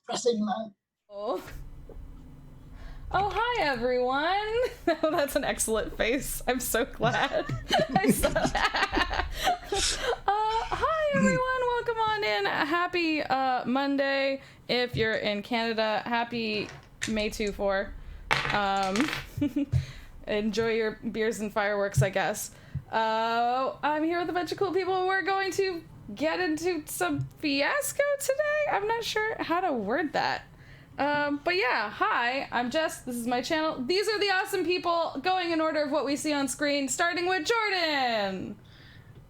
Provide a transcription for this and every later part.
pressing low. Oh. Oh, hi, everyone. Oh, that's an excellent face. I'm so glad I saw that. Hi, everyone. Welcome on in. Happy Monday. If you're in Canada, happy May 2-4. Enjoy your beers and fireworks, I guess. I'm here with a bunch of cool people. We're going to get into some Fiasco today. I'm not sure how to word that. But yeah, hi, I'm Jess. This is my channel. These are the awesome people going in order of what we see on screen, starting with Jordan.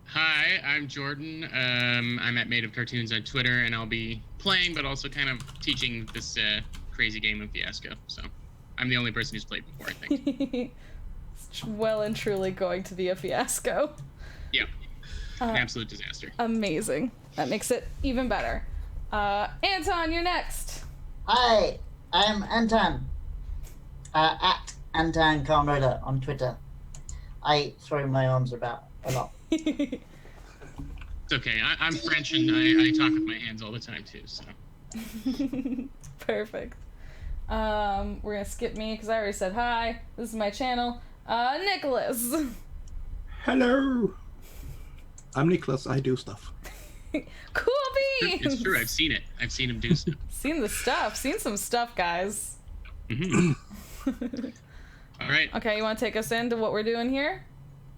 Hi, I'm Jordan. I'm at Made of Cartoons on Twitter, and I'll be playing, but also kind of teaching this crazy game of Fiasco. So I'm the only person who's played before, I think. It's well and truly going to be a fiasco. Yeah, an absolute disaster. Amazing. That makes it even better. Anton, you're next. Hi, I'm Anton. At Anton Carnoda on Twitter. I throw my arms about a lot. It's okay. I'm French, and I talk with my hands all the time, too, so. Perfect. We're gonna skip me, because I already said hi. This is my channel. Nicholas. Hello. I'm Nicholas. I do stuff. Cool beans. It's true. I've seen it. I've seen him do stuff. Seen the stuff. Seen some stuff, guys. Mm-hmm. All right. Okay, you want to take us into what we're doing here?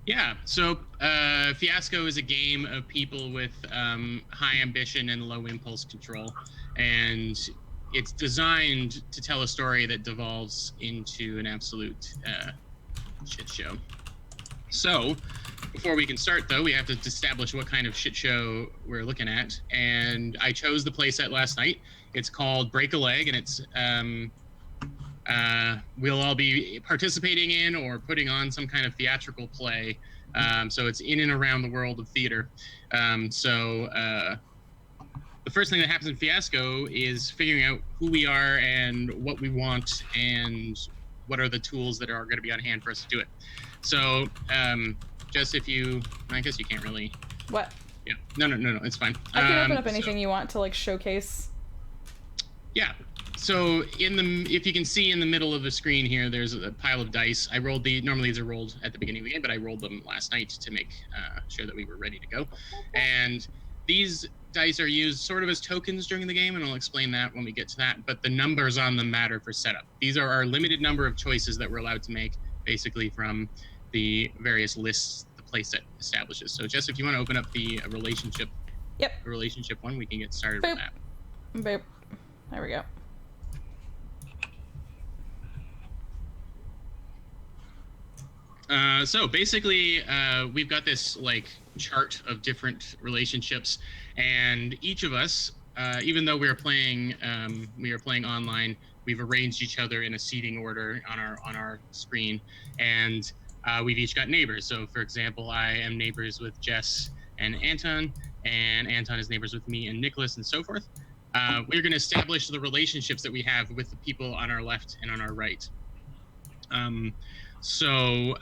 Yeah. So Fiasco is a game of people with high ambition and low impulse control, and it's designed to tell a story that devolves into an absolute shit show. So, before we can start, though, we have to establish what kind of shit show we're looking at. And I chose the playset last night. It's called Break a Leg, and it's we'll all be participating in or putting on some kind of theatrical play. So it's in and around the world of theater. The first thing that happens in Fiasco is figuring out who we are and what we want and what are the tools that are going to be on hand for us to do it. So, just if you, I guess you can't really. What? Yeah. No, it's fine. I can open up anything you want to like showcase. Yeah. So if you can see in the middle of the screen here, there's a pile of dice. I rolled normally these are rolled at the beginning of the game, but I rolled them last night to make sure that we were ready to go. And these dice are used sort of as tokens during the game, and I'll explain that when we get to that. But the numbers on them matter for setup. These are our limited number of choices that we're allowed to make, basically from the various lists the playset establishes. So, Jess, if you want to open up the relationship, relationship one, we can get started with that. Boop. There we go. So basically, we've got this like chart of different relationships, and each of us, even though we are playing online, we've arranged each other in a seating order on our screen, and we've each got neighbors. So, for example, I am neighbors with Jess and Anton is neighbors with me and Nicholas, and so forth. We're going to establish the relationships that we have with the people on our left and on our right. So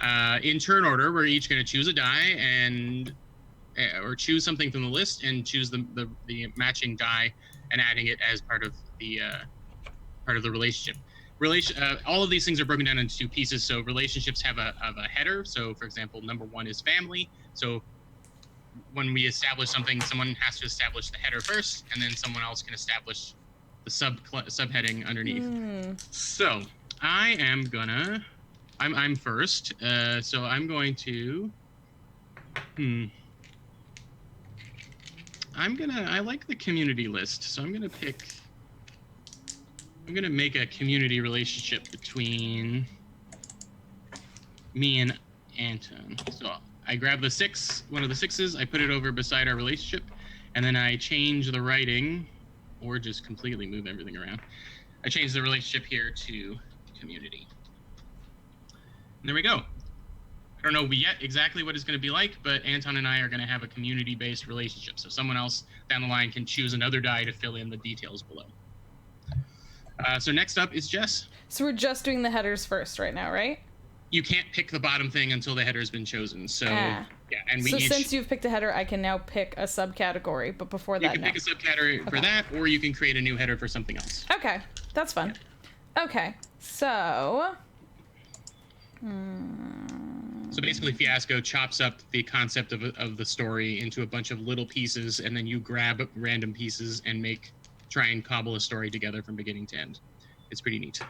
in turn order, we're each going to choose a die or choose something from the list and choose the matching die and adding it as part of the relationship. All of these things are broken down into two pieces. So relationships have a header. So for example, number one is family. So when we establish something, someone has to establish the header first, and then someone else can establish the subheading underneath. So I am gonna. I'm first, so I'm going to. I like the community list, so I'm gonna make a community relationship between me and Anton. So I grab one of the sixes, I put it over beside our relationship, and then I change the writing, or just completely move everything around. I change the relationship here to community. And there we go. I don't know yet exactly what it's going to be like, but Anton and I are going to have a community-based relationship. So someone else down the line can choose another die to fill in the details below. So next up is Jess. So we're just doing the headers first right now, right? You can't pick the bottom thing until the header has been chosen. So yeah, and we so each. Since you've picked a header, I can now pick a subcategory. But before that, you can pick a subcategory for that, or you can create a new header for something else. Okay, that's fun. Yeah. Okay, so. So basically, Fiasco chops up the concept of the story into a bunch of little pieces, and then you grab random pieces and try and cobble a story together from beginning to end. It's pretty neat.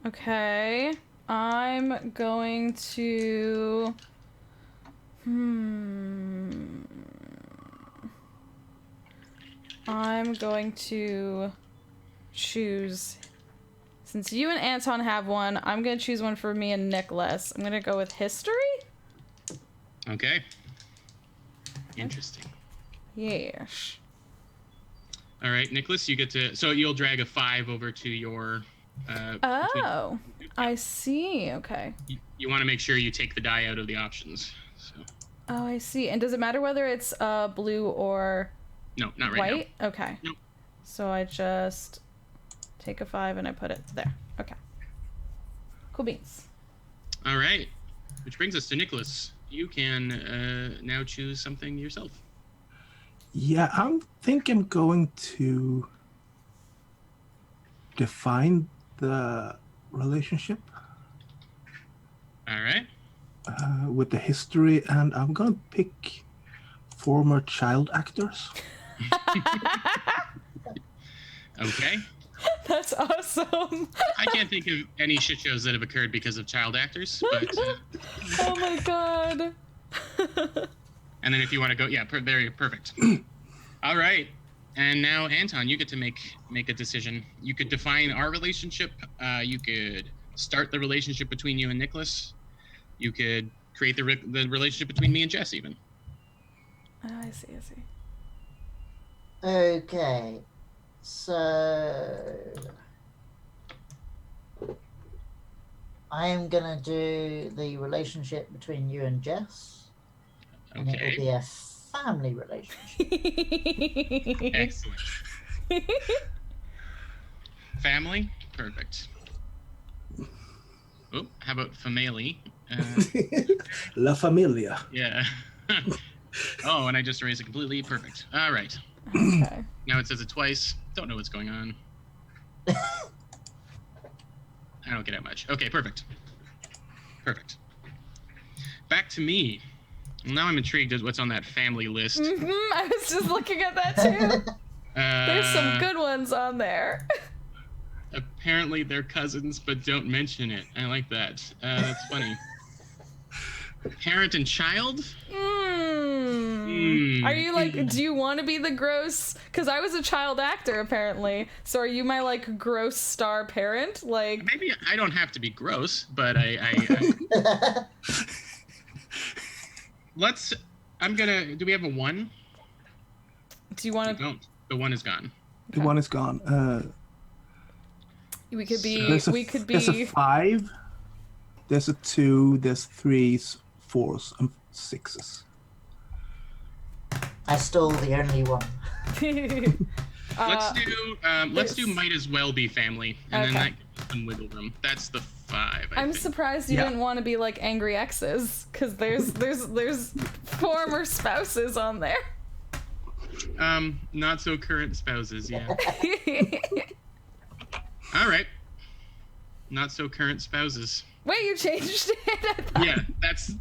Okay, I'm going to. I'm going to choose. Since you and Anton have one, I'm going to choose one for me and Nicholas. I'm going to go with history. Okay. Interesting. Yes. All right, Nicholas, you get to. So you'll drag a 5 over to your. Oh, I see. Okay. You want to make sure you take the die out of the options. So. Oh, I see. And does it matter whether it's blue or No, not right white? now. Okay. Nope. So I just take a 5 and I put it there. Okay. Cool beans. All right. Which brings us to Nicholas. You can now choose something yourself. Yeah, I think I'm going to define the relationship All right. with the history, and I'm going to pick former child actors. Okay. That's awesome. I can't think of any shit shows that have occurred because of child actors, but. Oh my god. And then if you want to go, yeah, very perfect. All right. And now, Anton, you get to make a decision. You could define our relationship. You could start the relationship between you and Nicholas. You could create the relationship between me and Jess, even. Oh, I see. Okay. So I am gonna do the relationship between you and Jess. And it will be a family relationship. Excellent. Family? Perfect. Oh, how about family? La Familia. Yeah. Oh, and I just erased it completely. Perfect. All right. Okay. Now it says it twice. Don't know what's going on. I don't get it much. Okay, perfect. Perfect. Back to me. Now I'm intrigued at what's on that family list. I was just looking at that too. There's some good ones on there. Apparently they're cousins, but don't mention it. I like that. That's funny. Parent and child? Are you like, do you want to be the gross? Because I was a child actor, apparently. So are you my, like, gross star parent? Like, maybe I don't have to be gross, but I do we have a 1? Do you want to? We don't. The 1 is gone. The 1 is gone. We could be. There's a 5. There's a 2. There's 3s, 4s, and 6s. I stole the only one. Let's do might as well be family, and then that gives some wiggle room. That's the 5. I'm surprised you didn't want to be like angry exes, because there's former spouses on there. Not so current spouses, yeah. All right. Not so current spouses. Wait, you changed it? Yeah, that's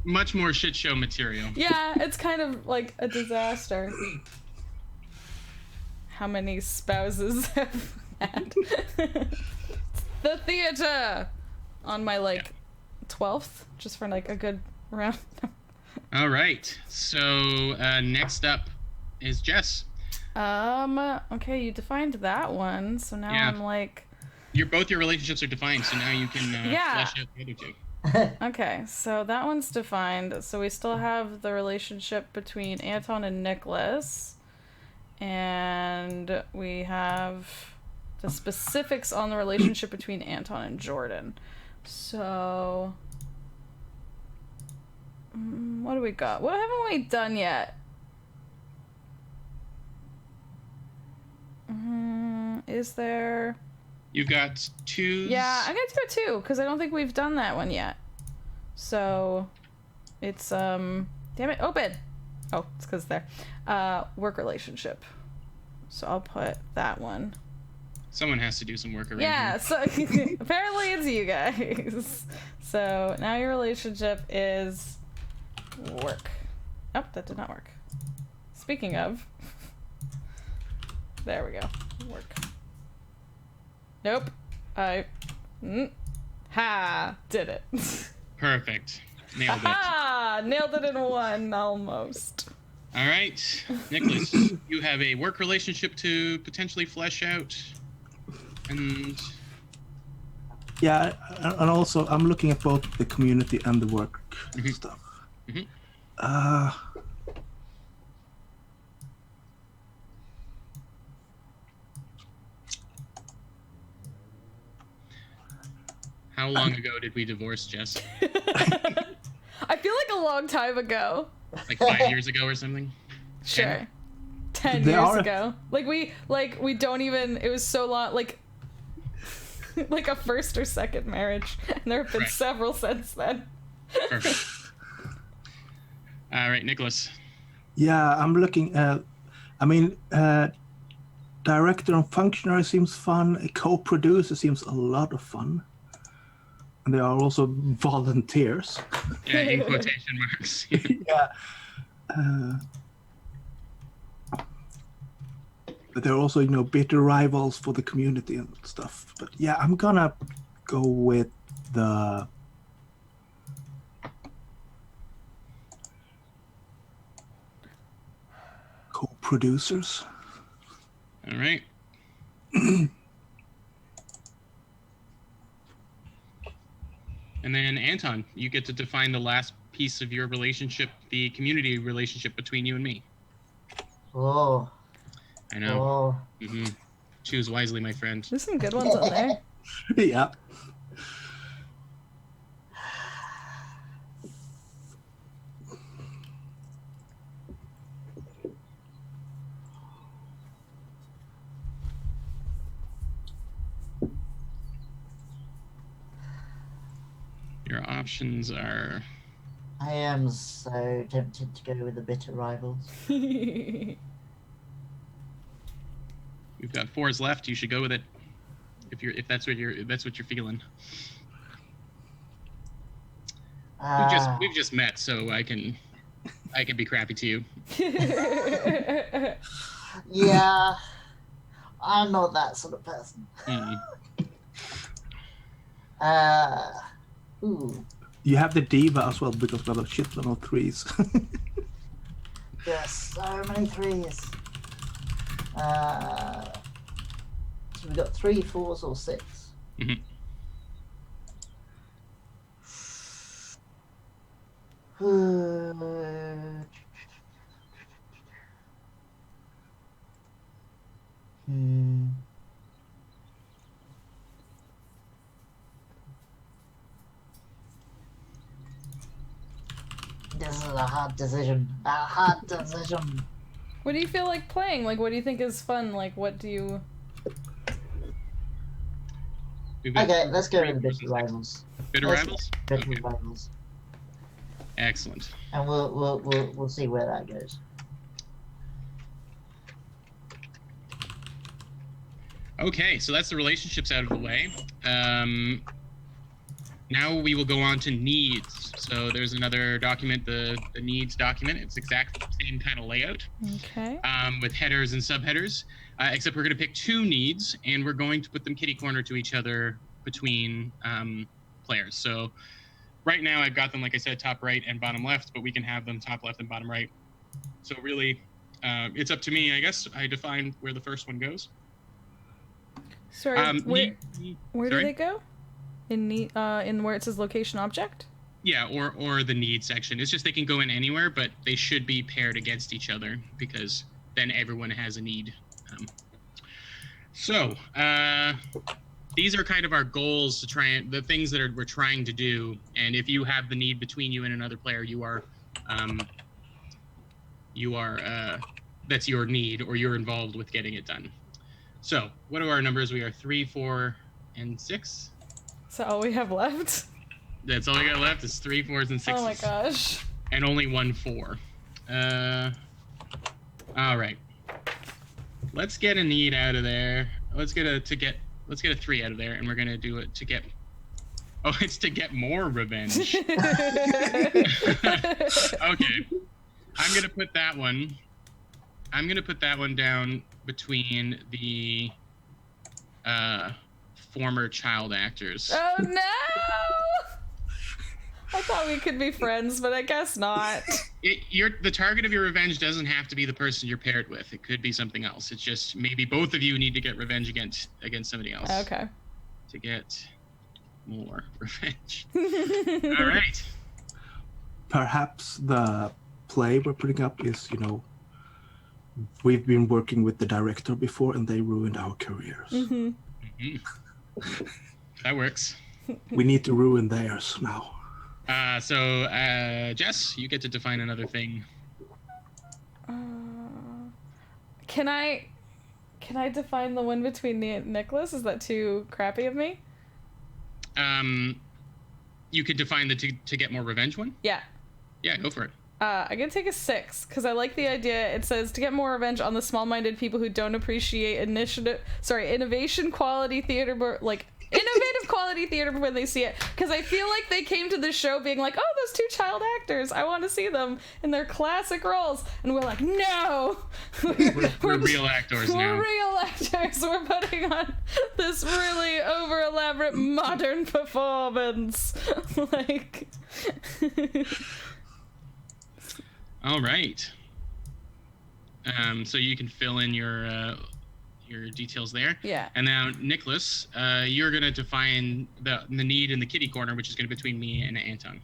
much more shit show material. Yeah, it's kind of like a disaster. How many spouses have had? The theater on my 12th, just for like a good round. All right. So next up is Jess. Okay, you defined that one, so now I'm like. Both your relationships are defined, so now you can flesh out the other 2. Okay, so that one's defined. So we still have the relationship between Anton and Nicholas. And we have the specifics on the relationship between Anton and Jordan. So, what do we got? What haven't we done yet? Is there... You've got 2s. Yeah, I'm gonna do it too, because I don't think we've done that one yet. So it's damn it, open. Oh, it's because there. Work relationship. So I'll put that one. Someone has to do some work around Yeah, here. so apparently it's you guys. So now your relationship is work. Oh, that did not work. Speaking of, there we go. Work. Nope. Did it. Perfect. Nailed it. Ha! Nailed it in one, almost. All right, Nicholas, you have a work relationship to potentially flesh out, and Yeah, and also I'm looking at both the community and the work stuff. Mhm. how long ago did we divorce, Jess? I feel like a long time ago. Like 5 years ago or something? Sure. 10 They years are- ago. Like we don't even, it was so long, like a first or second marriage. And there have been Right. several since then. Perfect. All right, Nicholas. Yeah, I'm looking at. I mean, director and functionary seems fun. A co-producer seems a lot of fun. And they are also volunteers. Yeah, in quotation marks. Yeah. But they're also, bitter rivals for the community and stuff. But yeah, I'm gonna go with the co-producers. All right. And then Anton, you get to define the last piece of your relationship, the community relationship between you and me. Oh. I know. Oh. hmm Choose wisely, my friend. There's some good ones on there. Yeah. Your options are I am so tempted to go with the bitter rivals. you've got 4s left. You should go with it. If that's what you're feeling. We've just met, so I can be crappy to you. Yeah. I'm not that sort of person. Mm. Ooh. You have the diva as well because we have a shitload of 3s. There's so many 3s. So we got 3, 4s, or 6. Mhm. This is a hard decision. A hard decision. What do you feel like playing? Like, what do you think is fun? Like, what do you... We've got Okay, let's go with the person's bitter next. rivals. Bitter Let's- rivals. Bitter Okay. rivals, Excellent. and we'll see where that goes. Okay, so that's the relationships out of the way. Now we will go on to needs. So there's another document, the needs document. It's exactly the same kind of layout, Okay. with headers and subheaders, except we're going to pick 2 needs, and we're going to put them kitty corner to each other between players. So right now I've got them, like I said, top right and bottom left, but we can have them top left and bottom right. So really, it's up to me, I guess. I define where the first one goes. Sorry, where do sorry? they go? In where it says location object? Yeah, or the need section. It's just they can go in anywhere, but they should be paired against each other because then everyone has a need. So these are kind of our goals to try and the things that we're trying to do. And if you have the need between you and another player, you are that's your need or you're involved with getting it done. So, what are our numbers? We are 3, 4, and 6. So all we have left? That's all we got left is 3 4s and 6s. Oh my gosh. And only 1 4. All right. Let's get a need out of there. Let's get a 3 out of there, and we're gonna do it to get. Oh, it's to get more revenge. Okay. I'm gonna put that one down between the former child actors. Oh no! I thought we could be friends, but I guess not. The target of your revenge doesn't have to be the person you're paired with. It could be something else. It's just maybe both of you need to get revenge against somebody else. Okay. To get more revenge. All right. Perhaps the play we're putting up is, we've been working with the director before and they ruined our careers. Mm-hmm. That works. We need to ruin theirs now. So, Jess, you get to define another thing. Can I define the one between me and Nicholas? Is that too crappy of me? You could define the to get more revenge one? Yeah. Yeah, go for it. I'm gonna take a 6 because I like the idea. It says to get more revenge on the small-minded people who don't appreciate innovation quality theater, innovative quality theater when they see it. Because I feel like they came to the show being like, oh, those 2 child actors, I want to see them in their classic roles, and we're like, no, we're real actors now. We're real actors. We're putting on this really over elaborate modern performance, like. All right. So you can fill in your details there. Yeah. And now, Nicholas, you're going to define the need in the kitty corner, which is going to be between me and Anton.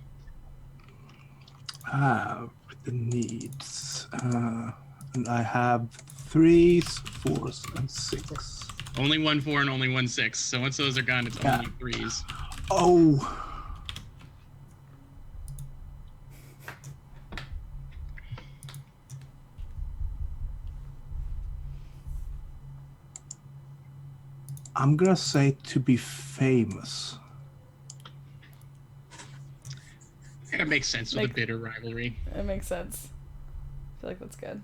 The needs. And I have 3s, 4s, and 6. Only 1 4 and only 1 6. So once those are gone, it's only 3s. Oh. I'm gonna say to be famous. That makes sense with a bitter rivalry. It makes sense. I feel like that's good.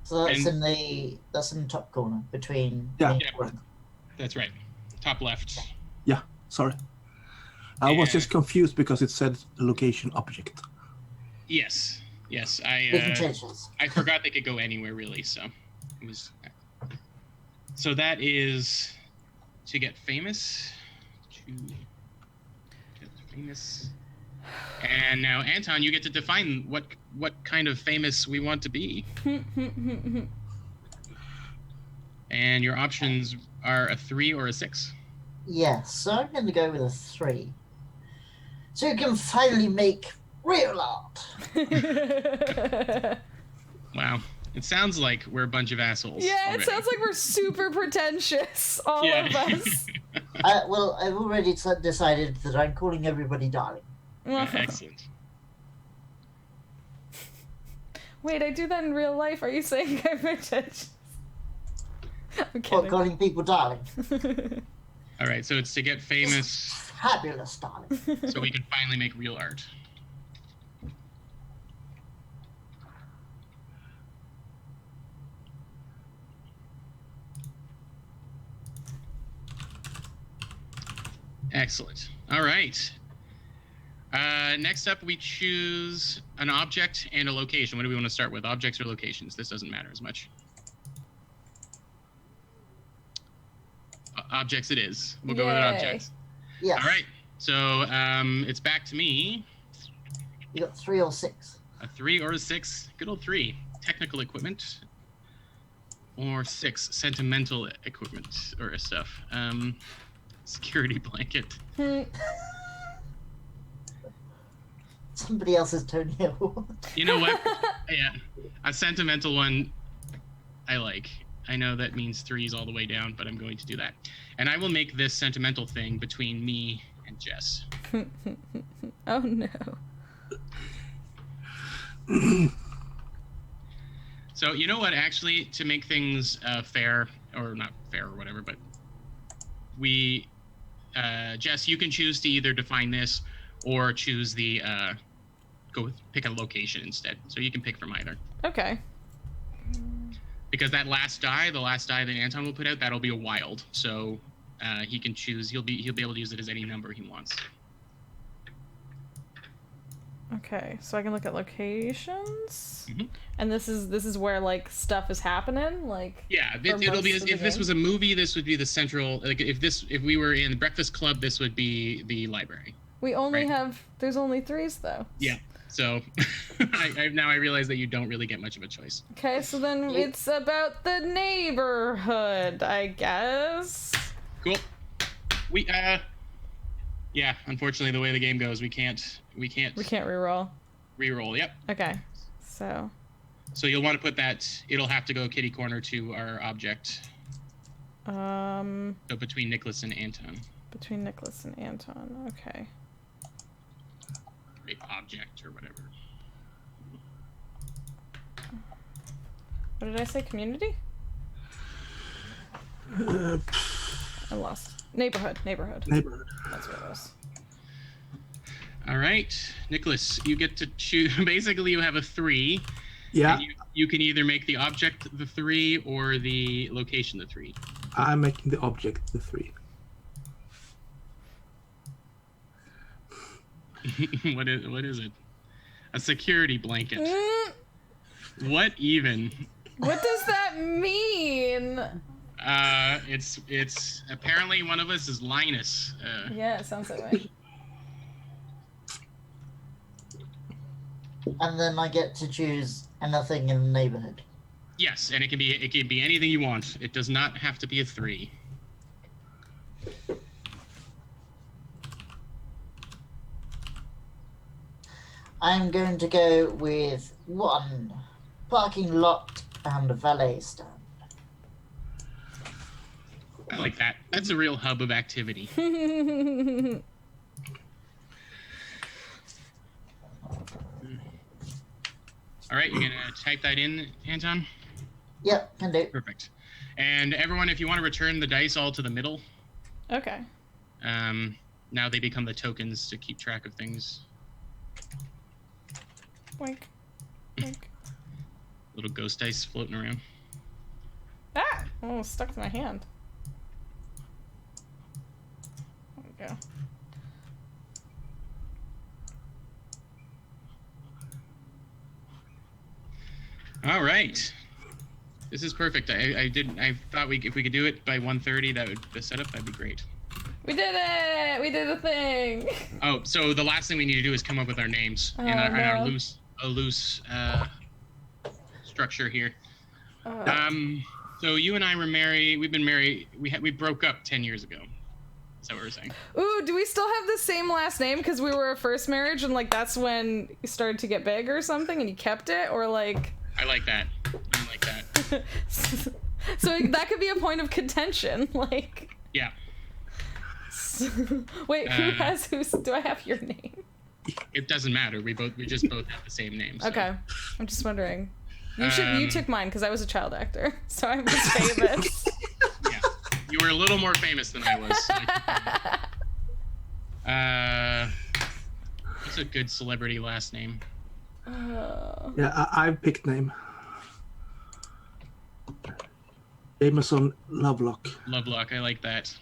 So that's in the top corner between. Yeah. That's right. Top left. Yeah. Sorry. I was just confused because it said location object. Yes. Yes. I forgot they could go anywhere really. So it was. So that is to get famous. And now, Anton, you get to define what kind of famous we want to be. And your options are a 3 or a 6. Yes, so I'm going to go with a 3. So you can finally make real art. Wow. It sounds like we're a bunch of assholes. Yeah, already. It sounds like we're super pretentious, all of us. Well, I've already decided that I'm calling everybody darling. Excellent. Wait, I do that in real life. Are you saying I'm pretentious? I'm kidding. Or calling people darling. All right, so it's to get famous. Fabulous darling. So we can finally make real art. Excellent. All right. Next up, we choose an object and a location. What do we want to start with? Objects or locations? This doesn't matter as much. Objects it is. We'll go with objects. Yeah. All right. So it's back to me. You got 3 or 6. A 3 or a 6. Good old 3. Technical equipment. Or 6. Sentimental equipment or stuff. Security blanket. Somebody else's Tony Award. You know what? Yeah. A sentimental one I like. I know that means 3s all the way down, but I'm going to do that. And I will make this sentimental thing between me and Jess. Oh no. So you know what? Actually, to make things fair, or not fair or whatever, but we, Jess, you can choose to either define this or choose the pick a location instead. So you can pick from either. Okay. Because that last die, the last die that Anton will put out, that'll be a wild. So he can choose. He'll be able to use it as any number he wants. Okay, so I can look at locations, Mm-hmm. and this is where like stuff is happening, like. Yeah, for it'll be most of if the this game? was a movie, this would be the central. Like if we were in the Breakfast Club, this would be the library. We only right. have. There's only 3s though. Yeah. So now I realize that you don't really get much of a choice. Okay, so then it's about the neighborhood, I guess. Cool. Yeah, unfortunately the way the game goes, we can't reroll. reroll. Yep. Okay. So you'll want to put that, it'll have to go kitty corner to our object. So between Nicholas and Anton. between Nicholas and Anton. Okay. Object or whatever. What did I say? Community? I lost. Neighborhood. Neighborhood. That's what it was. All right, Nicholas, you get to choose. Basically, you have a 3. Yeah. And you can either make the object the 3 or the location the 3. I'm making the object the 3. What is it? A security blanket. What even? What does that mean? It's apparently one of us is Linus. Yeah, it sounds that way. And then I get to choose anything in the neighborhood. Yes, and it can be anything you want. It does not have to be a 3. I'm going to go with 1 parking lot and a valet stand. I like that. That's a real hub of activity. All right, you're gonna type that in, Anton? Yep, can do. Perfect. And everyone, if you want to return the dice all to the middle, Okay. now they become the tokens to keep track of things. Boink. Boink. Little ghost dice floating around. Ah! Oh, stuck to my hand. There we go. All right. This is perfect. I thought if we could do it by 1:30, the setup, that'd be great. We did it! We did a thing! Oh, so the last thing we need to do is come up with our names in our loose structure here. So you and I were married. We've been married. We broke up 10 years ago. Is that what we're saying? Ooh, do we still have the same last name because we were a first marriage and like that's when you started to get big or something and you kept it, or like? I like that. I like that. So that could be a point of contention, like. Yeah. Wait, who has who's? Do I have your name? It doesn't matter. We just both have the same name. So. Okay, I'm just wondering. You took mine because I was a child actor, so I was famous. Yeah, you were a little more famous than I was. What's a good celebrity last name? Yeah, I've picked name. Jameson Lovelock. Lovelock, I like that.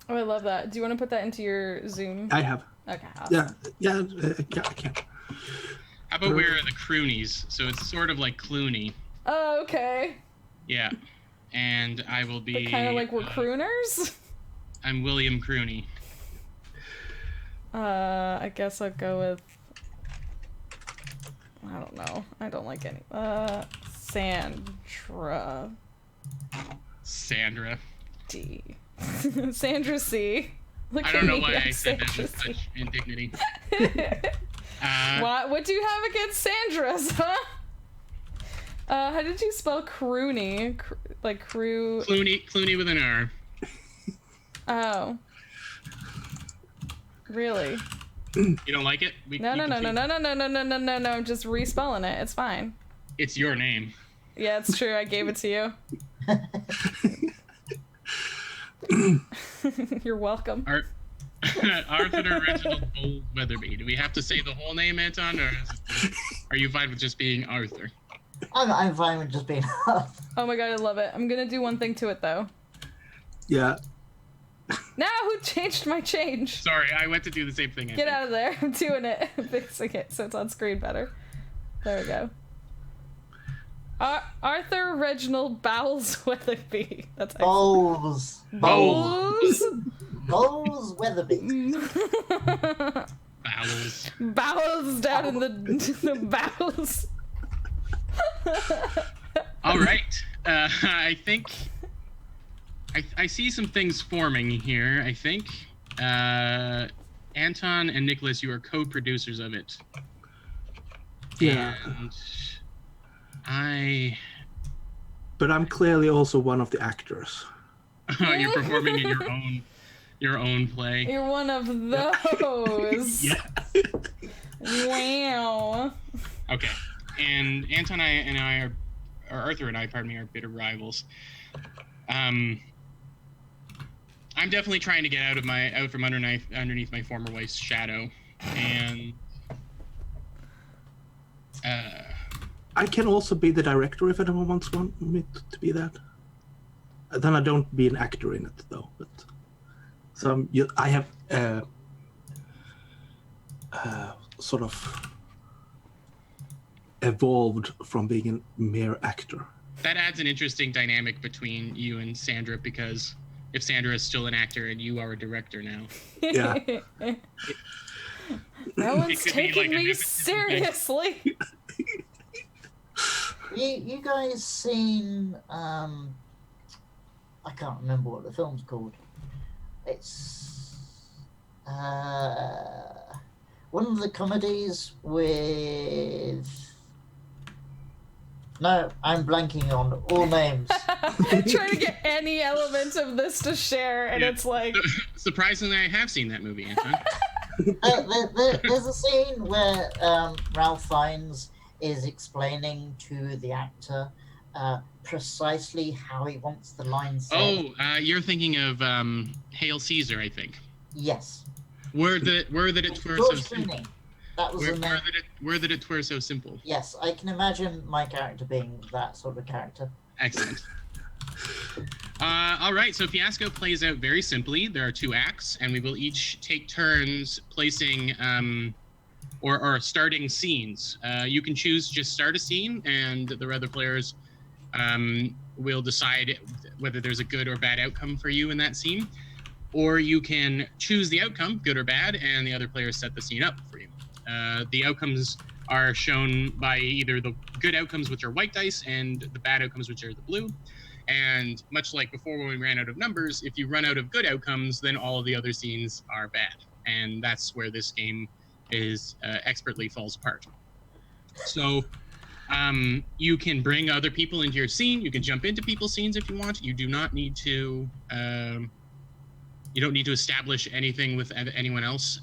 Oh, I love that. Do you want to put that into your Zoom? I have. Okay. Awesome. Yeah, I can. How about we're the Croonies? So it's sort of like Clooney. Oh, okay. Yeah. And I will be... Kind of like we're crooners? I'm William Crooney. I guess I'll go with... I don't know. I don't like any... Sandra. Sandra. D. Sandra C. Look I don't know at me, why I'm I said that Sandra with C. such indignity. What do you have against Sandra's, huh? How did you spell croony? Like crew... Clooney with an R. Oh. Really? You don't like it? No, I'm just respelling it. It's fine. It's your name. Yeah, it's true. I gave it to you. You're welcome. Arthur Reginald Bowles Weatherby. Do we have to say the whole name, Anton, or are you fine with just being Arthur? I'm fine with just being Arthur. Oh my god, I love it. I'm gonna do one thing to it though. Yeah. Now who changed my change? Sorry, I went to do the same thing. Get out of there. I'm doing it. Fixing it so it's on screen better. There we go. Arthur Reginald Bowles Weatherby. That's excellent. Bowles. Bowles? Bowles Weatherby. Bowels. Bowels down in the bowels. All right. I think I see some things forming here. I think Anton and Nicholas, you are co-producers of it. Yeah. And But I'm clearly also one of the actors. you're performing in your own play. You're one of those. Yeah. Wow. Okay. And Anton and I are, or Arthur and I, pardon me, are bitter rivals. I'm definitely trying to get out from underneath my former wife's shadow, and I can also be the director if anyone wants me to be that. Then I don't be an actor in it though. But so I have sort of evolved from being a mere actor. that adds an interesting dynamic between you and Sandra, because if Sandra is still an actor and you are a director now. Yeah. No one's could be taking like a me new- seriously. You guys seen I can't remember what the film's called. It's one of the comedies with no, I'm blanking on all names. Trying to get any element of this to share, and Yeah. it's like Surprisingly, I have seen that movie, Anton. There's a scene where Ralph Fiennes is explaining to the actor precisely how he wants the line said. Oh, you're thinking of Hail Caesar, I think. Yes. Word that it were so George simple. Clooney. That was the name. Word that it were so simple. Yes, I can imagine my character being that sort of character. Excellent. All right, so Fiasco plays out very simply. There are 2 acts, and we will each take turns placing or starting scenes. You can choose just start a scene, and the other players will decide whether there's a good or bad outcome for you in that scene. Or you can choose the outcome, good or bad, and the other players set the scene up for you. The outcomes are shown by either the good outcomes, which are white dice, and the bad outcomes, which are the blue. And much like before when we ran out of numbers, if you run out of good outcomes, then all of the other scenes are bad. And that's where this game is expertly falls apart. So you can bring other people into your scene. You can jump into people's scenes if you want. You do not need to you don't need to establish anything with anyone else.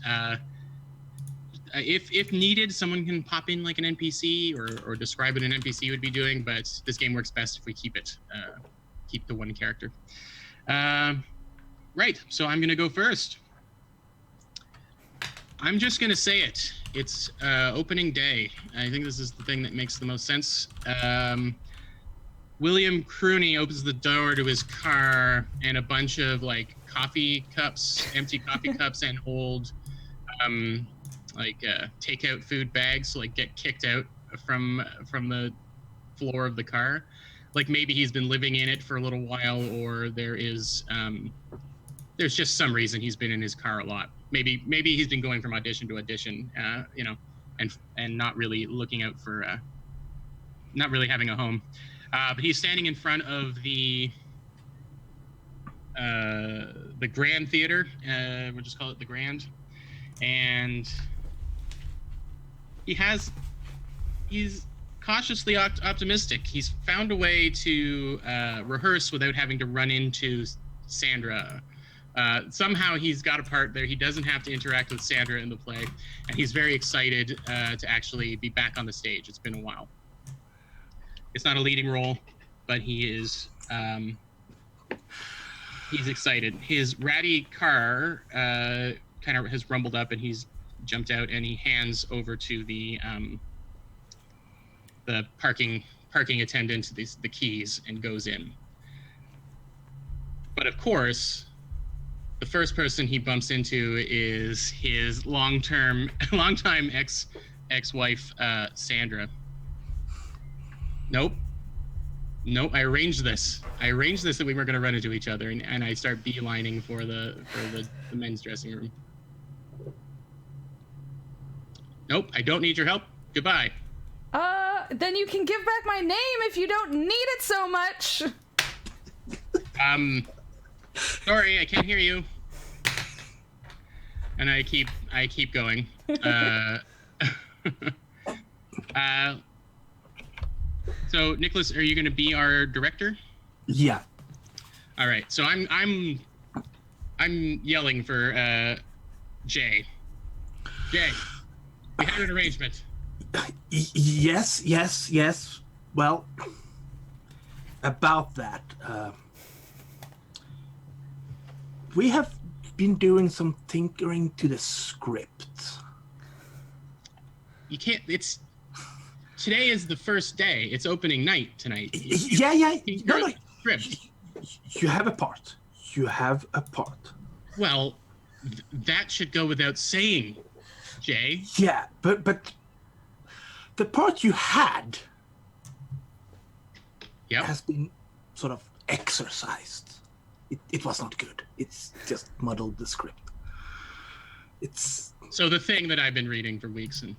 If needed, someone can pop in like an NPC or describe what an NPC would be doing, but this game works best if we keep the one character. Right, so I'm gonna go first. I'm just gonna say it. It's opening day. I think this is the thing that makes the most sense. William Crooney opens the door to his car, and a bunch of like coffee cups, empty coffee cups, and old takeout food bags like get kicked out from the floor of the car. Like maybe he's been living in it for a little while, or there's just some reason he's been in his car a lot. Maybe he's been going from audition to audition, and not really looking out for, not really having a home. But he's standing in front of the Grand Theater. We'll just call it the Grand, and he's cautiously optimistic. He's found a way to rehearse without having to run into Sandra. Somehow he's got a part there. He doesn't have to interact with Sandra in the play, and he's very excited to actually be back on the stage. It's been a while. It's not a leading role, but he is. He's excited. His ratty car kind of has rumbled up, and he's jumped out, and he hands over to the parking attendant the keys and goes in. But of course, the first person he bumps into is his longtime ex-wife, Sandra. Nope. I arranged this that we were going to run into each other, and I start beelining for the men's dressing room. Nope, I don't need your help. Goodbye. Then you can give back my name if you don't need it so much. Sorry, I can't hear you. And I keep going. So, Nicholas, are you going to be our director? Yeah. All right. So I'm yelling for Jay. Jay, we had an arrangement. Yes. Well, about that, we have been doing some tinkering to the script. You can't. Today is the first day. It's opening night tonight. Yeah. No. Script. You have a part. Well, that should go without saying, Jay. Yeah, but the part you had has been sort of exercised. It was not good. It's just muddled the script. So the thing that I've been reading for weeks and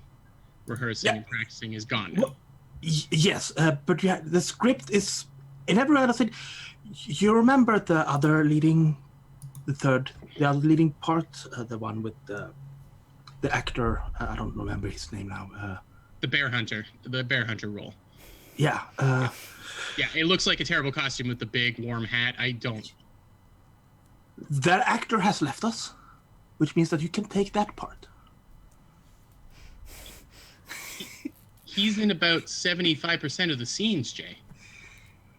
rehearsing and practicing is gone now. Well, yes, but the script is in every other thing. You remember the other leading part, the one with the actor. I don't remember his name now. The bear hunter role. Yeah. Yeah, it looks like a terrible costume with the big warm hat. I don't. That actor has left us, which means that you can take that part. He's in about 75% of the scenes, Jay.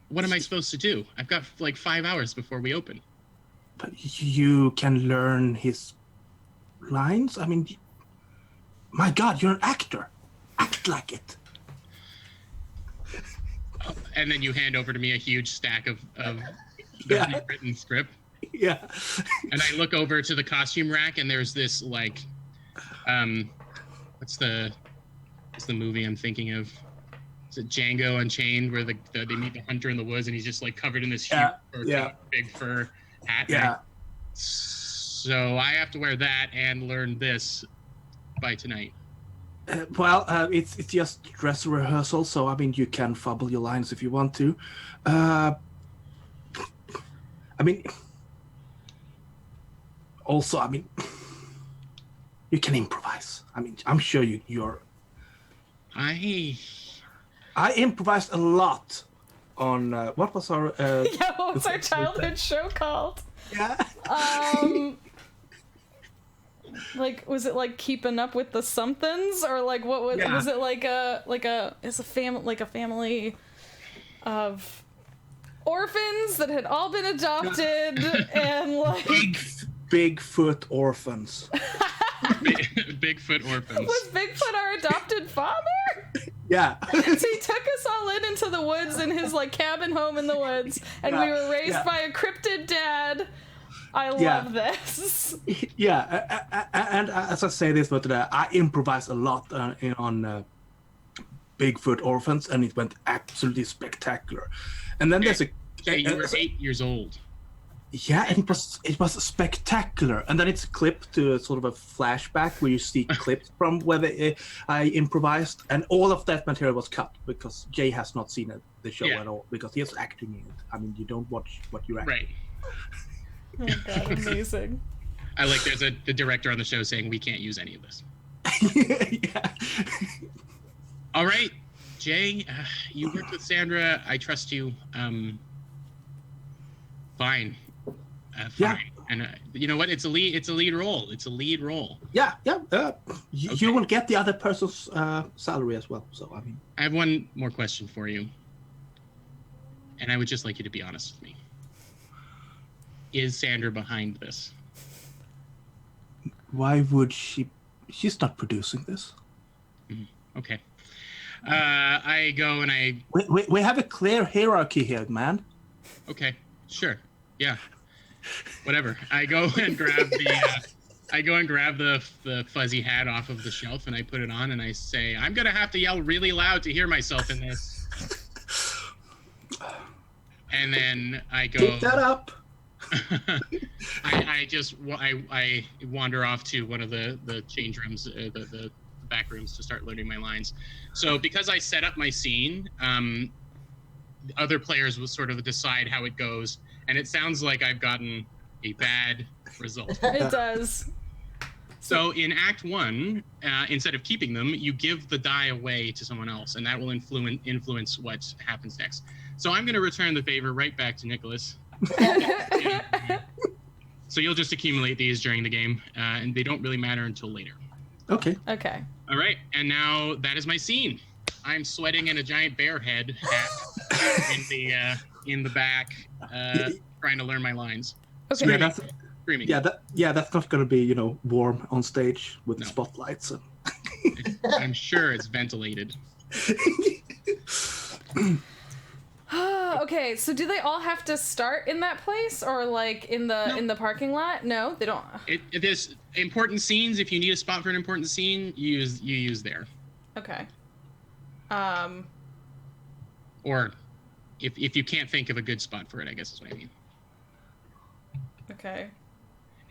What am I supposed to do? I've got like 5 hours before we open. But you can learn his lines? I mean, my God, you're an actor. Act like it. And then you hand over to me a huge stack of the written script. Yeah. And I look over to the costume rack, and there's this like, what's the movie I'm thinking of? Is it Django Unchained, where they meet the hunter in the woods, and he's just like covered in this huge big fur hat? Yeah. So I have to wear that and learn this by tonight. It's just dress rehearsal, so I mean you can fumble your lines if you want to. I mean, also, I mean, you can improvise. I mean, I'm sure you're. I improvised a lot on what was our what was our childhood show called? Yeah. Like, was it like Keeping Up with the Somethings, or like what was it like a family of orphans that had all been adopted and like Bigfoot orphans. Bigfoot orphans. Was Bigfoot our adopted father? Yeah. So he took us all into the woods in his like cabin home in the woods, and we were raised by a cryptid dad. I love this. Yeah, and as I say this, but I improvised a lot on Bigfoot orphans, and it went absolutely spectacular. And then there's you were 8 years old. Yeah, and it was spectacular. And then it's clipped to sort of a flashback where you see clips from where I improvised, and all of that material was cut because Jay has not seen the show at all because he is acting in it. I mean, you don't watch what you're acting. Right. Oh my God, amazing. I like there's the director on the show saying we can't use any of this. Yeah. All right, Jay, you worked with Sandra. I trust you. Fine. Yeah. And you know what? It's a lead role. Yeah. You will get the other person's salary as well. So I mean, I have one more question for you. and I would just like you to be honest with me. Is Sandra behind this? Why would she? She's not producing this. Okay. I go and I... We have a clear hierarchy here, man. Okay, sure. Yeah. Whatever. I go and grab the fuzzy hat off of the shelf and I put it on and I say, I'm gonna have to yell really loud to hear myself in this. And then I go. Pick that up. I wander off to one of the change rooms, the back rooms, to start learning my lines. So because I set up my scene, other players will sort of decide how it goes, and it sounds like I've gotten a bad result. It does. So in Act 1, instead of keeping them, you give the die away to someone else, and that will influence what happens next. So I'm going to return the favor right back to Nicholas. So you'll just accumulate these during the game, and they don't really matter until later. Okay. Okay. All right, and now that is my scene. I'm sweating in a giant bear head hat in the back, trying to learn my lines. Okay. Screaming. That's not going to be warm on stage with the spotlights. I'm sure it's ventilated. Okay, so do they all have to start in that place or like in the parking lot? No, they don't. There's important scenes. If you need a spot for an important scene, you use there. Okay. Or if you can't think of a good spot for it, I guess is what I mean. Okay.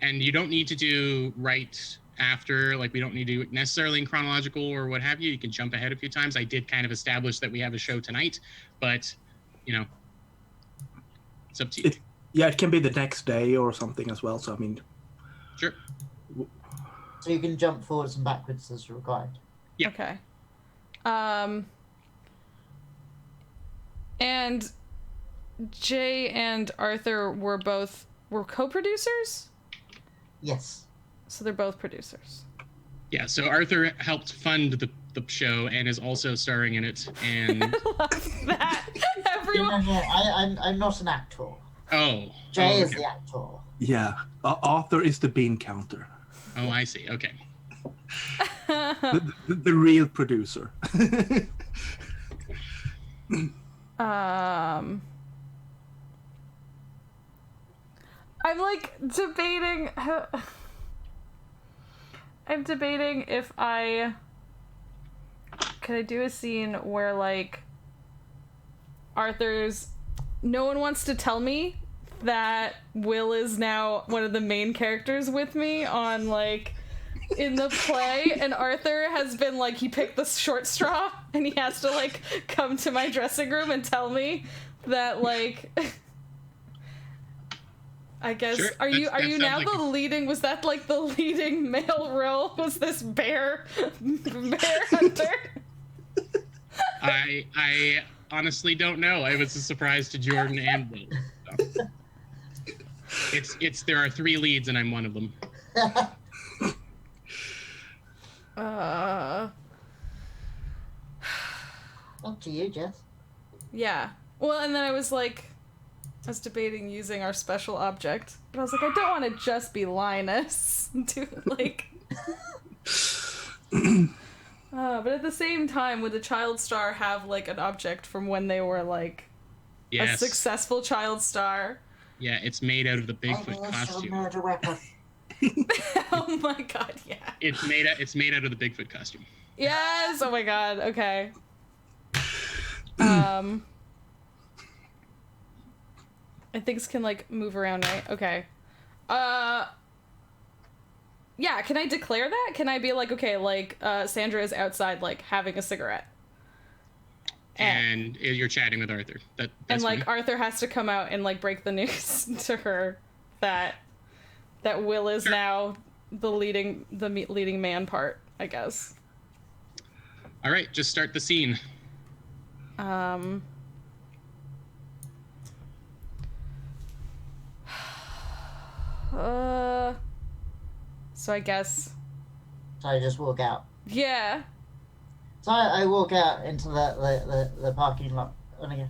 And you don't need to do right after, like we don't need to do it necessarily in chronological or what have you. You can jump ahead a few times. I did kind of establish that we have a show tonight, but it's up to you. It can be the next day or something as well. So I mean, sure. So you can jump forwards and backwards as required. Yeah. Okay. And Jay and Arthur were co-producers? Yes. So they're both producers. Yeah, so Arthur helped fund the show and is also starring in it. And I love that. Everyone. No, I'm not an actor. Oh. Jay is Okay. the actor. yeah, Arthur is the bean counter, Oh, I see. Okay. the real producer. I'm like debating. I'm debating if could I do a scene where like no one wants to tell me that Will is now one of the main characters with me on like in the play, and Arthur has been like, he picked the short straw and he has to like come to my dressing room and tell me that like I guess Sure. are you now like the leading, was that like the leading male role, was this bear hunter? I honestly don't know. It was a surprise to Jordan and Will. So. There are 3 leads and I'm one of them. Up to you, Jess. Yeah. Well, and then I was debating using our special object, but I was like, I don't want to just be Linus. But at the same time, would the child star have like an object from when they were like a successful child star? Yeah, it's made out of the Bigfoot costume. Murder weapon. Oh my god, yeah. It's made out of the Bigfoot costume. Yes. Oh my god. Okay. And things can like move around, right? Okay. Yeah, can I declare that? Can I be like, okay, like Sandra is outside like having a cigarette. And you're chatting with Arthur. That's like fine. Arthur has to come out and like break the news to her that Will is now the leading man part, I guess. All right, just start the scene. So I guess. So I just walk out. Yeah. So I walk out into the parking lot and I go,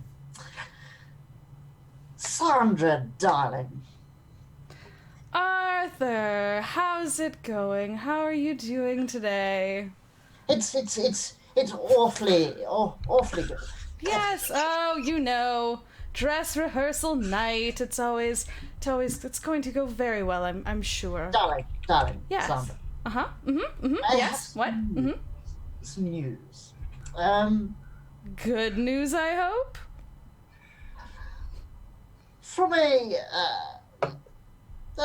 Sandra, darling. Arthur, how's it going? How are you doing today? It's awfully good. Yes, oh, you know, dress rehearsal night. It's going to go very well, I'm sure. Darling. Yes. Sandra. Uh-huh. Mm-hmm. I Yes. have What? Mm-hmm. some news. Good news, I hope. From a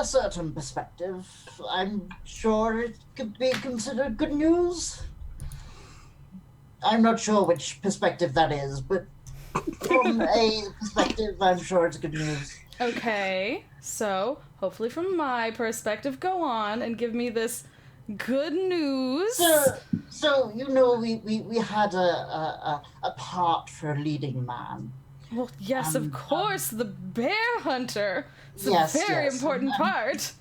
certain perspective, I'm sure it could be considered good news. I'm not sure which perspective that is, but from a perspective, I'm sure it's good news. Okay, so hopefully from my perspective, go on and give me this good news. So you know, we had a part for a leading man. Well, yes, of course, the bear hunter. It's a very important part.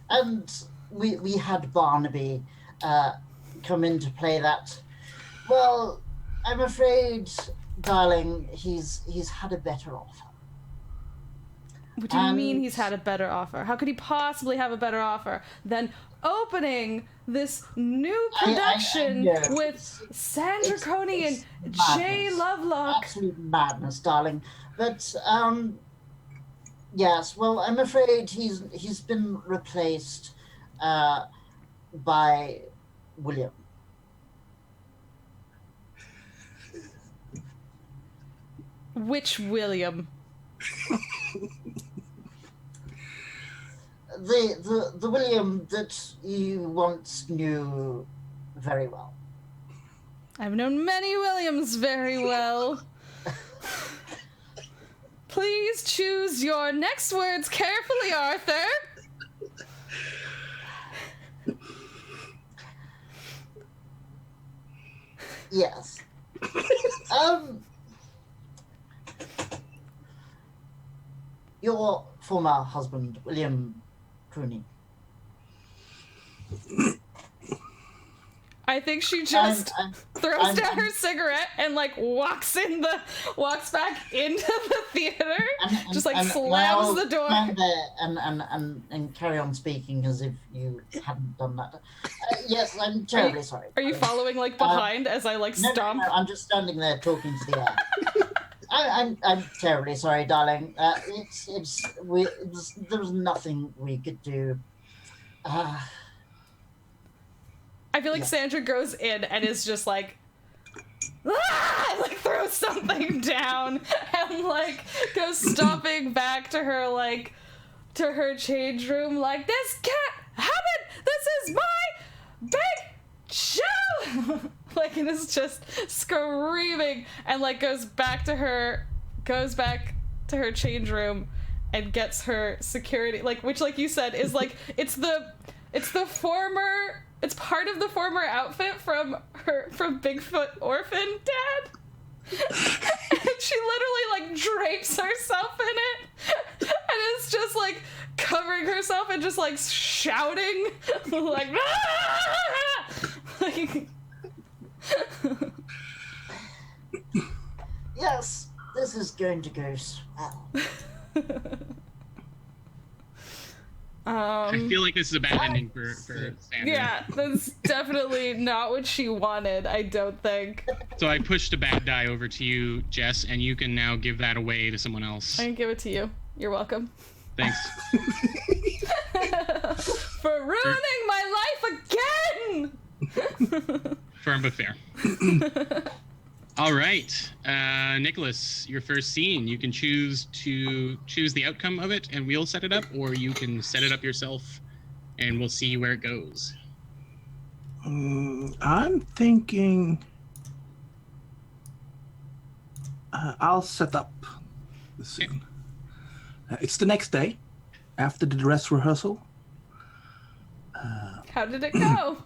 And we had Barnaby come in to play that. Well, I'm afraid, darling, he's had a better offer. What do you mean he's had a better offer? How could he possibly have a better offer than opening this new production with Sandra Coney and Jay Lovelock? Absolute madness, darling. But yes, well, I'm afraid he's been replaced by William. Which William? The William that you once knew very well. I've known many Williams very well. Please choose your next words carefully, Arthur. Yes. Your former husband, William Cooney. I think she just throws down her cigarette and like walks back into the theater, just like slams the door. Stand there and carry on speaking as if you hadn't done that. Yes, I'm terribly sorry. Are you following like behind as I like stomp? No, I'm just standing there talking to the air. I'm terribly sorry, darling. There's nothing we could do. I feel like Sandra goes in and is just like, ah! Like throws something down and like goes stomping back to her change room like, this can't happen! This is my big show! Like, and is just screaming and like goes back to her change room and gets her security, like, which like you said is like, it's part of the former outfit from Bigfoot Orphan Dad. And she literally like drapes herself in it and is just like covering herself and just like shouting like, ah! Like Yes, this is going to go swell. I feel like this is a bad ending for Sandra. Yeah, that's definitely not what she wanted, I don't think. So I pushed a bad die over to you, Jess, and you can now give that away to someone else. I can give it to you. You're welcome. Thanks. For ruining my life again! Firm but fair. All right, Nicholas, your first scene. You can choose the outcome of it, and we'll set it up, or you can set it up yourself, and we'll see where it goes. I'm thinking I'll set up the scene. It's the next day after the dress rehearsal. How did it go?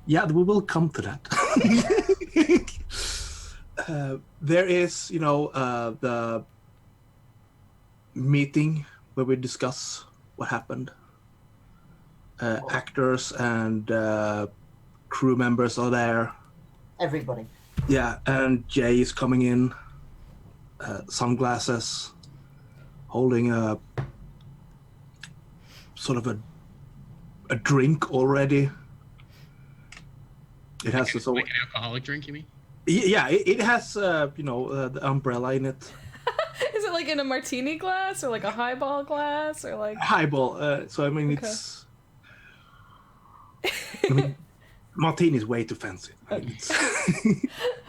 Yeah, we will come to that. There is, the meeting where we discuss what happened. Actors and crew members are there. Everybody. Yeah, and Jay is coming in. Sunglasses. holding a sort of a drink already. It has this. Like an alcoholic drink, you mean? Yeah, it has the umbrella in it. Is it like in a martini glass or like a highball glass or like Highball. So I mean, Okay. it's. I mean, martini is way too fancy. I mean,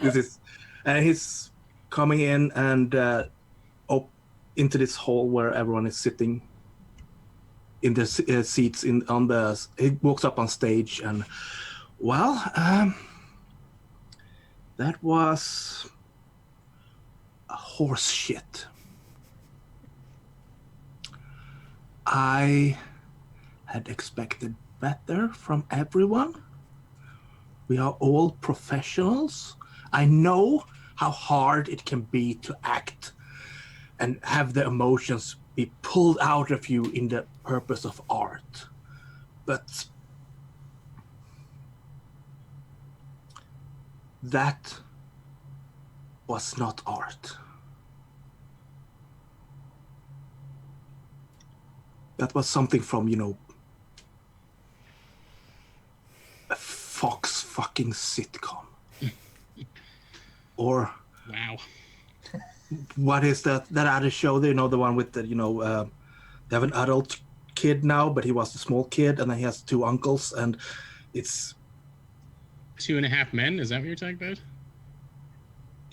this is, and he's coming in and into this hall where everyone is sitting in their seats. He walks up on stage and, well, that was a horse shit. I had expected better from everyone. We are all professionals. I know how hard it can be to act and have the emotions be pulled out of you in the purpose of art. But that was not art. That was something from, a Fox fucking sitcom. Or Wow. what is that other show? The one with the, they have an adult kid now, but he was a small kid, and then he has two uncles, and it's 2.5 Men? Is that what you're talking about?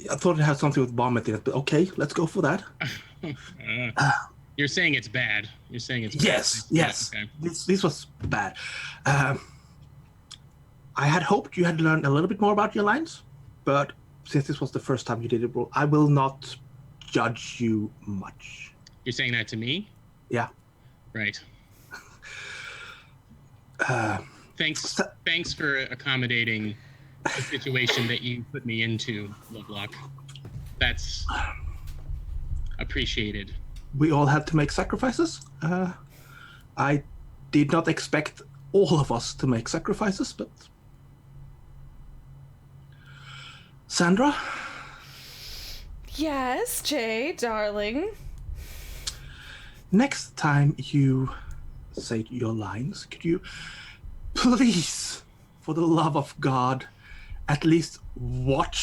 I thought it had something with vomit in it, but okay, let's go for that. You're saying it's bad. You're saying it's bad. Yes. Okay. This was bad. I had hoped you had learned a little bit more about your lines, but since this was the first time you did it, I will not judge you much. You're saying that to me? Yeah. Right. Thanks for accommodating the situation that you put me into, Lovelock. That's appreciated. We all had to make sacrifices. I did not expect all of us to make sacrifices, but Sandra? Yes, Jay, darling. Next time you say your lines, could you please, for the love of God, at least look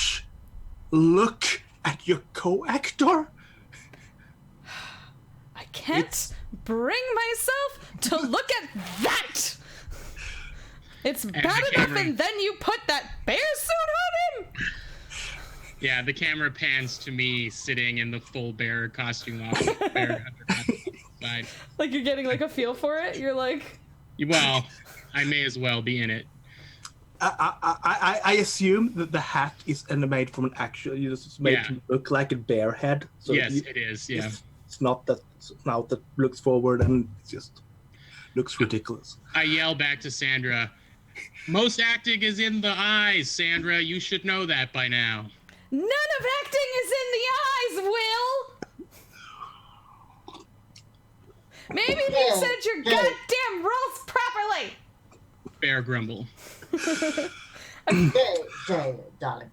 at your co-actor? I can't bring myself to look at that. It's bad enough, and then you put that bear suit on him. Yeah, the camera pans to me sitting in the full bear costume off the bear side. Like you're getting like a feel for it. You're like, well, I may as well be in it. I assume that the hat is made from an actual. It's made to look like a bear head. So yes, it is. Yeah, it's not that snout that looks forward and it just looks ridiculous. I yell back to Sandra. Most acting is in the eyes, Sandra. You should know that by now. None of acting is in the eyes, Will! Maybe you said your goddamn rules properly! Bear grumble. Jay, darling.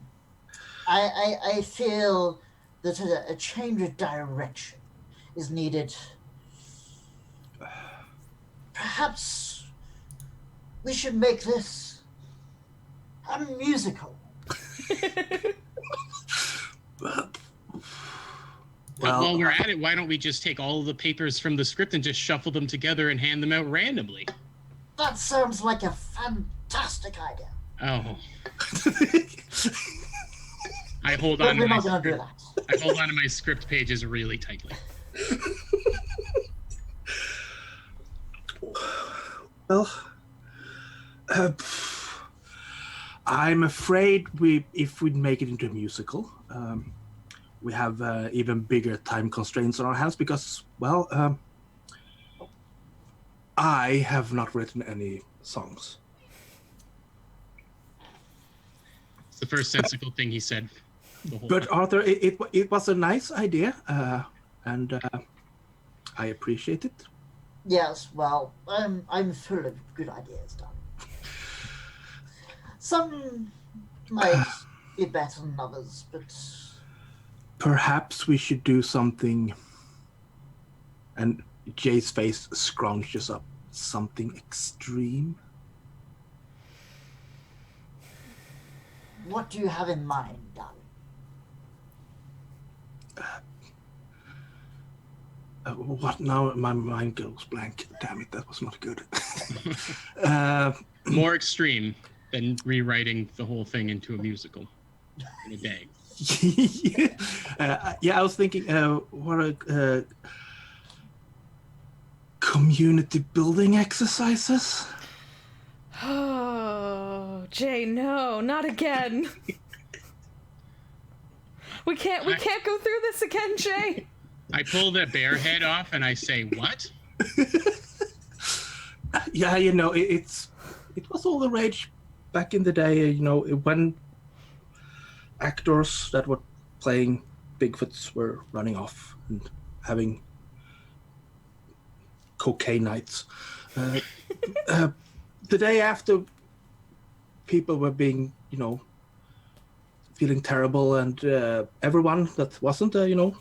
I feel that a change of direction is needed. Perhaps we should make this a musical. Well, while we're at it, why don't we just take all of the papers from the script and just shuffle them together and hand them out randomly? That sounds like a fantastic idea. Oh. I hold on to my script. I hold on to my script pages really tightly. Well, I'm afraid if we make it into a musical, we have even bigger time constraints on our hands because, well, I have not written any songs. It's the first sensible thing he said. But Arthur, it was a nice idea, and I appreciate it. Yes, well, I'm full of good ideas, darling. Some might be better than others, but perhaps we should do something And Jay's face scrunches up. Something extreme? What do you have in mind, darling? What now? My mind goes blank. Damn it, that was not good. More extreme than rewriting the whole thing into a musical in a day. Yeah, I was thinking, what a community building exercises. Oh, Jay, no, not again. We can't go through this again, Jay. I pull the bear head off and I say, "What?" Yeah, you know, it was all the rage back in the day. You know, when actors that were playing Bigfoots were running off and having cocaine nights. The day after, people were being, you know, feeling terrible, and everyone that wasn't, you know,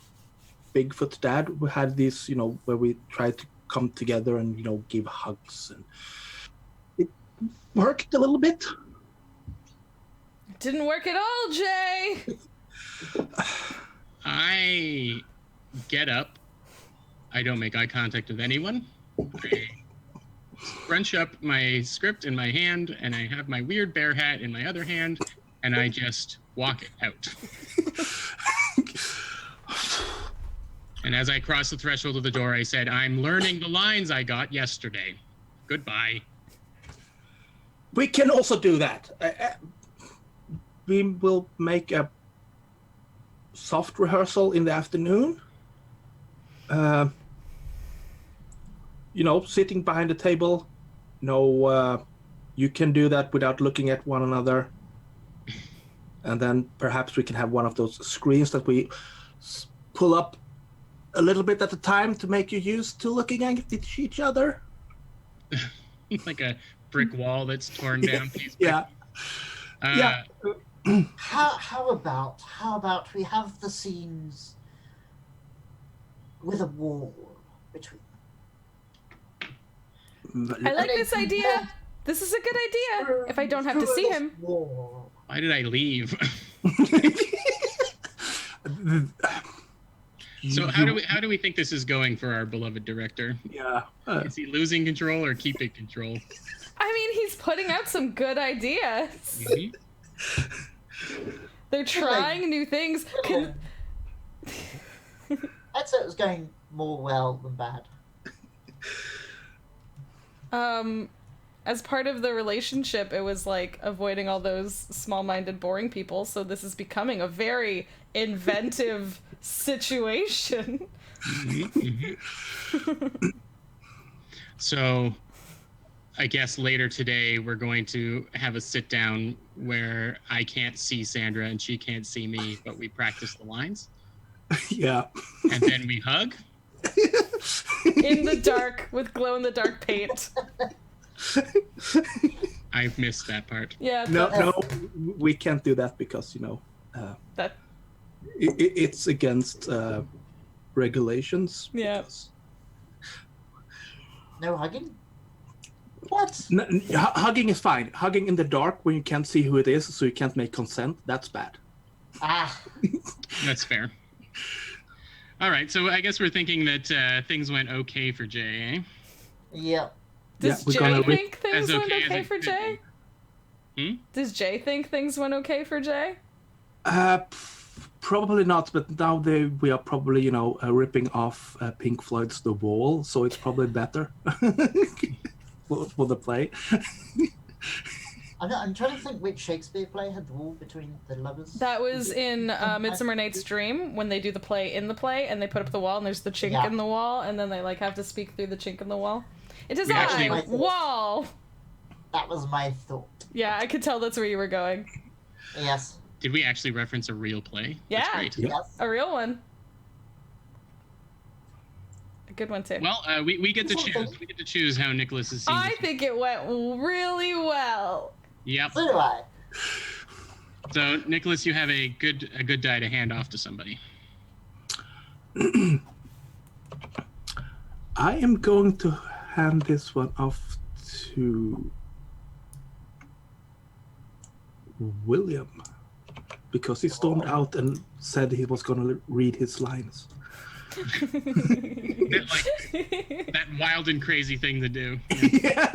Bigfoot dad, we had these, you know, where we tried to come together and, you know, give hugs, and it worked a little bit. Didn't work at all, Jay. I get up. I don't make eye contact with anyone. I scrunch up my script in my hand, and I have my weird bear hat in my other hand, and I just walk out. And as I cross the threshold of the door, I said, "I'm learning the lines I got yesterday. Goodbye." We can also do that. We will make a soft rehearsal in the afternoon. You know, sitting behind the table. No, you can do that without looking at one another. And then perhaps we can have one of those screens that we pull up a little bit at a time to make you used to looking at each other. Like a brick wall that's torn down. Yeah. Yeah. How about we have the scenes with a wall between them? I like this idea. This is a good idea. If I don't have to see him. Wall. Why did I leave? So how do we think this is going for our beloved director? Yeah. Is he losing control or keeping control? I mean, he's putting out some good ideas. Mm-hmm. They're trying new things. I'd say it was going more well than bad. As part of the relationship, it was like avoiding all those small-minded, boring people. So this is becoming a very inventive situation. Mm-hmm. So I guess later today we're going to have a sit down where I can't see Sandra and she can't see me, but we practice the lines. Yeah. And then we hug. In the dark with glow-in-the-dark paint. I've missed that part. Yeah. No, we can't do that because, you know, That. it's against regulations. Yeah. No hugging? What? Hugging is fine. Hugging in the dark when you can't see who it is, so you can't make consent, that's bad. Ah. That's fair. All right, so I guess we're thinking that things went okay for Jay, eh? Yep. Does we're Jay gonna think things as went okay as okay it for could Jay? Does Jay think things went okay for Jay? Probably not, but now we are probably, you know, ripping off Pink Floyd's The Wall, so it's probably better for the play. I'm trying to think which Shakespeare play had the wall between the lovers. That was in Midsummer Night's Dream when they do the play in the play and they put up the wall and there's the chink Yeah. in the wall and then they like have to speak through the chink in the wall. It is We actually- wall. That was my thought. Yeah, I could tell that's where you were going. Yes. Did we actually reference a real play? Yeah. That's great. Yep. Yes. A real one. A good one too. Well, we get to choose. We get to choose how Nicholas is seen. I think it went really well. Yep. So do I. So Nicholas, you have a good die to hand off to somebody. I am going to hand this one off to William because he stormed out and said he was going to read his lines. That wild and crazy thing to do. Yeah.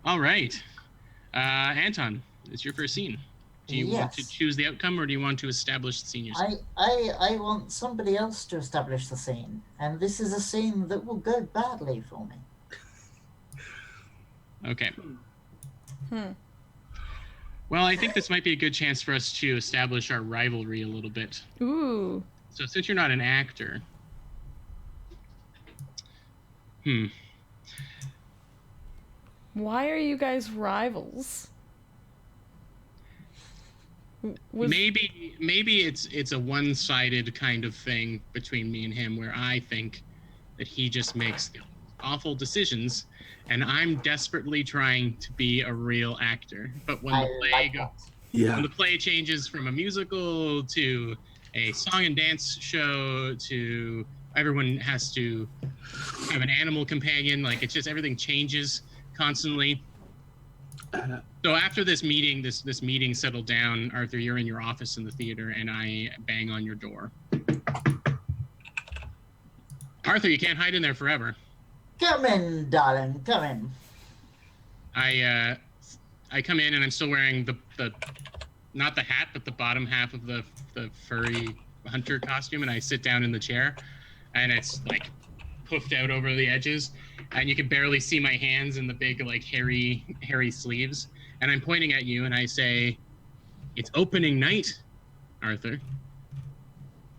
All right. Anton, it's your first scene. Do you want to choose the outcome, or do you want to establish the scene yourself? I want somebody else to establish the scene, and this is a scene that will go badly for me. Okay. Well, I think this might be a good chance for us to establish our rivalry a little bit. Ooh. So since you're not an actor... Why are you guys rivals? Maybe it's a one-sided kind of thing between me and him, where I think that he just makes awful decisions, and I'm desperately trying to be a real actor. But when the play changes from a musical to a song and dance show to everyone has to have an animal companion, like it's just everything changes constantly. So after this meeting, this meeting settled down, Arthur, you're in your office in the theater, and I bang on your door. Arthur, you can't hide in there forever. Come in, darling. Come in. I come in, and I'm still wearing the not the hat, but the bottom half of the furry hunter costume, and I sit down in the chair, and it's like puffed out over the edges, and you can barely see my hands in the big like hairy sleeves, and I'm pointing at you, and I say, "It's opening night, Arthur.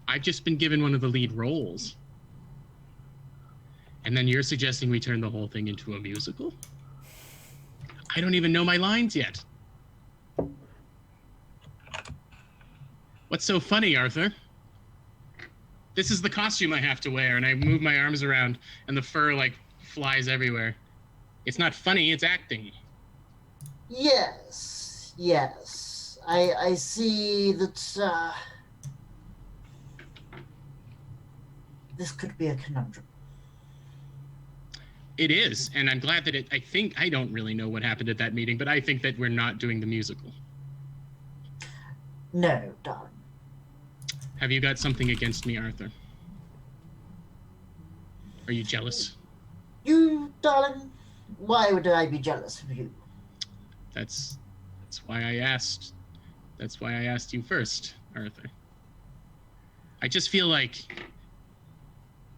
I've just been given one of the lead roles." And then you're suggesting we turn the whole thing into a musical? I don't even know my lines yet. What's so funny, Arthur? This is the costume I have to wear, and I move my arms around, and the fur, like, flies everywhere. It's not funny, it's acting. Yes. I see that this could be a conundrum. It is, and I'm glad that I don't really know what happened at that meeting, but I think that we're not doing the musical. No, darling. Have you got something against me, Arthur? Are you jealous? You, darling? Why would I be jealous of you? That's why I asked. That's why I asked you first, Arthur. I just feel like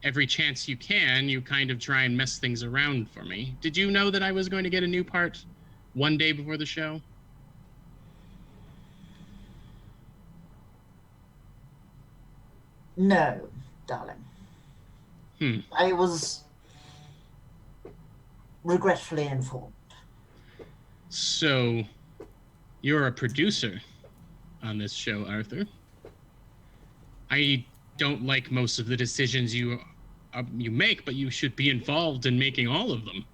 every chance you can, you kind of try and mess things around for me. Did you know that I was going to get a new part one day before the show? No, darling. I was regretfully informed. So, you're a producer on this show, Arthur. I don't like most of the decisions you make, but you should be involved in making all of them.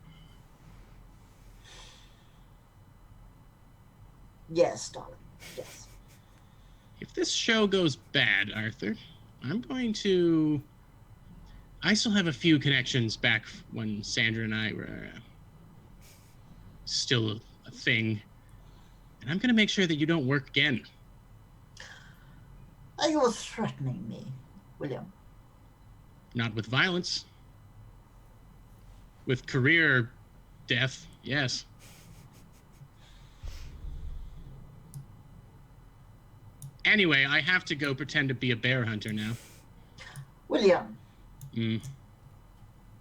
Yes, darling. Yes. If this show goes bad, Arthur, I still have a few connections back when Sandra and I were still a thing, and I'm going to make sure that you don't work again. Are you threatening me, William? Not with violence. With career death, yes. Anyway, I have to go pretend to be a bear hunter now. William.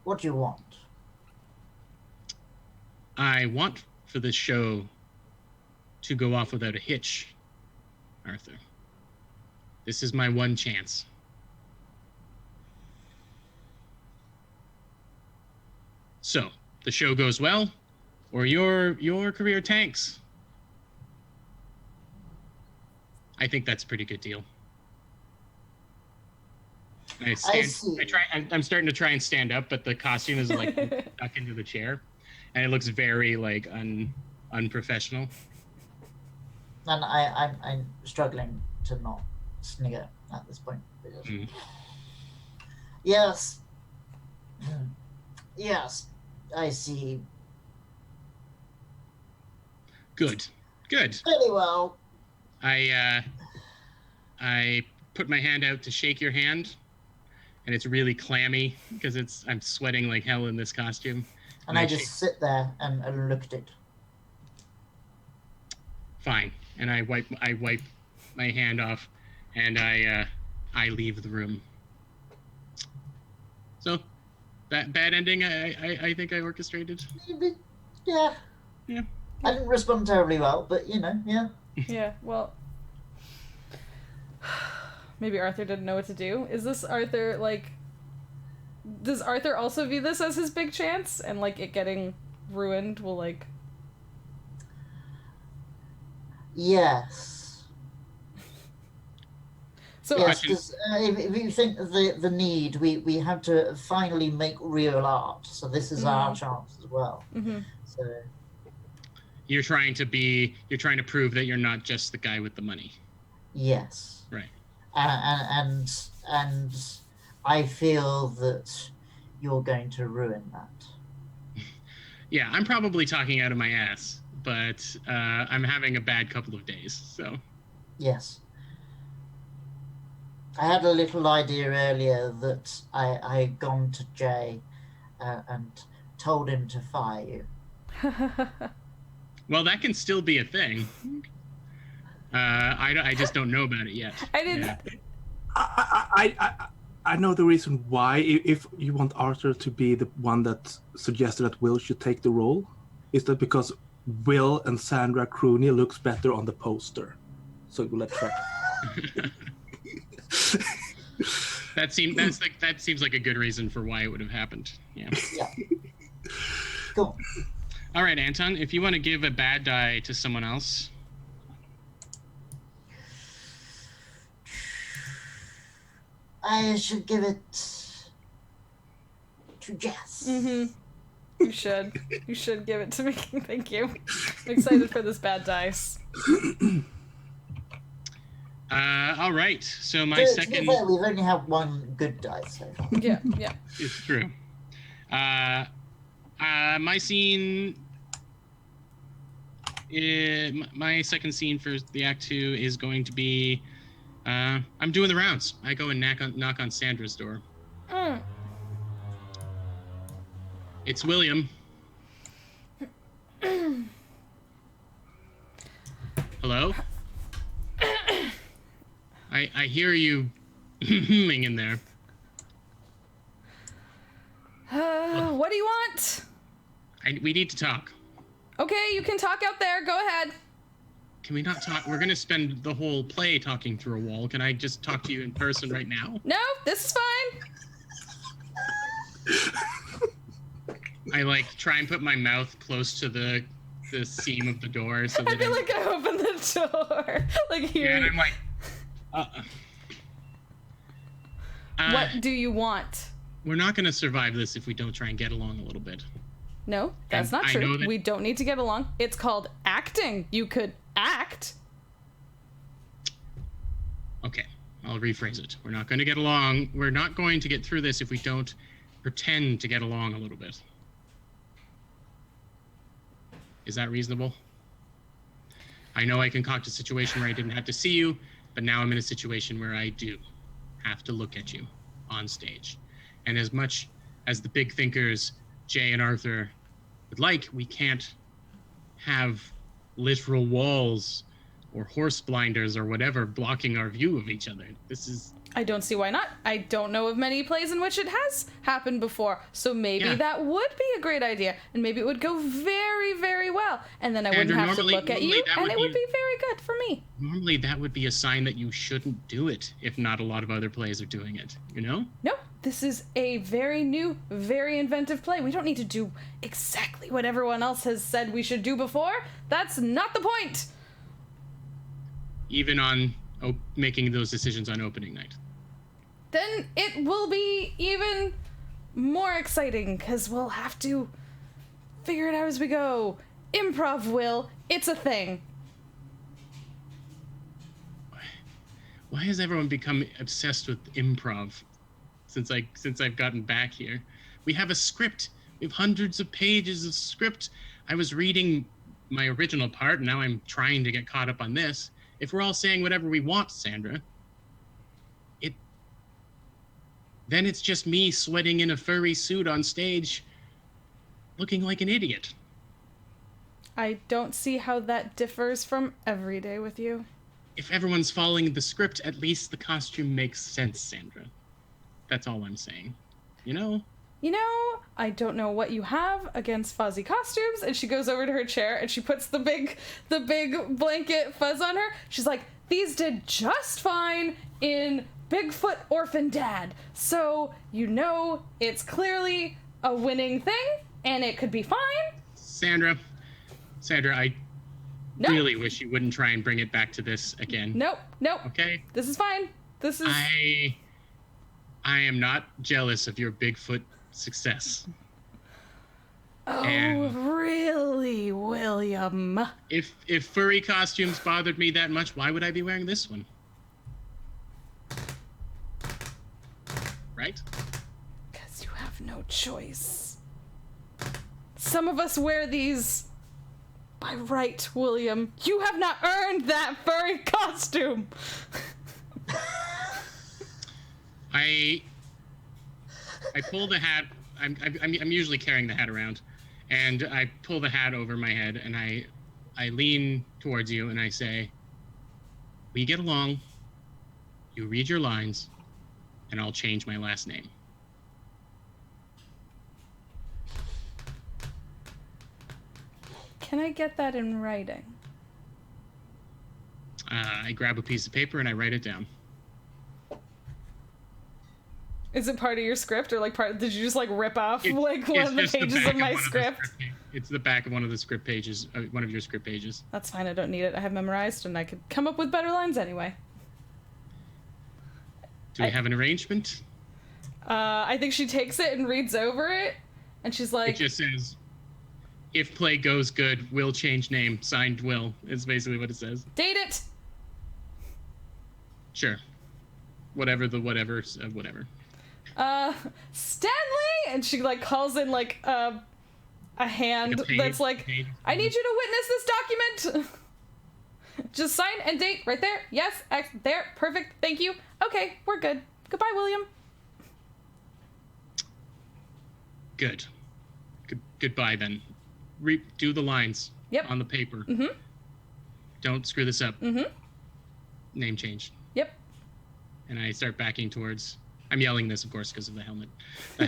What do you want? I want for this show to go off without a hitch, Arthur. This is my one chance. So, the show goes well, or your career tanks. I think that's a pretty good deal. I'm starting to try and stand up, but the costume is like stuck into the chair, and it looks very like unprofessional. And I'm struggling to not snigger at this point. Yes. Yes, I see. Good. Good. Very well. I put my hand out to shake your hand, and it's really clammy because I'm sweating like hell in this costume. And I just sit there and look at it. Fine. And I wipe my hand off, and I leave the room. So, bad ending. I think I orchestrated. Yeah. Yeah. I didn't respond terribly well, but yeah. Yeah, well, maybe Arthur didn't know what to do. Is this Arthur, does Arthur also view this as his big chance? And, it getting ruined will, Yes. So, yes, because if you think of the need, we have to finally make real art. So this is our chance as well. Mm-hmm. So you're trying to prove that you're not just the guy with the money. Yes. Right. And I feel that you're going to ruin that. Yeah, I'm probably talking out of my ass, but I'm having a bad couple of days, so. Yes. I had a little idea earlier that I had gone to Jay and told him to fire you. Well, that can still be a thing. I just don't know about it yet. I didn't. Yeah. I know the reason why. If you want Arthur to be the one that suggested that Will should take the role, is that because Will and Sandra Crooney looks better on the poster, so we'll attract. That seems like a good reason for why it would have happened. Yeah. Yeah. Cool. All right, Anton, if you want to give a bad die to someone else. I should give it to Jess. Mm-hmm. You should. You should give it to me. Thank you. I'm excited for this bad dice. All right. So my To second. be fair, we've only had one good dice so far. Yeah, yeah. It's true. My scene. My second scene for the Act 2 is going to be. I'm doing the rounds. I go and knock on Sandra's door. Mm. It's William. Hello? I hear you in there. What do you want? We need to talk. Okay, you can talk out there. Go ahead. Can we not talk? We're going to spend the whole play talking through a wall. Can I just talk to you in person right now? No, this is fine. I try and put my mouth close to the seam of the door so that I feel like I opened the door. Here. Yeah, and I'm like, what do you want? We're not going to survive this if we don't try and get along a little bit. No, that's And not I true. know that- We don't need to get along. It's called acting. You could act. Okay, I'll rephrase it. We're not going to get along. We're not going to get through this if we don't pretend to get along a little bit. Is that reasonable? I know I concoct a situation where I didn't have to see you, but now I'm in a situation where I do have to look at you on stage. And as much as the big thinkers, Jay and Arthur, would like, we can't have literal walls or horse blinders or whatever blocking our view of each other. This is... I don't see why not. I don't know of many plays in which it has happened before, so maybe that would be a great idea, and maybe it would go very, very well, and then I wouldn't have to look at you, and it would be very good for me. Normally that would be a sign that you shouldn't do it if not a lot of other plays are doing it, you know? No, this is a very new, very inventive play. We don't need to do exactly what everyone else has said we should do before. That's not the point. Even on making those decisions on opening night. Then it will be even more exciting, because we'll have to figure it out as we go. Improv, Will. It's a thing. Why has everyone become obsessed with improv? since I've gotten back here. We have a script. We have hundreds of pages of script. I was reading my original part, and now I'm trying to get caught up on this. If we're all saying whatever we want, Sandra, then it's just me sweating in a furry suit on stage, looking like an idiot. I don't see how that differs from every day with you. If everyone's following the script, at least the costume makes sense, Sandra. That's all I'm saying. You know, I don't know what you have against fuzzy costumes. And she goes over to her chair and she puts the big blanket fuzz on her. She's like, these did just fine in Bigfoot Orphan Dad. So, it's clearly a winning thing and it could be fine. Sandra, I really wish you wouldn't try and bring it back to this again. Nope. Okay? This is fine. This is... I am not jealous of your Bigfoot success. Oh, And really, William? if furry costumes bothered me that much, why would I be wearing this one? Right? Because you have no choice. Some of us wear these by right, William. You have not earned that furry costume. I pull the hat. I'm usually carrying the hat around, and I pull the hat over my head, and I lean towards you, and I say, "We get along. You read your lines, and I'll change my last name." Can I get that in writing? I grab a piece of paper and I write it down. Is it part of your script, or did you just rip off one of the just pages back of my one script? It's the back of one of the script pages, one of your script pages. That's fine, I don't need it. I have memorized and I could come up with better lines anyway. Do we have an arrangement? I think she takes it and reads over it, and she's like... It just says, "If play goes good, Will change name. Signed, Will." Is basically what it says. Date it! Sure. Whatever. Stanley! And she calls in a hand that's like, "I need you to witness this document." Just sign and date right there. Yes, there, perfect, thank you. Okay, we're good. Goodbye, William. Good. Goodbye then. Do the lines. Yep. On the paper. Mm-hmm. Don't screw this up. Mm-hmm. Name change. Yep. And I start backing towards... I'm yelling this, of course, because of the helmet. The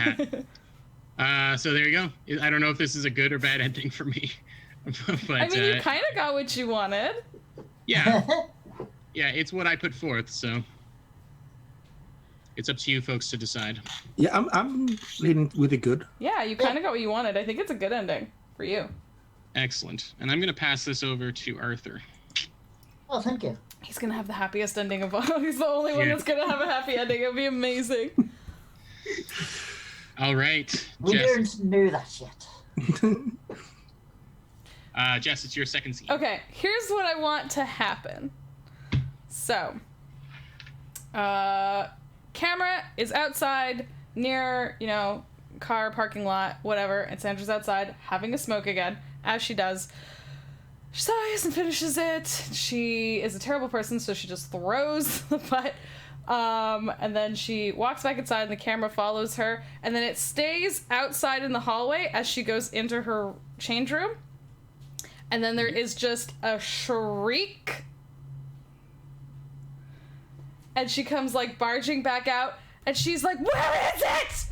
hat. So there you go. I don't know if this is a good or bad ending for me. But, I mean, you kind of got what you wanted. Yeah. Yeah, it's what I put forth, so... It's up to you folks to decide. Yeah, I'm leaning with the good. Yeah, you kind of got what you wanted. I think it's a good ending for you. Excellent. And I'm going to pass this over to Arthur. Oh, thank you. He's going to have the happiest ending of all. He's the only one that's going to have a happy ending. It'll be amazing. All right. We Jess. don't know that yet. Jess, it's your second scene. Okay, here's what I want to happen. So, camera is outside near, car parking lot, whatever, and Sandra's outside having a smoke again, as she does. She sighs and finishes it. She is a terrible person, so she just throws the butt. And then she walks back inside and the camera follows her. And then it stays outside in the hallway as she goes into her change room. And then there is just a shriek. And she comes barging back out. And she's like, "Where is it?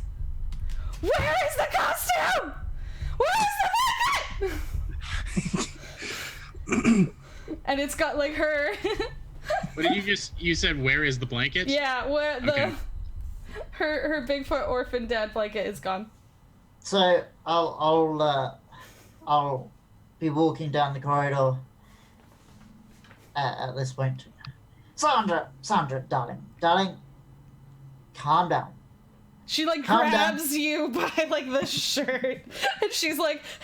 Where is the costume? Where is the blanket?" And it's got her... What did you said, "Where is the blanket"? Yeah, where Okay. her Bigfoot orphan dad blanket is gone. So I'll be walking down the corridor at this point. Sandra, darling, calm down. She Calm grabs you by the shirt, and she's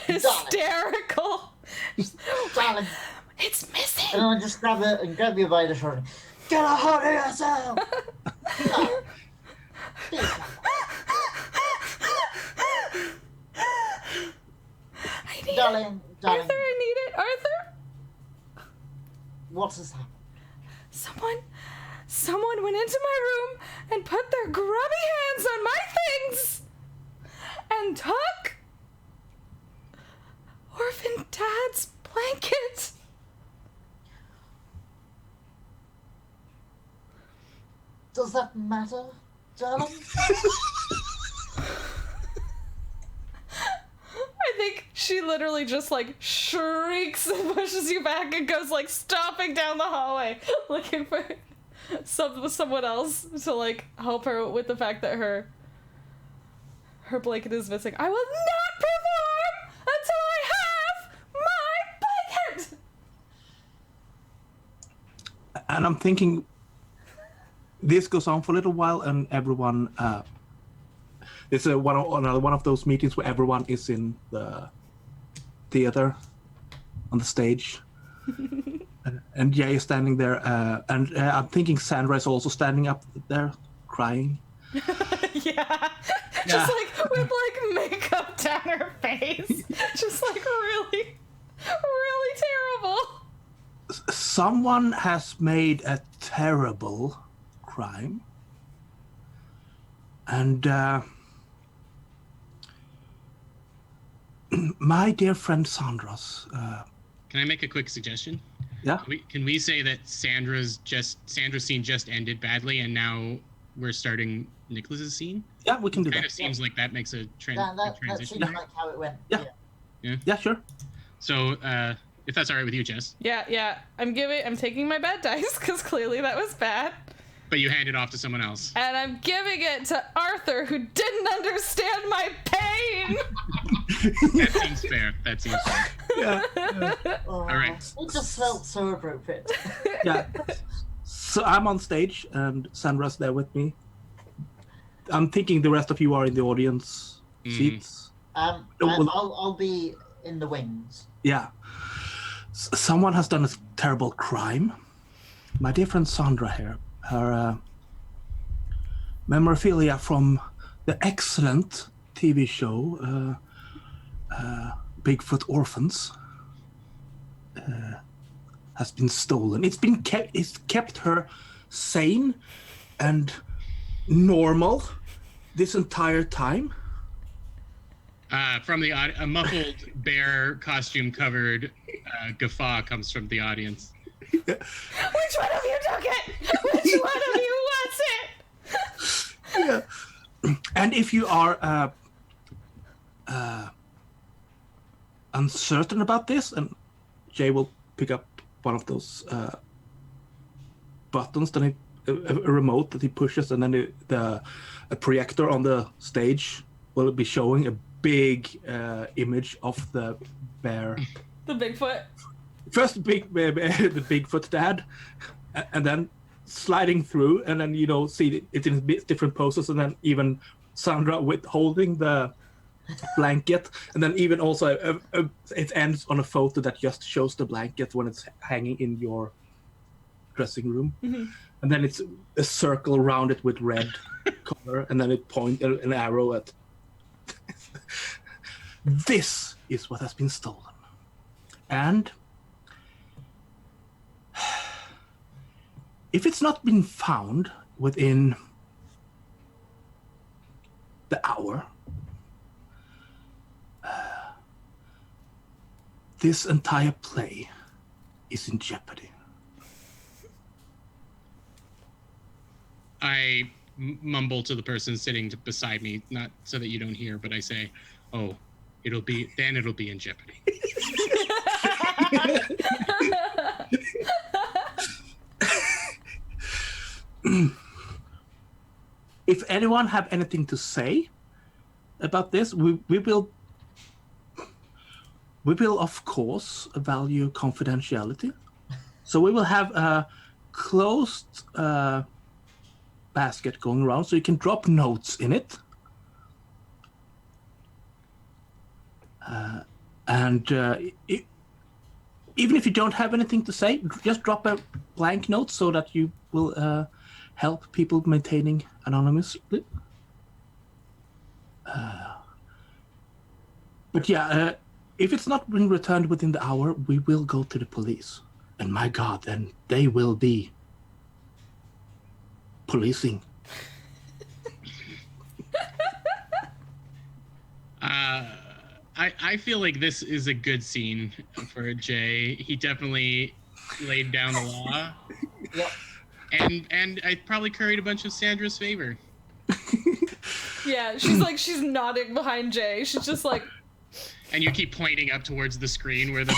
hysterical. Darling. It's missing. And I just grab you by the shoulder. Get a hold of yourself! Please, Sandra. I need Darling, it. darling. Arthur, I need it. Arthur? What has happened? Someone went into my room and put their grubby hands on my things and took Orphan Dad's blanket. Does that matter, darling? I think she literally just like shrieks and pushes you back and goes like stomping down the hallway looking for someone else to like help her with the fact that her blanket is missing. I will not perform until I have my blanket. And I'm thinking this goes on for a little while, and everyone. It's another one of those meetings where everyone is in the theater, on the stage, and Jay is standing there, and I'm thinking Sandra is also standing up there, crying. Yeah. Just like with like makeup down her face, just like really, really terrible. Someone has made a terrible crime, and my dear friend Sandra's. Can I make a quick suggestion? Yeah. Can we say that Sandra's scene just ended badly, and now we're starting Nicholas's scene? Yeah, we can do Kind that. of seems like that makes a That transition. seems like how it went. Yeah. Yeah, sure. So, if that's all right with you, Jess. Yeah. I'm taking my bad dice because clearly that was bad. But you hand it off to someone else. And I'm giving it to Arthur, who didn't understand my pain. That seems fair. Yeah. Oh, All right. It just felt so appropriate. Yeah. So I'm on stage, and Sandra's there with me. I'm thinking the rest of you are in the audience seats. I'll be in the wings. Yeah. Someone has done a terrible crime. My dear friend Sandra here, her memorabilia from the excellent TV show Bigfoot Orphans has been stolen. It's kept her sane and normal this entire time. From a muffled bear costume covered guffaw comes from the audience. Which one of you took it? Which one of you wants it? Yeah. And if you are uncertain about this, and Jay will pick up one of those buttons, then a remote that he pushes, and then a projector on the stage will be showing a big image of the bear. The Bigfoot. First, the Bigfoot dad, and then sliding through, and then see it in different poses, and then even Sandra with holding the blanket, and then even also it ends on a photo that just shows the blanket when it's hanging in your dressing room, and then it's a circle around it with red color, and then it points an arrow at. This is what has been stolen, and if it's not been found within the hour, this entire play is in jeopardy. I mumble to the person sitting beside me, not so that you don't hear, but I say, "Oh, it'll be in jeopardy." If anyone have anything to say about this, we will of course value confidentiality. So we will have a closed basket going around, so you can drop notes in it. Even if you don't have anything to say, just drop a blank note so that you will help people maintaining anonymously. But yeah, if it's not been returned within the hour, we will go to the police. And my God, then they will be policing. I feel like this is a good scene for Jay. He definitely laid down the law. Yep. And I probably curried a bunch of Sandra's favor. Yeah, she's nodding behind Jay. She's just like. And you keep pointing up towards the screen where the.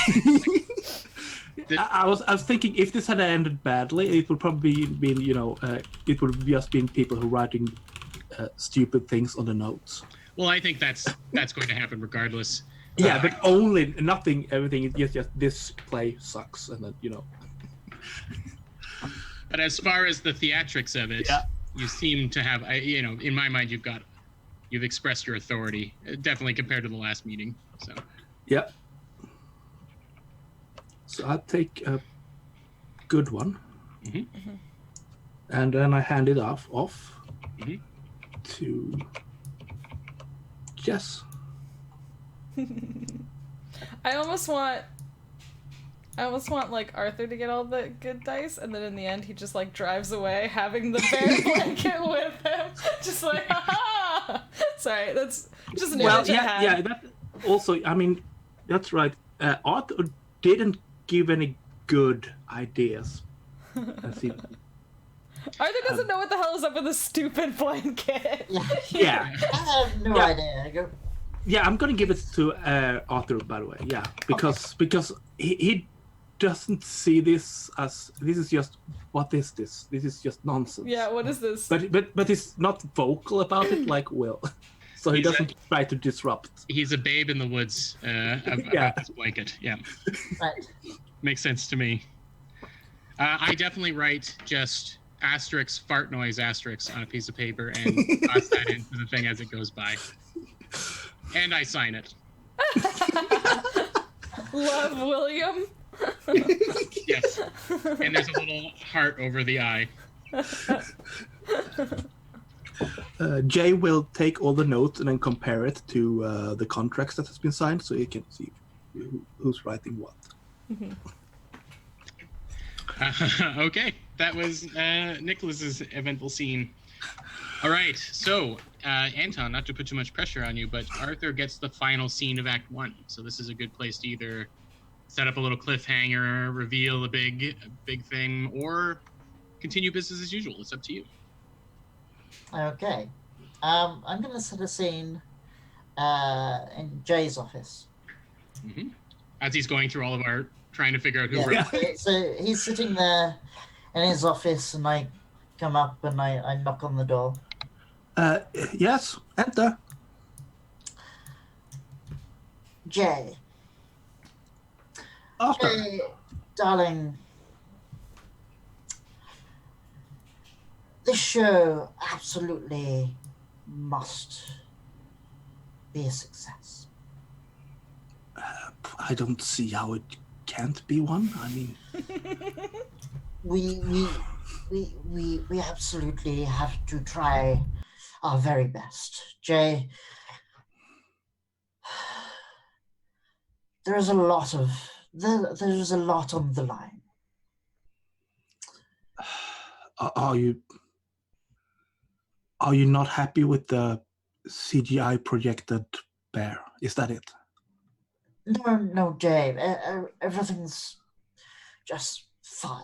I was thinking if this had ended badly, it would probably been it would have just been people who writing stupid things on the notes. Well, I think that's going to happen regardless. Yeah, but only nothing. Everything is just this play sucks, and then But as far as the theatrics of it, you seem to have, in my mind, you've expressed your authority, definitely compared to the last meeting. So. Yeah. So I'll take a good one, and then I hand it off to Jess. I almost want like Arthur to get all the good dice, and then in the end he just like drives away, having the bear blanket with him, just like ha. Sorry, that's just an image I had. Yeah. That also, I mean, that's right. Arthur didn't give any good ideas. Arthur doesn't know what the hell is up with the stupid blanket. Yeah. I have no idea. Yeah, I'm gonna give it to Arthur, by the way. Yeah, because he doesn't see this as this is just what is this? This is just nonsense. Yeah, what is this? But he's not vocal about it like Will, so he doesn't try to disrupt. He's a babe in the woods about this blanket. Yeah, Right. Makes sense to me. I definitely write just asterisk fart noise asterisk on a piece of paper and toss that into the thing as it goes by. And I sign it. Love, William. Yes. And there's a little heart over the eye. Jay will take all the notes and then compare it to the contracts that has been signed, so you can see who's writing what. Okay, that was Nicholas's eventful scene. All right, so Anton, not to put too much pressure on you, but Arthur gets the final scene of Act 1. So this is a good place to either set up a little cliffhanger, reveal a big thing, or continue business as usual. It's up to you. Okay. I'm going to set a scene in Jay's office. Mm-hmm. As he's going through all of our trying to figure out who. Yeah. So he's sitting there in his office, and I come up and I knock on the door. Yes, enter. Jay. Arthur. Jay, darling. This show absolutely must be a success. I don't see how it can't be one. I mean, we absolutely have to try our very best. Jay, there's a lot on the line. Are you not happy with the CGI projected bear? Is that it? No, Jay. Everything's just fine.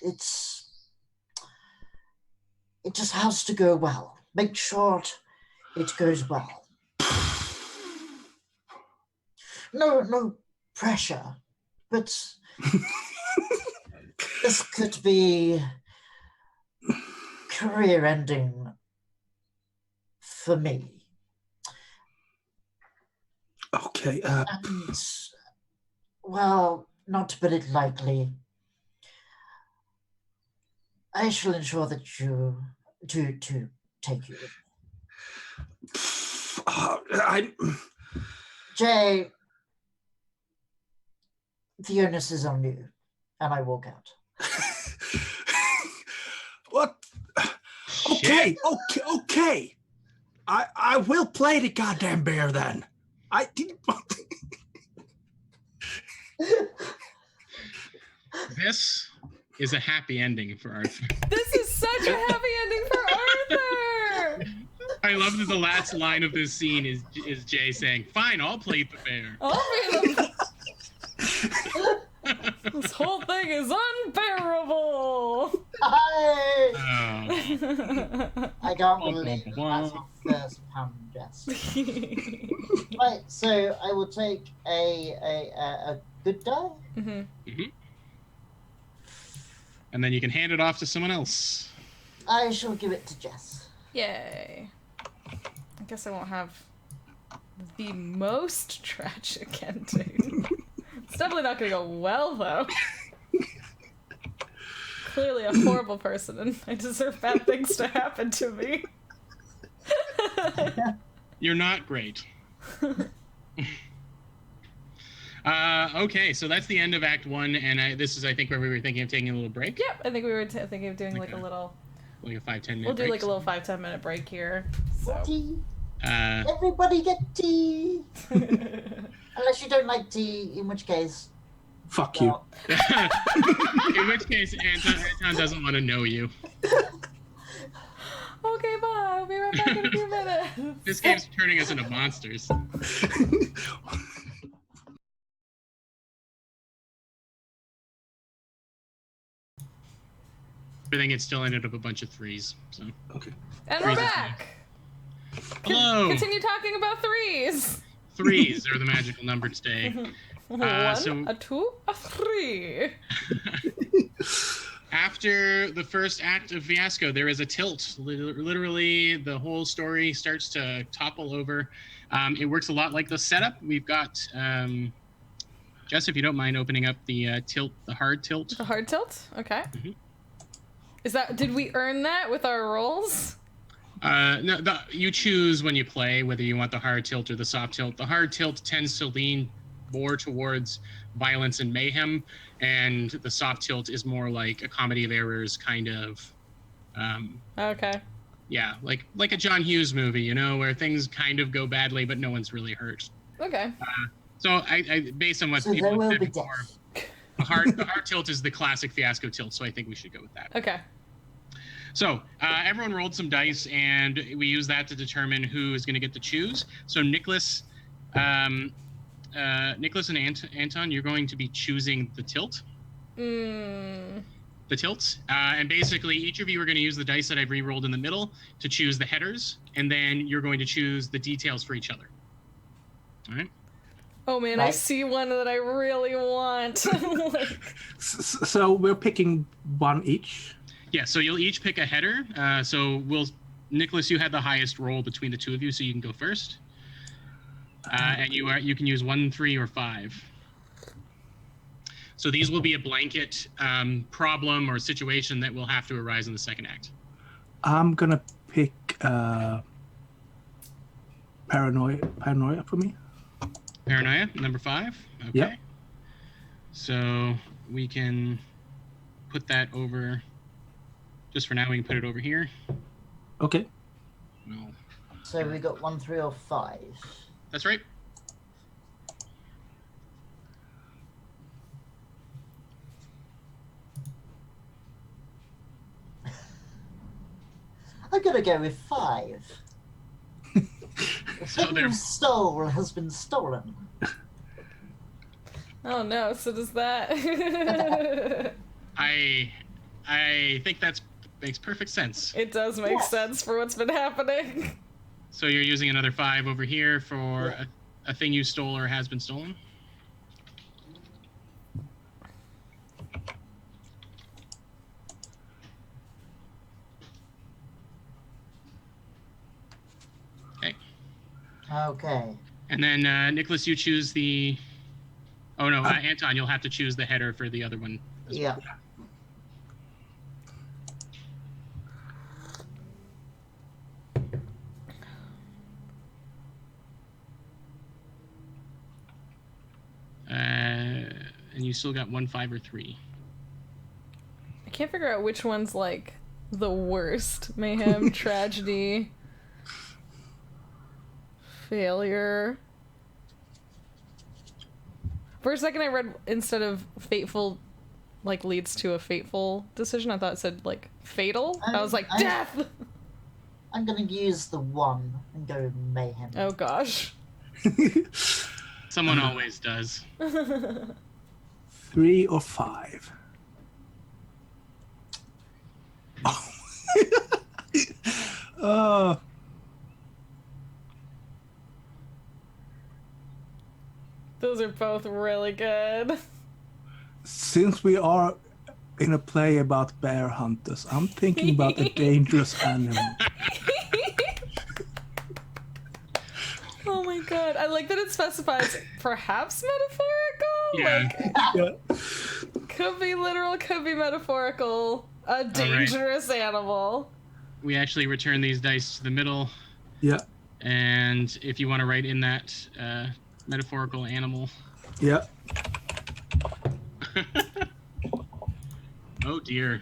It just has to go well. Make sure it goes well. No pressure, but this could be career-ending for me. Okay. And, well, not to put it lightly, I shall ensure that you to take you with me. Jay, the onus is on you, and I walk out. What? Okay. I will play the goddamn bear then. I didn't want. This is a happy ending for Arthur. This is such a happy ending for Arthur. I love that the last line of this scene is Jay saying, "Fine, I'll play the bear." I'll be the... This whole thing is unbearable. I can't Wah, believe wah, that's my first pound jest. Right, so I will take a good die. Mm-hmm. And then you can hand it off to someone else. I shall give it to Jess. Yay. I guess I won't have the most tragic ending. It's definitely not gonna go well, though. Clearly a horrible person, and I deserve bad things to happen to me. You're not great. Okay, so that's the end of Act 1, and this is, I think, where we were thinking of taking a little break. Yep, I think we were thinking of doing like a little... Like a 5-10 minute We'll do break. like a little 5-10 minute break here. So. Tea. Uh, Everybody get tea. Unless you don't like tea, in which case... Fuck you. well, in which case, Anton doesn't want to know you. Okay, bye. I'll be right back in a few minutes. This game's turning us into monsters. I think it still ended up a bunch of 3s. So. Okay. And we're back. Hello. Continue talking about 3s. 3s are the magical number today. One, so- a 2, a 3. After the first act of Fiasco, there is a tilt. Literally, the whole story starts to topple over. It works a lot like the setup. We've got, Jess, if you don't mind opening up the tilt, the hard tilt. The hard tilt? Okay. Mhm. Did we earn that with our rolls? No, you choose when you play whether you want the hard tilt or the soft tilt. The hard tilt tends to lean more towards violence and mayhem, and the soft tilt is more like a comedy of errors kind of. Okay. Yeah, like a John Hughes movie, you know, where things kind of go badly, but no one's really hurt. Okay. So I based on what so people there will said be before, death. the hard tilt is the classic Fiasco tilt, so I think we should go with that. Okay. So everyone rolled some dice, and we use that to determine who is going to get to choose. So Nicholas and Anton, you're going to be choosing the tilt. The tilts, and basically each of you are going to use the dice that I've re-rolled in the middle to choose the headers, and then you're going to choose the details for each other. All right. Oh man, I see one that I really want. So we're picking one each. Yeah, so you'll each pick a header. Nicholas, you had the highest roll between the two of you, so you can go first. And you can use 1, 3, or 5. So these will be a blanket problem or situation that will have to arise in the second act. I'm gonna pick paranoia for me. Paranoia, number 5. Okay. Yep. So we can put that over. Just for now, we can put it over here. Okay. Well, So we got 1, 3, or 5. that's right. I'm gonna go with 5. The So thing there- you stole has been stolen. Oh no, so does that. I think that makes perfect sense. It does make sense for what's been happening. So you're using another 5 over here for a thing you stole or has been stolen. Okay. Okay. And then Nicholas, you choose the. Oh no, Anton, you'll have to choose the header for the other one. as well. Yeah. And you still got 1, 5, or 3. I can't figure out which one's like the worst. Mayhem, tragedy, failure, For a second, I read instead of fateful, like leads to a fateful decision. I thought it said like fatal. I was like death. I'm gonna use the 1 and go mayhem. Oh gosh. Someone always does. 3 or 5. Oh. Those are both really good. Since we are in a play about bear hunters, I'm thinking about a dangerous animal. Oh my god. I like that it specifies perhaps metaphorical. Yeah. Like, could be literal, could be metaphorical. A dangerous animal. We actually return these dice to the middle. Yeah. And if you want to write in that metaphorical animal. Yeah. Oh dear.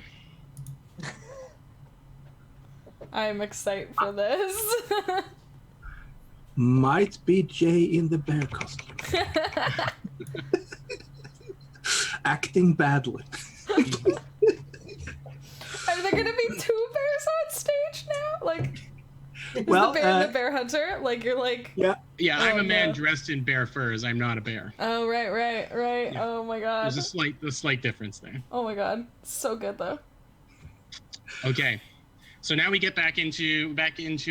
I'm excited for this. Might be Jay in the bear costume. Acting badly. Are there gonna be 2 bears on stage now? Like, is Well, the bear and the bear hunter? Like, you're like... Yeah. Yeah, I'm a man no. dressed in bear furs. I'm not a bear. Oh, right. Yeah. Oh my god. There's a slight difference there. Oh my god. So good, though. Okay. So now we get back into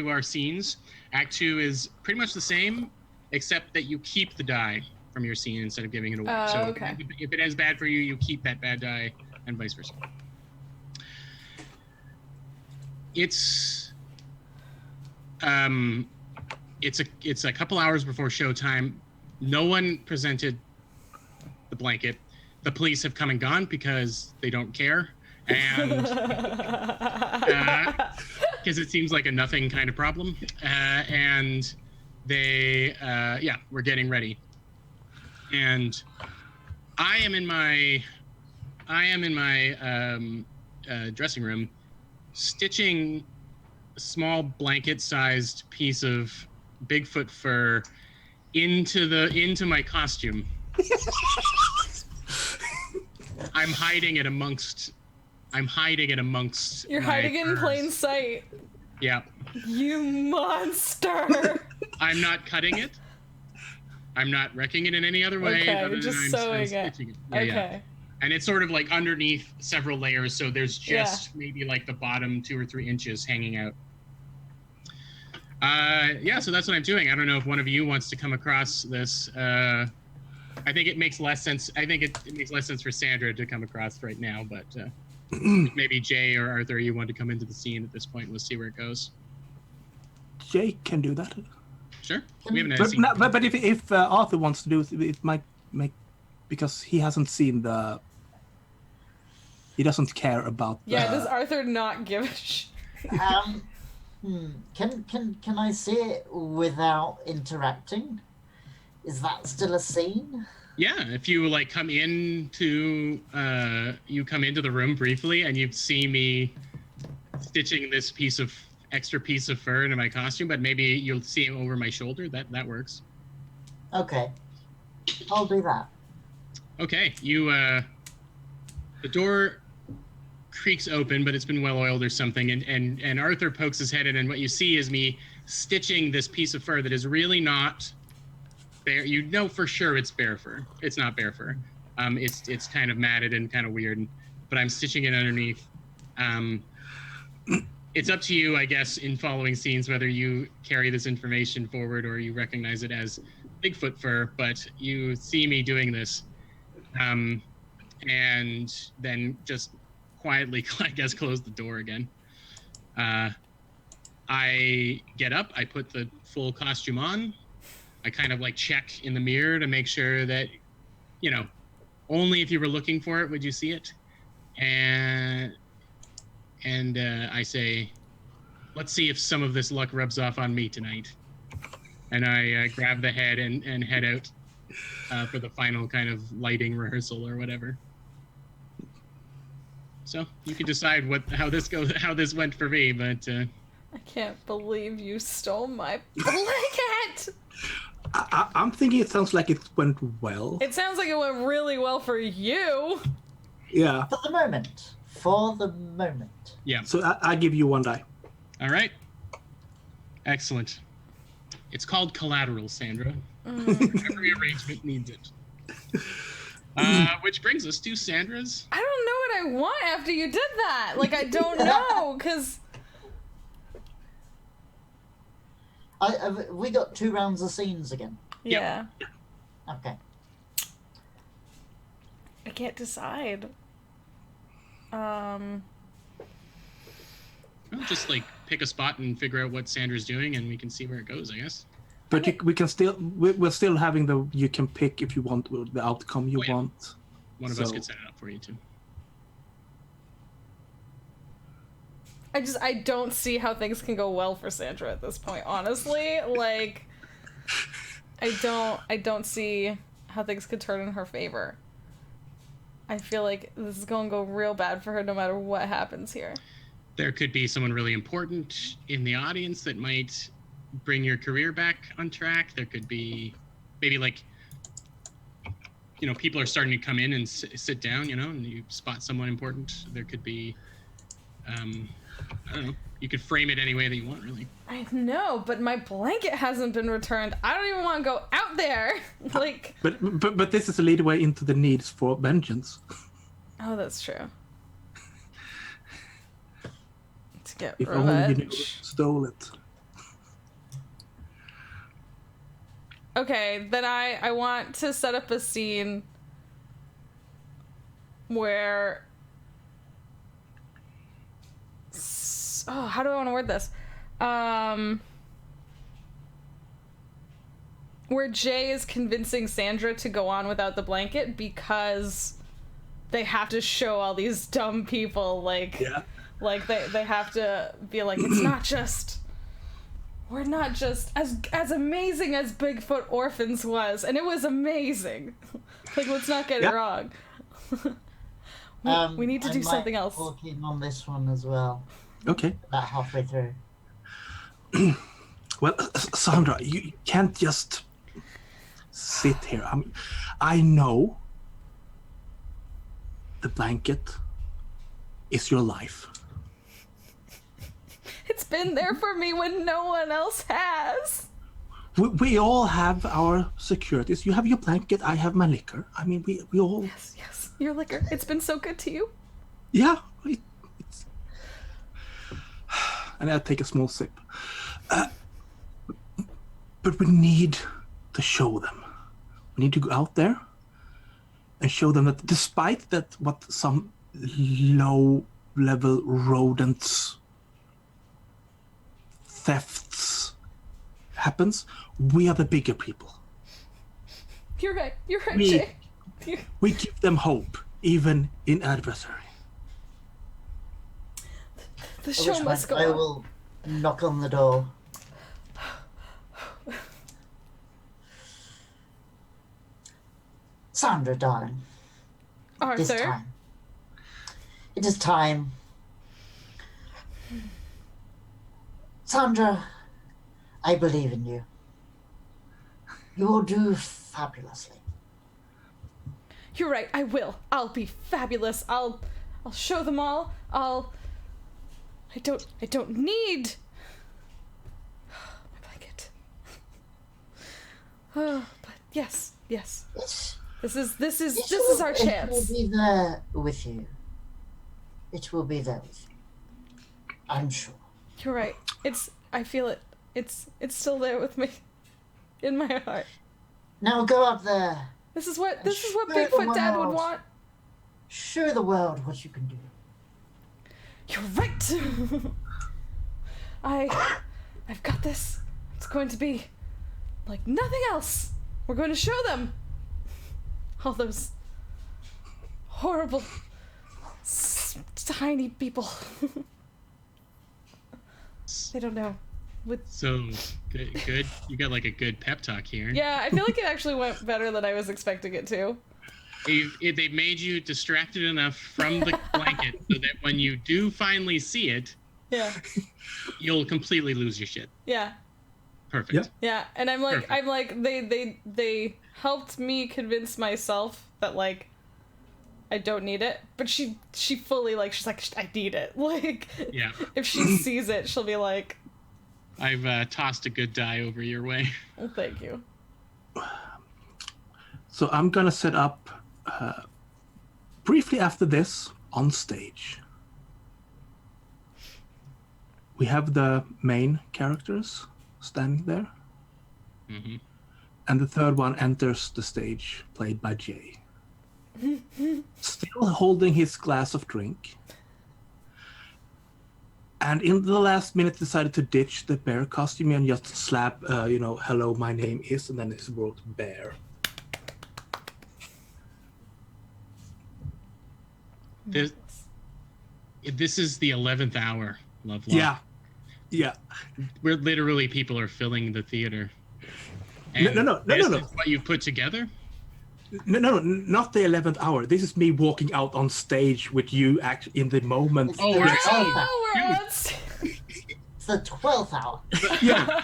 our scenes. Act 2 is pretty much the same, except that you keep the die from your scene instead of giving it away. So okay. if it ends bad for you, you keep that bad die, and vice versa. It's a couple hours before showtime. No one presented the blanket. The police have come and gone because they don't care, and because it seems like a nothing kind of problem. And they, we're getting ready. And I am in my dressing room, stitching a small blanket-sized piece of Bigfoot fur into my costume. I'm hiding it amongst. You're hiding it in plain sight. Yeah. You monster! I'm not cutting it. I'm not wrecking it in any other way. Okay, other just than sewing I'm it. stitching it. Yeah, Okay. yeah. And it's sort of like underneath several layers, so there's just maybe like the bottom 2 or 3 inches hanging out. So that's what I'm doing. I don't know if one of you wants to come across this. I think it makes less sense. I think it makes less sense for Sandra to come across right now, but maybe Jay or Arthur, you want to come into the scene at this point. We'll see where it goes. Jay can do that. Sure. We haven't had a scene. But if Arthur wants to do it, it might make, because he hasn't seen the. He doesn't care about. Yeah, does Arthur not give a shit? Can I see it without interacting? Is that still a scene? Yeah, if you like come into the room briefly and you see me stitching this extra piece of fur into my costume, but maybe you'll see it over my shoulder. That works. Okay, I'll do that. Okay, the door creaks open, but it's been well oiled or something, and Arthur pokes his head in, and what you see is me stitching this piece of fur that is really not bear. You know for sure it's bear fur. It's not bear fur. It's kind of matted and kind of weird, but I'm stitching it underneath. It's up to you, I guess, in following scenes whether you carry this information forward or you recognize it as Bigfoot fur, but you see me doing this, and then just quietly, I guess, close the door again. I get up, I put the full costume on, I kind of like check in the mirror to make sure that, only if you were looking for it would you see it. And I say, let's see if some of this luck rubs off on me tonight. And I grab the head and head out for the final kind of lighting rehearsal or whatever. So you can decide how this went for me, but I can't believe you stole my blanket. I'm thinking it sounds like it went well. It sounds like it went really well for you. Yeah. For the moment. For the moment. Yeah. So I give you 1 die. All right. Excellent. It's called collateral, Sandra. Every arrangement needs it. Which brings us to Sandra's. I don't know what I want after you did that. Like, I don't know, because... We got 2 rounds of scenes again. Yeah. Okay. I can't decide. Well, just like pick a spot and figure out what Sandra's doing, and we can see where it goes, I guess. But we can still we're still having you can pick if you want the outcome you want. One of us could set it up for you too. I don't see how things can go well for Sandra at this point, honestly. Like, I don't see how things could turn in her favor. I feel like this is going to go real bad for her no matter what happens here. There could be someone really important in the audience that might bring your career back on track. There could be maybe like, people are starting to come in and sit down, and you spot someone important. There could be, I don't know. You could frame it any way that you want, really. I know, but my blanket hasn't been returned. I don't even want to go out there. Like. But this is a leadway into the needs for vengeance. Oh, that's true. To get If revenge. only you knew who stole it. Okay, then I want to set up a scene where... Oh, how do I want to word this? Where Jay is convincing Sandra to go on without the blanket because they have to show all these dumb people, like... Yeah. Like, they have to be like, it's not just... We're not just as amazing as Bigfoot Orphans was, and it was amazing. Like, let's not get it wrong. we need to do something else. I'm working on this one as well. Okay. About halfway through. Well, Sandra, you can't just sit here. I know the blanket is your life. It's been there for me when no one else has. We all have our securities. You have your blanket, I have my liquor. I mean, we all... Yes, your liquor. It's been so good to you. Yeah. It's... And I take a small sip. But we need to show them. We need to go out there and show them that despite that what some low-level rodents... thefts happens, we are the bigger people. You're right, Jay. We give them hope, even in adversary. The show must go I on. will knock on the door. Sandra, darling. This Arthur. time. It is time. Sandra, I believe in you. You will do fabulously. You're right, I will. I'll be fabulous. I'll show them all. I don't need my blanket. Oh, but yes. This is our chance. It will be there with you. It will be there with you. I'm sure. You're right. I feel it. It's still there with me. In my heart. Now go out there. This is what show the Bigfoot Dad would world. want. Show the world what you can do. You're right. I've got this. It's going to be like nothing else. We're going to show them all those horrible tiny people. They don't know. So good. You got like a good pep talk here. Yeah, I feel like it actually went better than I was expecting it to. They've made you distracted enough from the blanket so that when you do finally see it, Yeah. you'll completely lose your shit. Yeah. Perfect. Yeah. Yeah, and I'm like, Perfect. they helped me convince myself that like I don't need it, but she fully like she's like I need it. Like, Yeah. if she sees it, she'll be like, I've tossed a good die over your way. oh, thank you. So I'm gonna set up briefly after this on stage. We have the main characters standing there, Mm-hmm. and the third one enters the stage, played by Jay. Still holding his glass of drink. And in the last minute decided to ditch the bear costume and just slap, hello, my name is, and then it's wrote bear. This is the 11th hour, Lovelock. Yeah. Where literally people are filling the theater. And No. This is what you've put together? No, not the 11th hour. This is me walking out on stage with you in the moment. Oh, We're we're on It's the 12th hour. Yeah.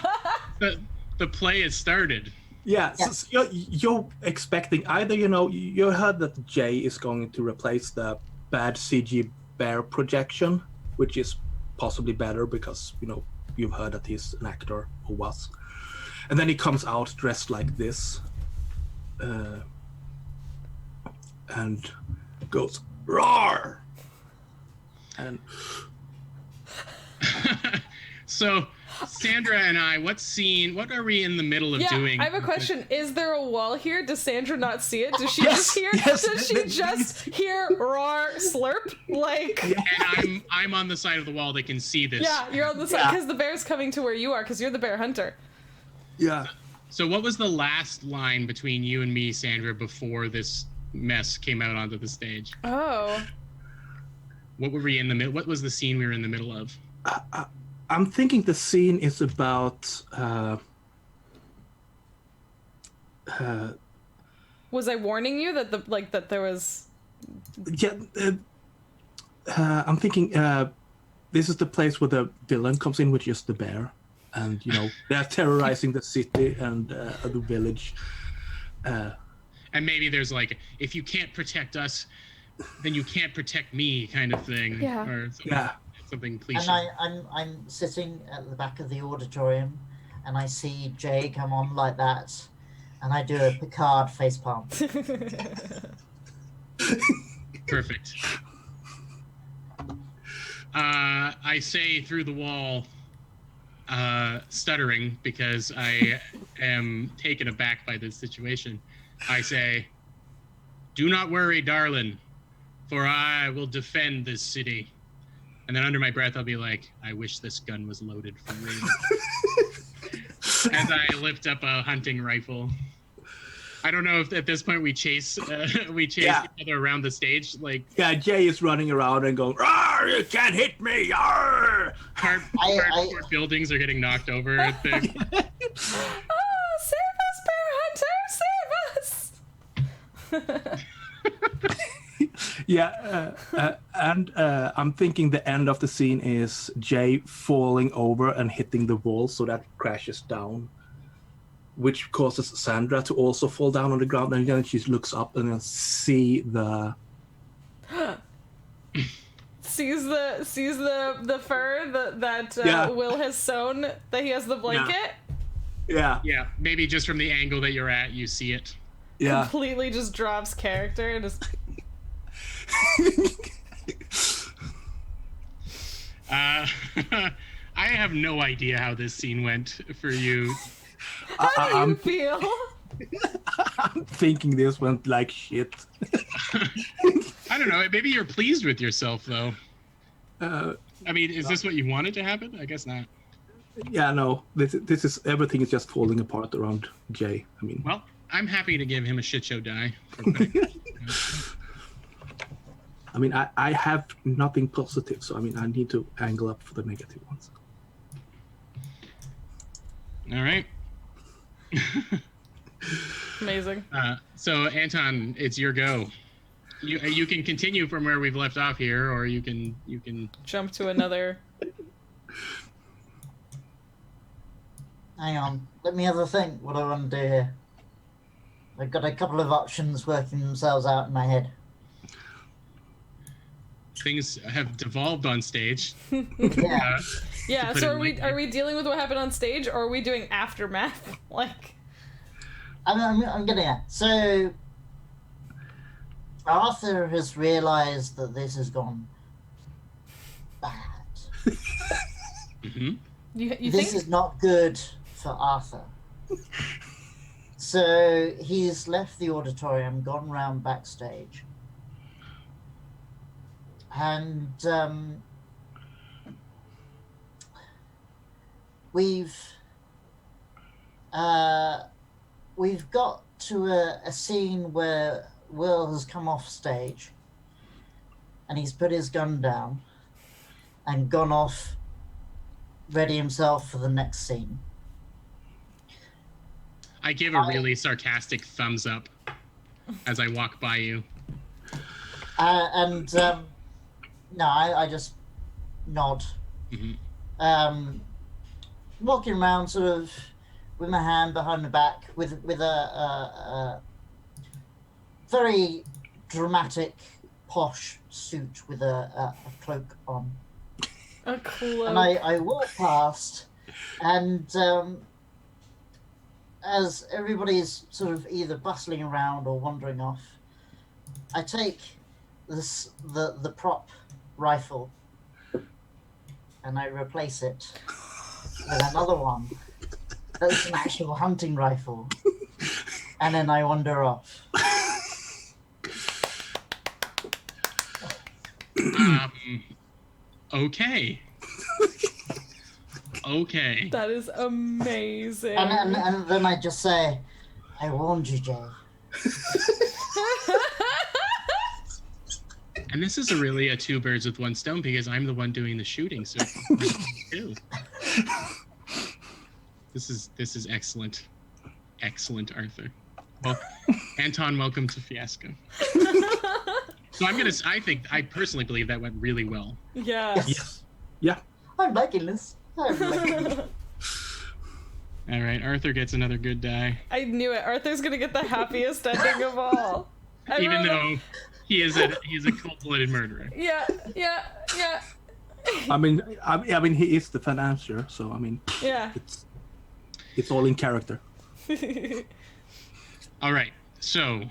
The play has started. Yeah, so you're expecting either, you heard that Jay is going to replace the bad CG bear projection, which is possibly better because, you've heard that he's an actor or was. And then he comes out dressed like this and goes, roar! And So, Sandra and I, what are we in the middle of doing? I have a question. Is there a wall here? Does Sandra not see it? Does she Yes, just hear? yes. Does she just hear roar, slurp? Like, And I'm on the side of the wall that can see this. yeah, you're on the side because the bear's coming to where you are because you're the bear hunter. yeah. So what was the last line between you and me, Sandra, before this mess came out onto the stage? Oh, What were we in the middle? What was the scene we were in the middle of? I'm thinking the scene is about was I warning you that that there was? I'm thinking this is the place where the villain comes in, which is the bear, and they're terrorizing the city and the village. And maybe there's like, if you can't protect us, then you can't protect me, kind of thing. Yeah. Or something, Yeah. something cliche. And I'm sitting at the back of the auditorium, and I see Jay come on like that, and I do a Picard facepalm. Perfect. I say through the wall, stuttering because I am taken aback by this situation. I say, "Do not worry, darling, for I will defend this city." And then under my breath, I'll be like, "I wish this gun was loaded for real." As I lift up a hunting rifle. I don't know if at this point we chase each other around the stage, like. Yeah, Jay is running around and going, "Roar, you can't hit me!" Roar! Cardboard buildings are getting knocked over. Oh, save us, bear hunter! Save us! Yeah, and I'm thinking the end of the scene is Jay falling over and hitting the wall, so that crashes down, which causes Sandra to also fall down on the ground, and then she looks up and then sees the fur that Will has sewn, that he has the blanket. Yeah. Yeah, maybe just from the angle that you're at, you see it. Yeah. Completely just drops character and just. I have no idea how this scene went for you. How do you feel? I'm thinking this went like shit. I don't know. Maybe you're pleased with yourself, though. I mean, is this what you wanted to happen? I guess not. Yeah, no. This is everything is just falling apart around Jay. I mean. Well, I'm happy to give him a shit show die. I mean, I have nothing positive, so I mean, I need to angle up for the negative ones. All right. Amazing. So Anton, it's your go. You can continue from where we've left off here, or you can Jump to another. Hang on. Let me have a think what I want to do here. I've got a couple of options working themselves out in my head. Things have devolved on stage. Yeah. Yeah, put so it are we lightly. dealing with what happened on stage, or are we doing aftermath? Like, I'm getting it. So Arthur has realized that this has gone bad. you This think? is not good for Arthur. So he's left the auditorium, gone round backstage, and we've got to a scene where Will has come off stage, and he's put his gun down and gone off, ready himself for the next scene. I give a really sarcastic thumbs up as I walk by you. No, I just nod. Walking around sort of with my hand behind my back with a very dramatic, posh suit with a cloak on. A cloak. And I walk past, and as everybody's sort of either bustling around or wandering off, I take the prop rifle and I replace it with another one that's an actual hunting rifle, and then I wander off. Okay. Okay. That is amazing. And then I just say, I warned you, Jay. And this is really a two birds with one stone because I'm the one doing the shooting. So this is excellent. Excellent, Arthur. Well, Anton, welcome to Fiasco. So I personally believe that went really well. Yeah. Yes. Yeah. I'm liking this. All right, Arthur gets another good die. I knew it. Arthur's gonna get the happiest ending of all. Even though he's a cold-blooded murderer. Yeah. I mean, he is the financier, so I mean, Yeah. it's all in character. All right, so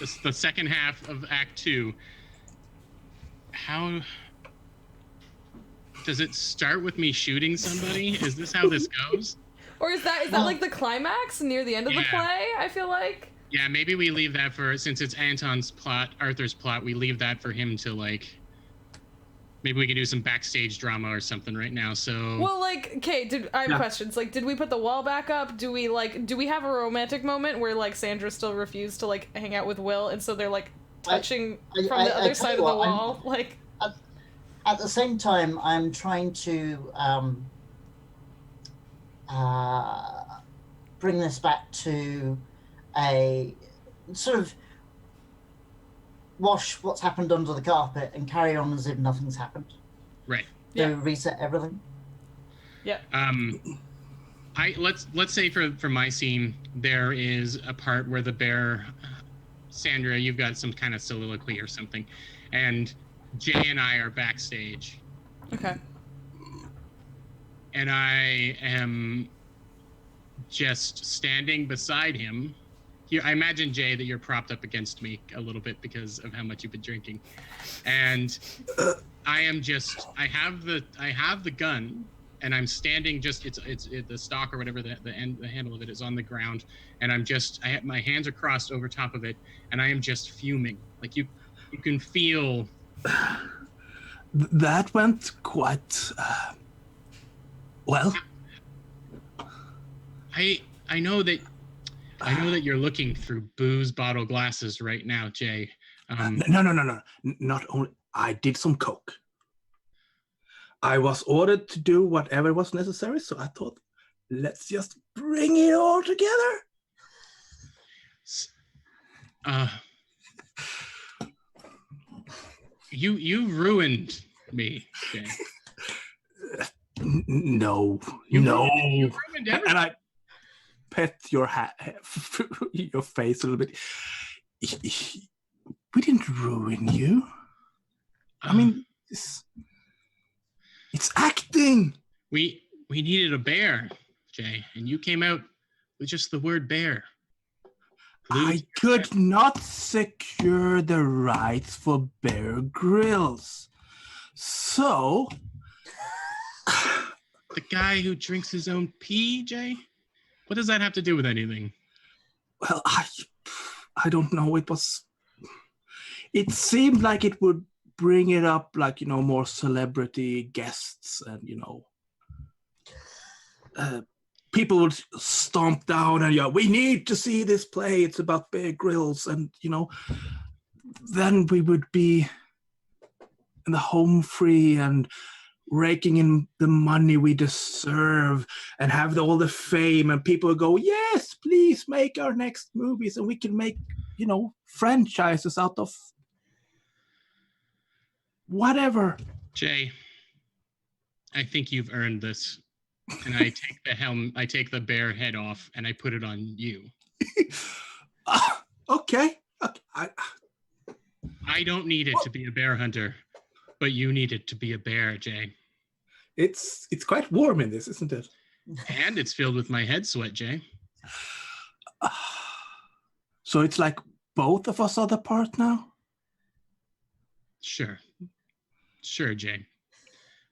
this is the second half of Act 2. How does it start with me shooting somebody? Is this how this goes? Or is that like the climax near the end of the play? I feel like. Yeah, maybe we leave that since it's Anton's plot, Arthur's plot, we leave that for him to like. Maybe we can do some backstage drama or something right now. So. Well, like, okay, I have questions. Like, did we put the wall back up? Do we have a romantic moment where like Sandra still refused to like hang out with Will, and so they're like touching from the other side of the wall? Like. At the same time, I'm trying to bring this back to a sort of wash what's happened under the carpet and carry on as if nothing's happened. Right. To reset everything. Yeah. Let's say for my scene, there is a part where the bear, Sandra, you've got some kind of soliloquy or something, and Jay and I are backstage. Okay. And I am just standing beside him. I imagine, Jay, that you're propped up against me a little bit because of how much you've been drinking. And I have the gun, and I'm standing it's the stock or whatever, the handle of it is on the ground, and my hands are crossed over top of it, and I am just fuming. Like you can feel. That went quite well. I know that you're looking through booze bottle glasses right now, Jay. No. Not only I did some coke. I was ordered to do whatever was necessary, so I thought, let's just bring it all together. You ruined me, Jay. No, You no. ruined everything. And I pet your your face a little bit. We didn't ruin you. I mean, it's acting. We needed a bear, Jay, and you came out with just the word bear. I could not secure the rights for Bear Grylls. So... The guy who drinks his own pee, Jay? What does that have to do with anything? Well, I don't know. It seemed like it would bring it up, like, more celebrity guests and, people would stomp down and, we need to see this play. It's about Bear Grylls. And, then we would be in the home free and raking in the money we deserve and have all the fame, and people go, yes, please make our next movies, and we can make, franchises out of whatever. Jay, I think you've earned this. And I take the bear head off and I put it on you. Okay. I don't need it to be a bear hunter, but you need it to be a bear, Jay. It's quite warm in this, isn't it? And it's filled with my head sweat, Jay. So it's like both of us are the part now? Sure, Jay.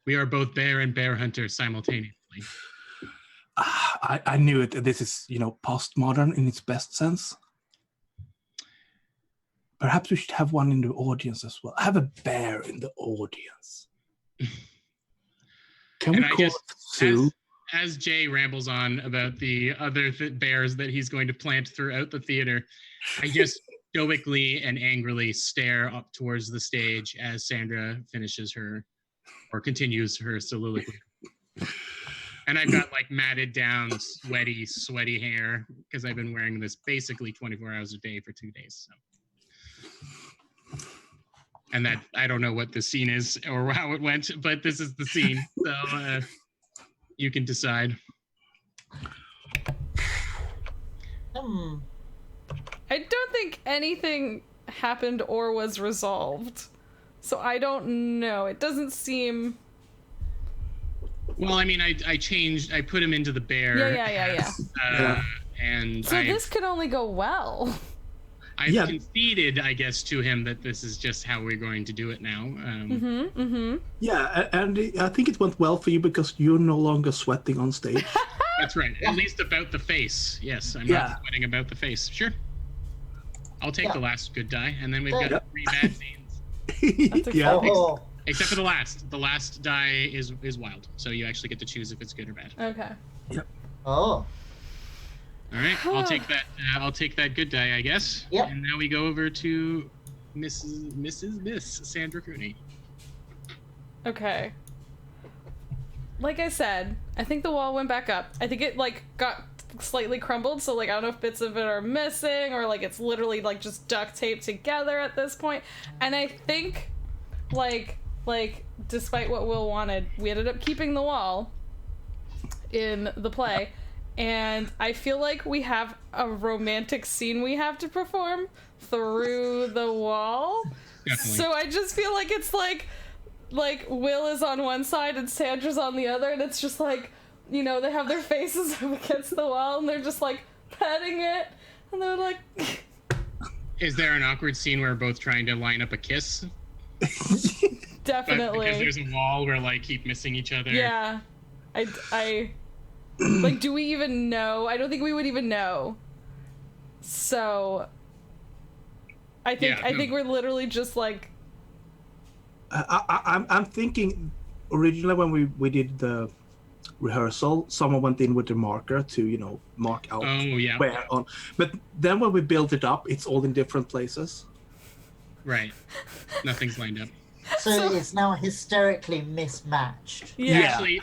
We are both bear and bear hunter simultaneously. I knew it. This is, postmodern in its best sense. Perhaps we should have one in the audience as well. Have a bear in the audience. Can we call it Sue? As Jay rambles on about the other bears that he's going to plant throughout the theater, I just stoically and angrily stare up towards the stage as Sandra finishes continues her soliloquy. And I've got like matted down, sweaty hair because I've been wearing this basically 24 hours a day for 2 days. So. And that I don't know what the scene is or how it went, but this is the scene. So you can decide. I don't think anything happened or was resolved. So I don't know. It doesn't seem... Well, I mean, I put him into the bear. Yeah. And so this could only go well. I've conceded, I guess, to him that this is just how we're going to do it now. Yeah, and I think it went well for you because you're no longer sweating on stage. That's right. At least about the face. Yes, I'm not sweating about the face. Sure. I'll take the last good die, and then we've got 3 bad scenes. That's exciting. Except for the last. The last die is wild, so you actually get to choose if it's good or bad. Okay. Yep. Oh. All right, I'll take that. I'll take that good die, I guess. Yep. And now we go over to Miss Sandra Cooney. Okay. Like I said, I think the wall went back up. I think it got slightly crumbled, so I don't know if bits of it are missing or it's literally just duct taped together at this point. And I think despite what Will wanted, we ended up keeping the wall in the play. And I feel like we have a romantic scene we have to perform through the wall. Definitely. So I just feel like it's like Will is on one side and Sandra's on the other, and it's just they have their faces up against the wall and they're just petting it, and they're like... Is there an awkward scene where we're both trying to line up a kiss? Definitely. But because there's a wall, we're keep missing each other. Yeah. I do we even know? I don't think we would even know. So I think we're literally just I'm thinking originally when we did the rehearsal, someone went in with a marker to mark out where on, but then when we built it up, it's all in different places. Right. Nothing's lined up. So it's now hysterically mismatched. Yeah. Actually,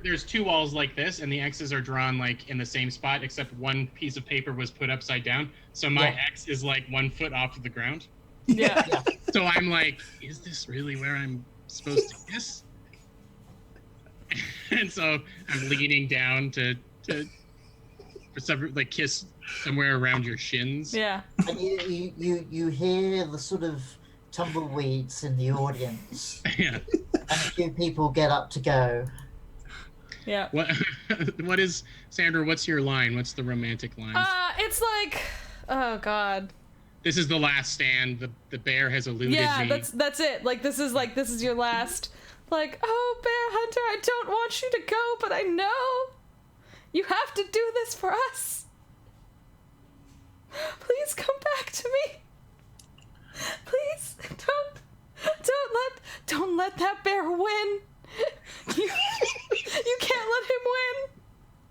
there's 2 walls like this, and the X's are drawn in the same spot, except one piece of paper was put upside down. So my X is 1 foot off of the ground. Yeah. So I'm is this really where I'm supposed to kiss? And so I'm leaning down to like kiss somewhere around your shins. Yeah. And you hear the sort of tumbleweeds in the audience, Yeah. and a few people get up to go. Yeah. What is Sandra? What's your line? What's the romantic line? It's like, oh god. This is the last stand. The bear has eluded me. Yeah, that's it. Like this is your last. Like, oh, Bear Hunter, I don't want you to go, but I know you have to do this for us. Please come back to me. Please don't let that bear win. You can't let him win.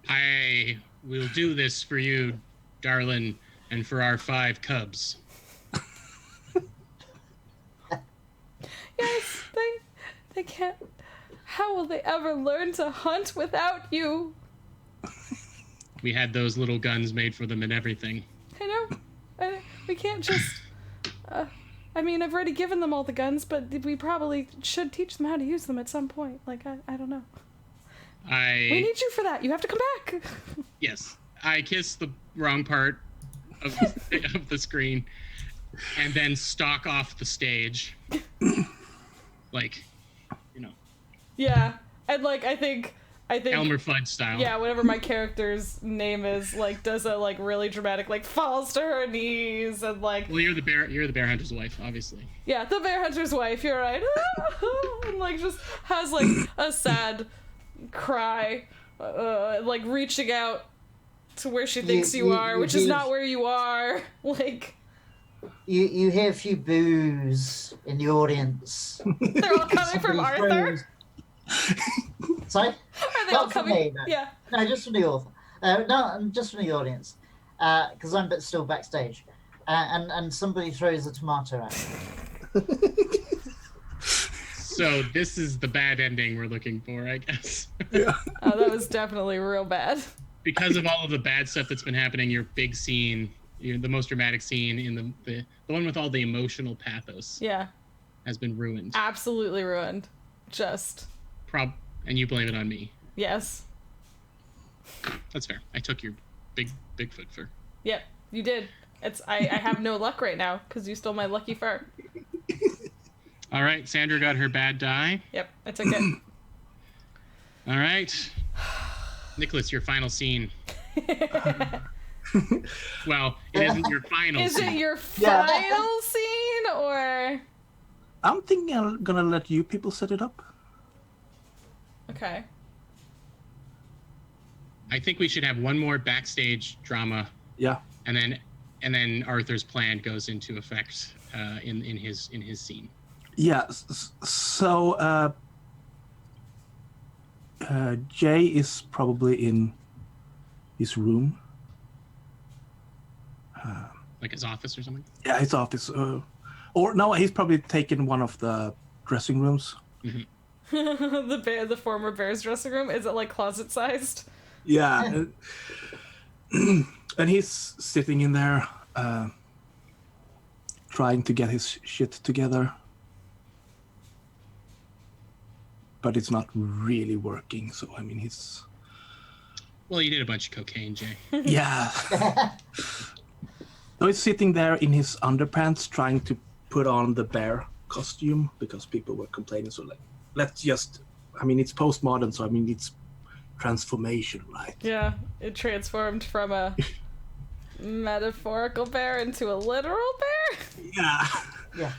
I will do this for you, darling, and for our 5 cubs. Yes, they can't. How will they ever learn to hunt without you? We had those little guns made for them and everything. I know. We can't just. I mean, I've already given them all the guns, but we probably should teach them how to use them at some point. Like, I don't know. We need you for that. You have to come back. Yes. I kissed the wrong part of the screen and then stalk off the stage. Like, you know. Yeah. And, like, I think Elmer Fudd style. Yeah, whatever my character's name is, like, does a, like, really dramatic, like, falls to her knees and, like... Well, you're the bear hunter's wife, obviously. Yeah, the bear hunter's wife, you're right. And, like, just has, like, a sad cry, like, reaching out to where she thinks you are, which is not where you are. Like... You hear a few boos in the audience. They're all coming from Arthur? Sorry? Are they all coming? No. Yeah. No, just from the author. No, just from the audience. Because I'm still backstage. And somebody throws a tomato at me. So this is the bad ending we're looking for, I guess. Yeah. Oh, that was definitely real bad. Because of all of the bad stuff that's been happening, your big scene, the most dramatic scene in the one with all the emotional pathos, Yeah. has been ruined. Absolutely ruined. Just. And you blame it on me. Yes. That's fair. I took your Bigfoot fur. Yep, you did. I have no luck right now because you stole my lucky fur. All right, Sandra got her bad die. Yep, I took it. All right, Nicholas, your final scene. Well, it isn't your final Is scene. it your final scene or? I'm thinking I'm gonna let you people set it up. Okay. I think we should have one more backstage drama. Yeah. And then Arthur's plan goes into effect in his scene. Yeah. So Jay is probably in his room. Like his office or something? Yeah, his office. Or no, he's probably taken one of the dressing rooms. Mm-hmm. The former Bear's dressing room, is it like closet sized? Yeah. And he's sitting in there trying to get his shit together. But it's not really working, so I mean he's... Well, you did a bunch of cocaine, Jay. Yeah. So he's sitting there in his underpants trying to put on the bear costume because people were complaining. So like, let's just... I mean, it's postmodern, so I mean, it's transformation, right? Yeah, it transformed from a metaphorical bear into a literal bear? Yeah. Yeah.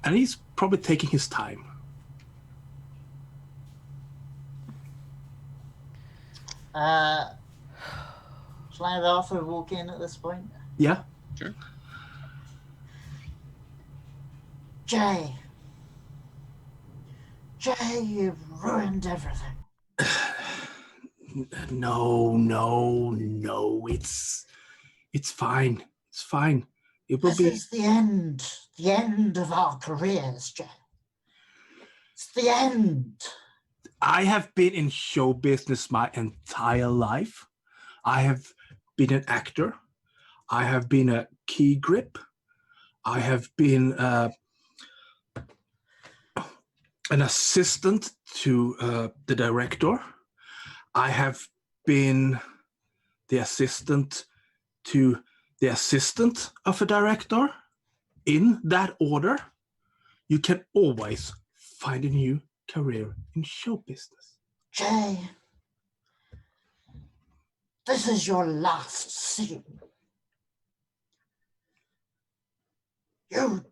And he's probably taking his time. Shall I have Arthur walk in at this point? Yeah. Sure. Jay, you've ruined everything. No. It's fine. It's fine. It will This be... is the end of our careers, Jay. It's the end. I have been in show business my entire life. I have been an actor. I have been a key grip. I have been an assistant to the director. I have been the assistant to the assistant of a director. In that order, you can always find a new career in show business. Jay, this is your last scene. You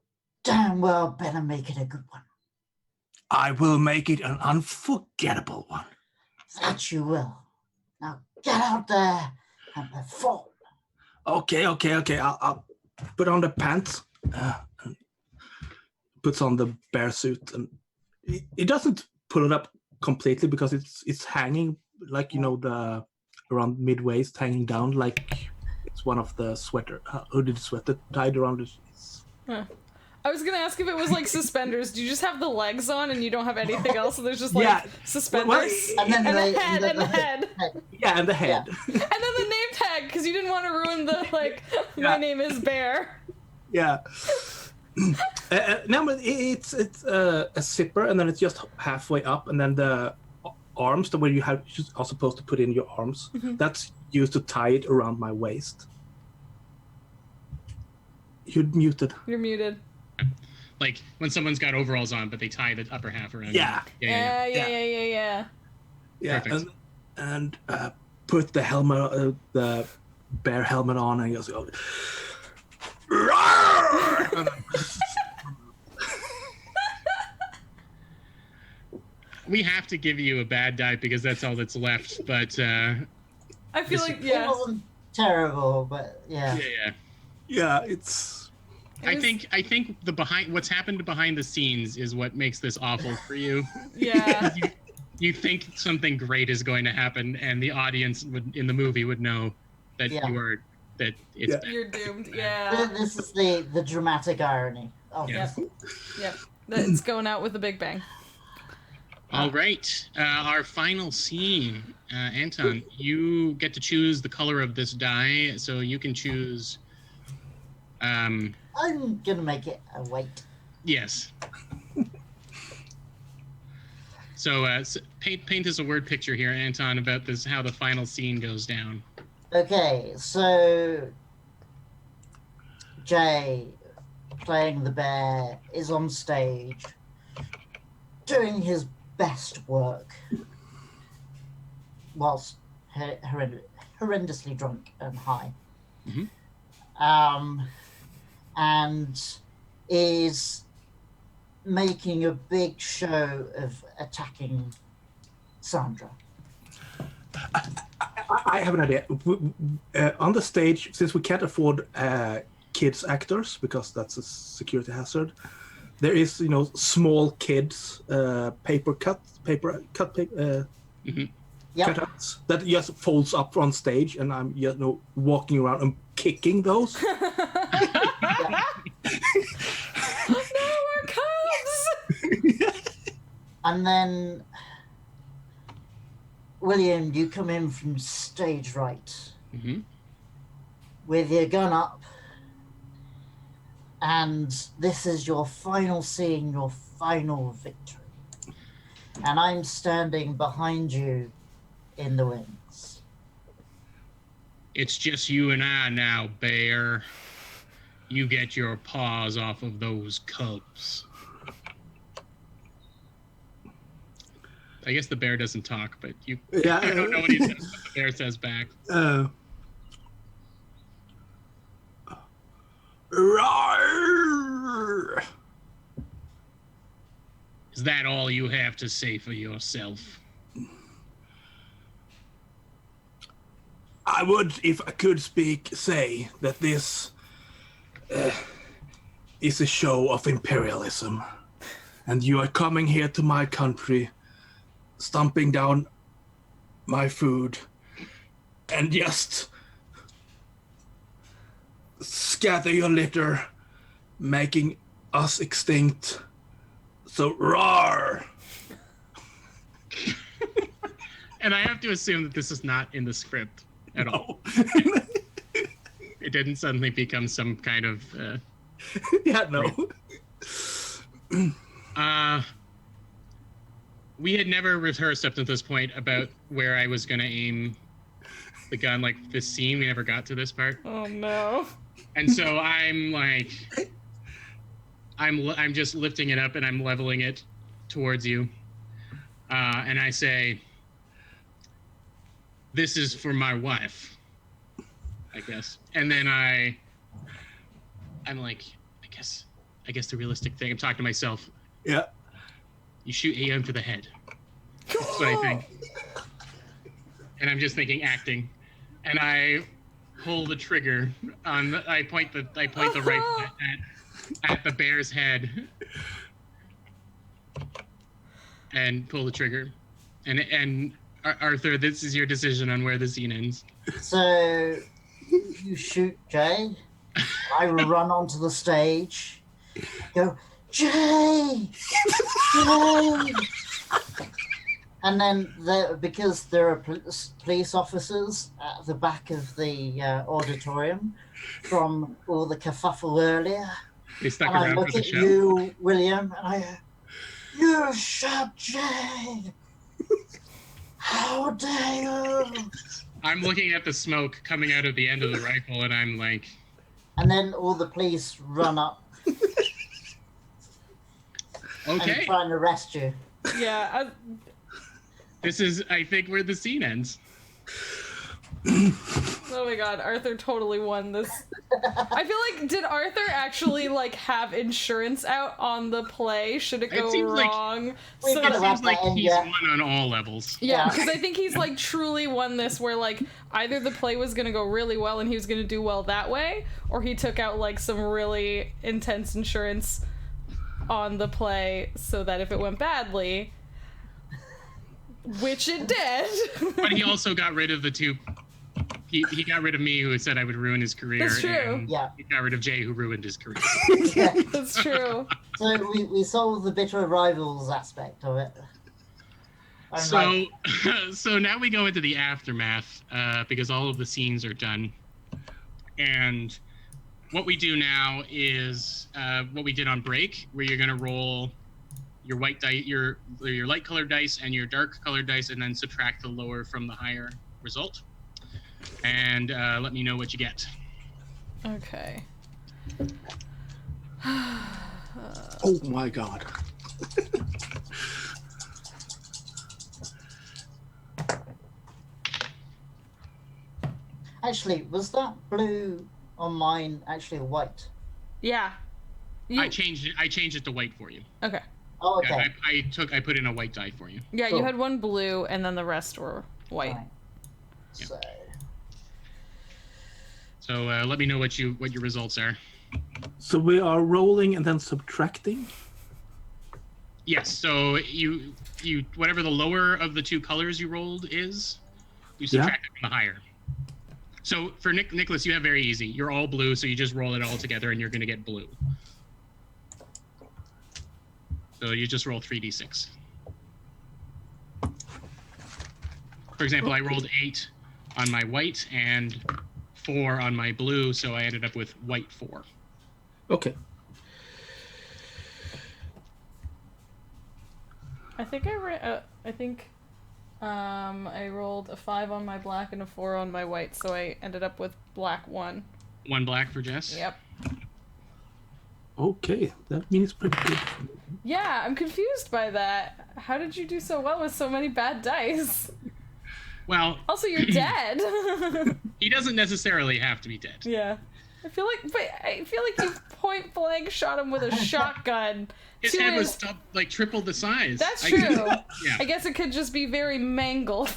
damn well better make it a good one. I will make it an unforgettable one. That you will. Now get out there and perform. Okay. I'll put on the pants. And puts on the bear suit, and it doesn't pull it up completely because it's hanging like the around mid waist, hanging down like it's one of the hooded sweater tied around his. Huh. I was gonna ask if it was like suspenders. Do you just have the legs on and you don't have anything else? So there's just like suspenders and then the head. Yeah, and the head. And then the name tag because you didn't want to ruin the my name is Bear. Yeah. No, but it's a zipper, and then it's just halfway up, and then the arms, the way you are supposed to put in your arms, that's used to tie it around my waist. You're muted. You're muted. Like when someone's got overalls on, but they tie the upper half around. Yeah. Yeah. Perfect. And put the helmet, the bear helmet on, and just go. We have to give you a bad die because that's all that's left. But I feel like It wasn't terrible, but yeah. Yeah, it's. I think what's happened behind the scenes is what makes this awful for you. Yeah. You think something great is going to happen, and the audience in the movie would know that You're doomed. Yeah. This is the dramatic irony. Oh, Yep. It's going out with a big bang. All right. Our final scene. Anton, you get to choose the color of this die, so you can choose. I'm gonna make it a white. Yes. So paint us a word picture here, Anton, about this, how the final scene goes down. Okay, so Jay, playing the bear, is on stage doing his best work whilst horrendously drunk and high. And is making a big show of attacking Sandra. I have an idea. On the stage, since we can't afford kids actors because that's a security hazard, there is small kids cutouts that just folds up on stage, and I'm walking around and kicking those. No more cubs! And then, William, you come in from stage right with your gun up, and this is your final scene, your final victory. And I'm standing behind you in the wings. It's just you and I now, Bear. You get your paws off of those cubs. I guess the bear doesn't talk, but you don't know what he says, but the bear says back. Roar! Is that all you have to say for yourself? I would, if I could speak, say that this is a show of imperialism, and you are coming here to my country, stomping down my food, and just scatter your litter, making us extinct. So roar! And I have to assume that this is not in the script at all. It didn't suddenly become some kind of we had never rehearsed up to this point about where I was going to aim the gun, like this scene. We never got to this part. Oh no. And so I'm like, I'm just lifting it up and I'm leveling it towards you. And I say, this is for my wife, I guess. And then I'm like, I guess the realistic thing, I'm talking to myself. Yeah. You shoot AM to the head. That's what I think. And I'm just thinking acting. And I pull the trigger on I point the rifle at the bear's head. And pull the trigger. And Arthur, this is your decision on where the scene ends. So you shoot Jay. I run onto the stage. Go, Jay! Jay! And then, because there are police officers at the back of the auditorium from all the kerfuffle earlier, They stuck and I around look for the at show. you, William, and I go, you shot Jay! How dare you! I'm looking at the smoke coming out of the end of the rifle, and I'm like... And then all the police run up Okay. and try and arrest you. Yeah. This is, I think, where the scene ends. Oh my god, Arthur totally won this. I feel like, did Arthur actually, like, have insurance out on the play? Should it go seems like- wrong? We So- could It have seems had like that end, he's yeah. won on all levels. Yeah, Yeah. because I think he's, like, truly won this where, like, either the play was gonna go really well and he was gonna do well that way, or he took out, like, some really intense insurance on the play so that if it went badly, which it did. But he also got rid of the two... He got rid of me, who said I would ruin his career. That's true. And Yeah. he got rid of Jay, who ruined his career. Yeah. That's true. So we solved the bitter rivals aspect of it. I'm So, like, so now we go into the aftermath, because all of the scenes are done. And what we do now is what we did on break, where you're going to roll your white dice, your light colored dice and your dark colored dice, and then subtract the lower from the higher result. And let me know what you get. Okay. Oh my god. actually, was that blue on mine actually white? Yeah. You... I changed it to white for you. Okay. Oh, Yeah, okay. I put in a white die for you. Yeah, Cool. you had one blue and then the rest were white. Right. So, So let me know what your results are. So we are rolling and then subtracting? Yes. So you whatever the lower of the two colors you rolled is, you subtract it from the higher. So for Nicholas, you have very easy. You're all blue, so you just roll it all together, and you're going to get blue. So you just roll 3d6. For example, I rolled 8 on my white and 4 on my blue, so I ended up with white 4. Okay. I think I rolled a 5 on my black and a 4 on my white, so I ended up with black 1. 1 black for Jess. Yep. Okay, that means pretty good. Yeah, I'm confused by that. How did you do so well with so many bad dice? Well, Also, you're dead. he doesn't necessarily have to be dead. Yeah. I feel like you point blank shot him with a shotgun. His to head his... was like triple the size. That's true. Yeah. I guess it could just be very mangled.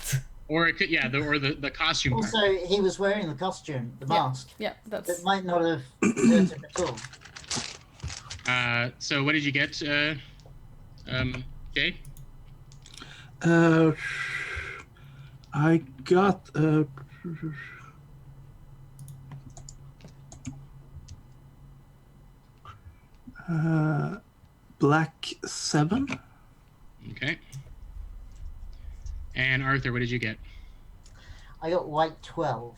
Or it could, yeah, the costume part. also, he was wearing the costume, the mask. Yeah, that's... It might not have hurt him at all. So what did you get, Jay? I got black 7. Okay. And Arthur, what did you get? I got white 12.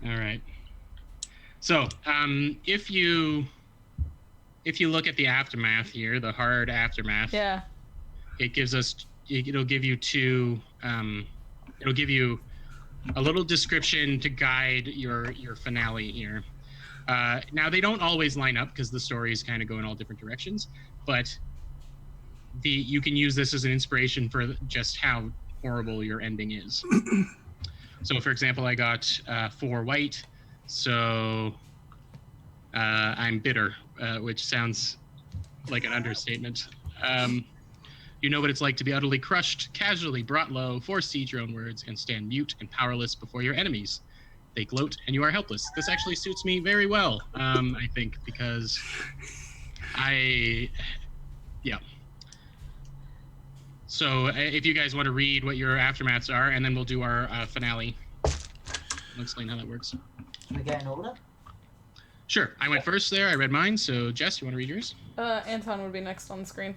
All right. So, if you if you look at the aftermath here, the hard aftermath, Yeah. it gives us. It'll give you two. It'll give you a little description to guide your finale here. Now they don't always line up because the stories kind of go in all different directions, but you can use this as an inspiration for just how horrible your ending is. So, for example, I got 4 white, so I'm bitter, which sounds like an understatement. You know what it's like to be utterly crushed, casually brought low, forced to eat your own words, and stand mute and powerless before your enemies. They gloat, and you are helpless. This actually suits me very well, I think, because yeah. So if you guys want to read what your aftermaths are, and then we'll do our finale. I'll explain how that works. Should we get in order? Sure. I went first there. I read mine. So, Jess, you want to read yours? Anton would be next on the screen.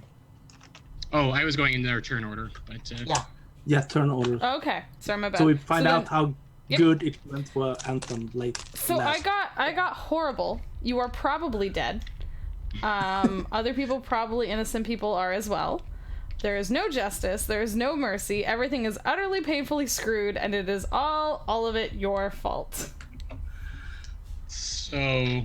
Oh, I was going in their turn order, but... Yeah. Yeah, turn order. Oh, okay. Sorry, my bad. So we find out then, how good it went for Anton late. So last. I got horrible. You are probably dead. Other people, probably innocent people, are as well. There is no justice. There is no mercy. Everything is utterly painfully screwed, and it is all of it your fault. So,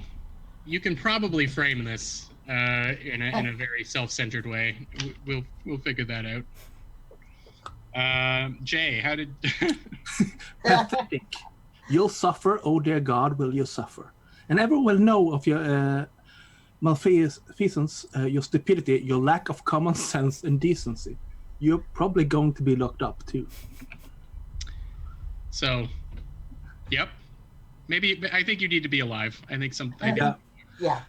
you can probably frame this in a very self-centered way. We'll figure that out. Jay, how did? Pathetic. You'll suffer, oh dear God, will you suffer? And everyone will know of your malfeasance, your stupidity, your lack of common sense and decency. You're probably going to be locked up too. So, yep. Maybe I think you need to be alive. I think Yeah.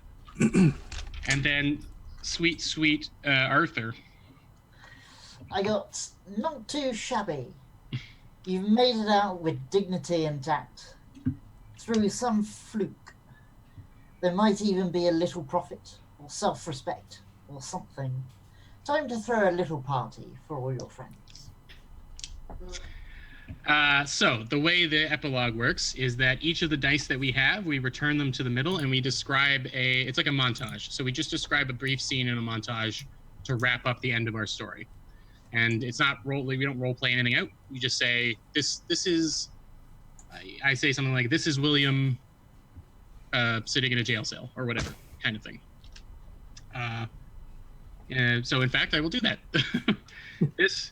And then, sweet Arthur. I got not too shabby. You've made it out with dignity intact. Through some fluke. There might even be a little profit, or self-respect, or something. Time to throw a little party for all your friends. So the way the epilogue works is that each of the dice that we have, we return them to the middle and we describe it's like a montage. So we just describe a brief scene in a montage to wrap up the end of our story. And it's not we don't role play anything out. We just say, this is, I say something like, this is William sitting in a jail cell or whatever kind of thing. So in fact, I will do that. This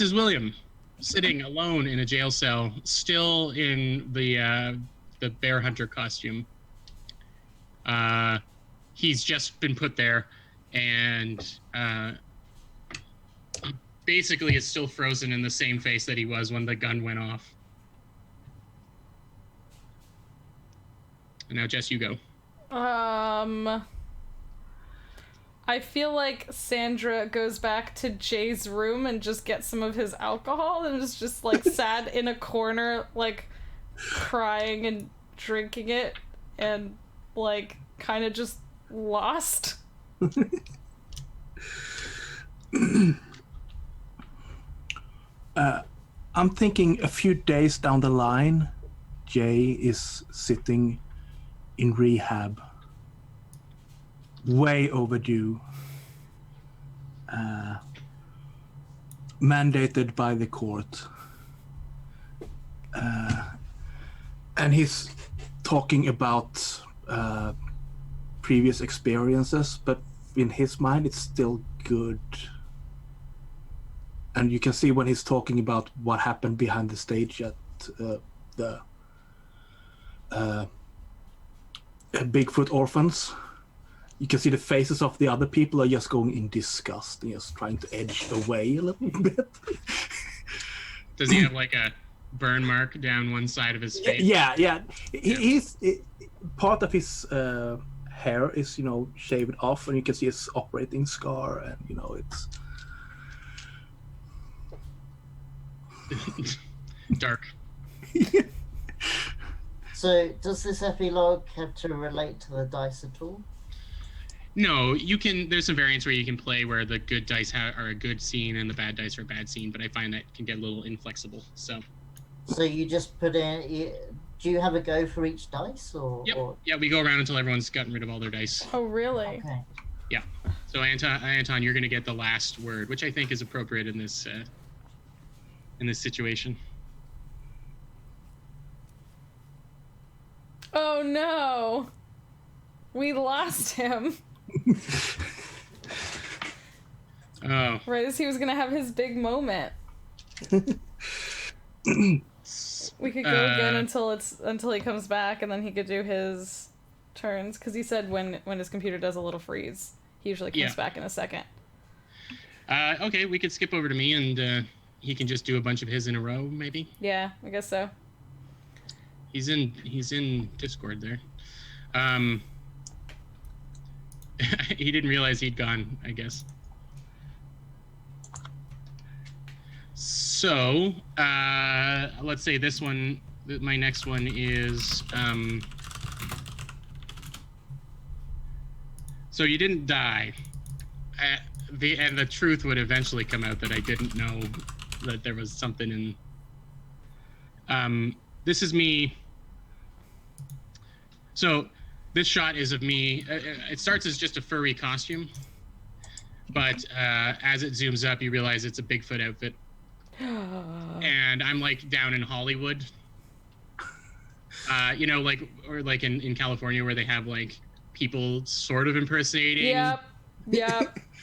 is William sitting alone in a jail cell, still in the bear hunter costume. He's just been put there, and basically is still frozen in the same face that he was when the gun went off. And now, Jess, you go. I feel like Sandra goes back to Jay's room and just gets some of his alcohol and is just like sad in a corner, like crying and drinking it and like kind of just lost. I'm thinking a few days down the line, Jay is sitting in rehab. Way overdue. Mandated by the court. And he's talking about previous experiences, but in his mind it's still good. And you can see when he's talking about what happened behind the stage at the Bigfoot orphans. You can see the faces of the other people are just going in disgust and just trying to edge away a little bit. Does he have like a burn mark down one side of his face? Yeah. He's part of his hair is, shaved off, and you can see his operating scar, and it's dark. So, does this epilogue have to relate to the dice at all? No, you can. There's some variants where you can play where the good dice are a good scene and the bad dice are a bad scene, but I find that can get a little inflexible. So you just put in do you have a go for each dice, or? Yep. Or... Yeah, we go around until everyone's gotten rid of all their dice. Oh, really? Okay. Yeah. So Anton, you're gonna get the last word, which I think is appropriate in this situation. Oh no, we lost him. Oh. Right as he was gonna have his big moment. We could go again until he comes back, and then he could do his turns. Because he said when his computer does a little freeze, he usually comes back in a second. Okay, we could skip over to me, and he can just do a bunch of his in a row, maybe. Yeah, I guess so. He's in Discord there. He didn't realize he'd gone, I guess. So, let's say this one, my next one is, so you didn't die. And the truth would eventually come out that I didn't know that there was something in, this is me. So this shot is of me. It starts as just a furry costume, but as it zooms up, you realize it's a Bigfoot outfit. And I'm like down in Hollywood, you know, like, or like in California where they have like people sort of impersonating. Yep.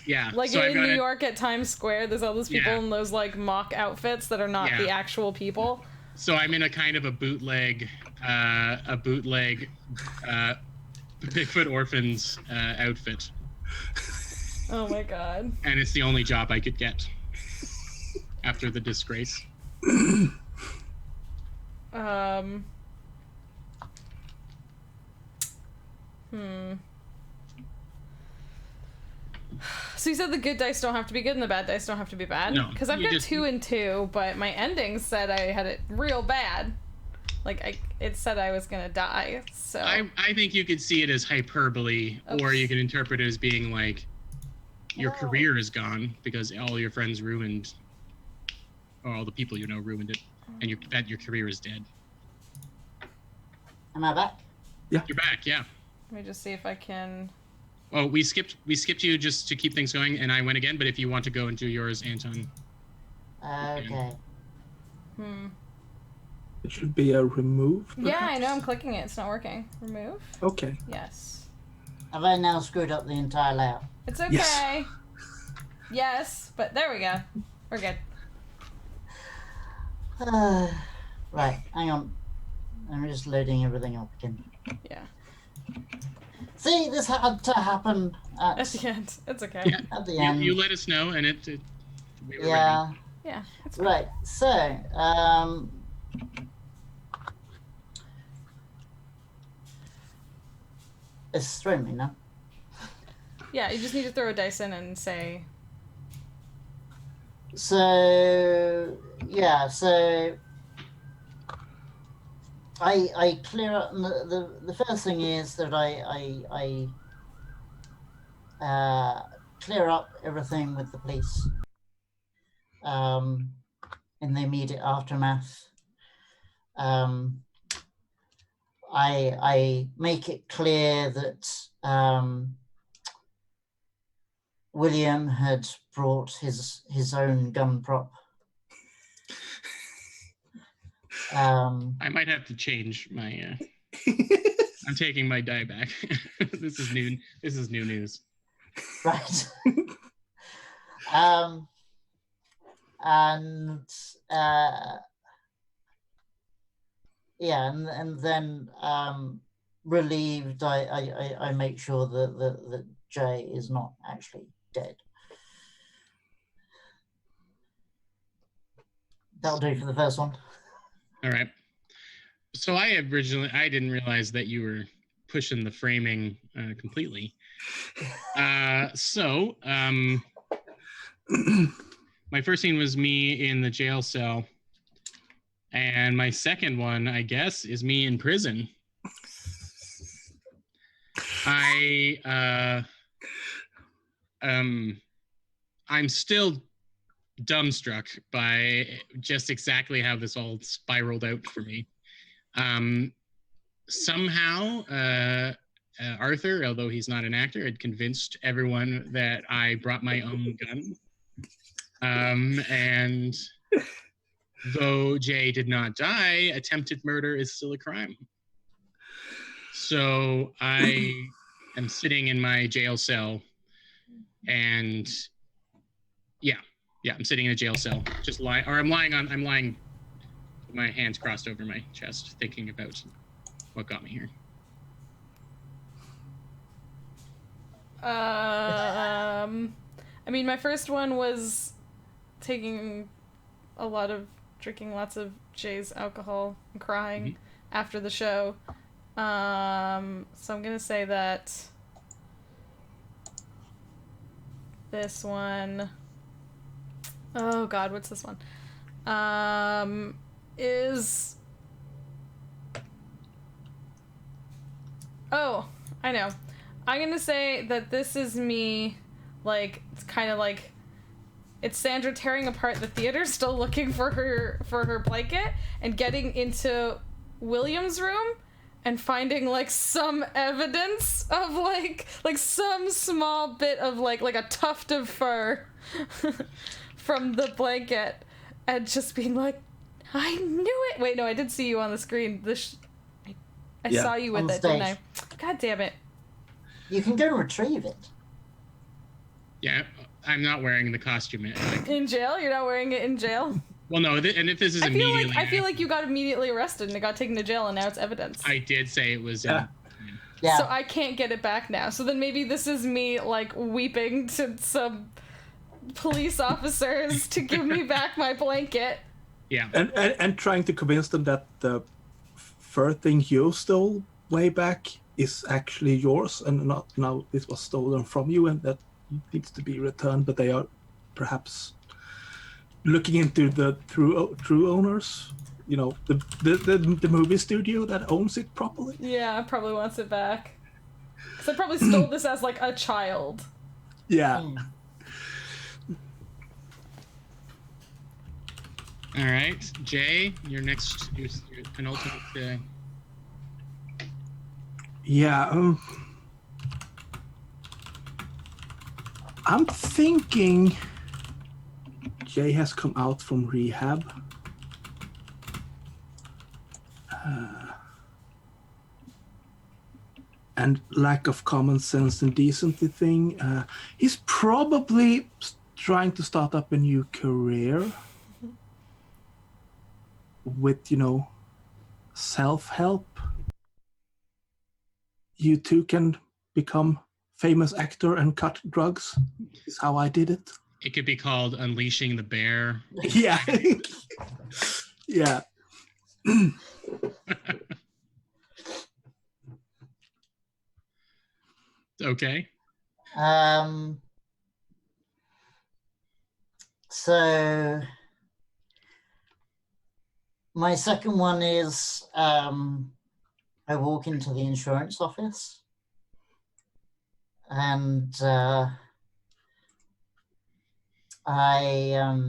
Yeah. Like so in New York at Times Square, there's all those people in those like mock outfits that are not the actual people. So I'm in a kind of a bootleg Bigfoot Orphans outfit. Oh my god. And it's the only job I could get after the disgrace. So you said the good dice don't have to be good and the bad dice don't have to be bad? No. Because I've got 2 and 2, but my ending said I had it real bad. Like, it said I was gonna die, so... I think you could see it as hyperbole, or you can interpret it as being like, your career is gone because all your friends ruined, or all the people you know ruined it, and your career is dead. Am I back? Yeah. You're back, yeah. Let me just see if I can... Oh, we skipped you just to keep things going, and I went again, but if you want to go and do yours, Anton. Okay. It should be a remove. Yeah, I know, I'm clicking it. It's not working. Remove? Okay. Yes. Have I now screwed up the entire layout? It's okay. Yes, but there we go. We're good. Right, hang on. I'm just loading everything up again. Yeah. See, this had to happen At the end. It's okay. Yeah. at the end. You let us know, and we were Yeah. ready. Yeah, it's fine. Right, so, it's thrown me now. Yeah, you just need to throw a dice in and say... So, yeah, so I clear up, the first thing is that I clear up everything with the police in the immediate aftermath. I make it clear that William had brought his own gun prop. I might have to change my. I'm taking my die back. This is new. This is new news. Right. And yeah, and then relieved, I make sure that Jay is not actually dead. That'll do for the first one. All right. So I didn't realize that you were pushing the framing completely. So my first scene was me in the jail cell, and my second one, I guess, is me in prison. I'm still dumbstruck by just exactly how this all spiraled out for me. Somehow, Arthur, although he's not an actor, had convinced everyone that I brought my own gun. And though Jay did not die, attempted murder is still a crime. So I am sitting in my jail cell, and I'm sitting in a jail cell, I'm lying with my hands crossed over my chest, thinking about what got me here. I mean, my first one was drinking lots of Jay's alcohol and crying after the show. So I'm gonna say that this one, oh god, what's this one? Is, oh, I know. I'm gonna say that this is me, like, it's kind of like, it's Sandra tearing apart the theater, still looking for her blanket, and getting into William's room and finding, like, some evidence of, like some small bit of, like a tuft of fur from the blanket, and just being like, I knew it! Wait, no, I did see you on the screen. I saw you with it, didn't I? God damn it. You can go retrieve it. Yeah, I'm not wearing the costume. In jail? You're not wearing it in jail? Well, no, and if this is immediately... I feel like you got immediately arrested and it got taken to jail, and now it's evidence. I did say it was... Yeah. So I can't get it back now. So then maybe this is me, like, weeping to some police officers to give me back my blanket. Yeah. And trying to convince them that the fur thing you stole way back is actually yours, and not now this was stolen from you, and that needs to be returned, but they are perhaps looking into the true owners, you know, the movie studio that owns it properly. Yeah, probably wants it back. Because I probably stole this as, like, a child. Yeah. All right, Jay, your penultimate... Yeah, I'm thinking Jay has come out from rehab. And lack of common sense and decency thing. He's probably trying to start up a new career with, you know, self-help. You too can become famous actor and cut drugs. Is how I did it. It could be called Unleashing the Bear. Yeah. Yeah. Okay. So my second one is I walk into the insurance office and I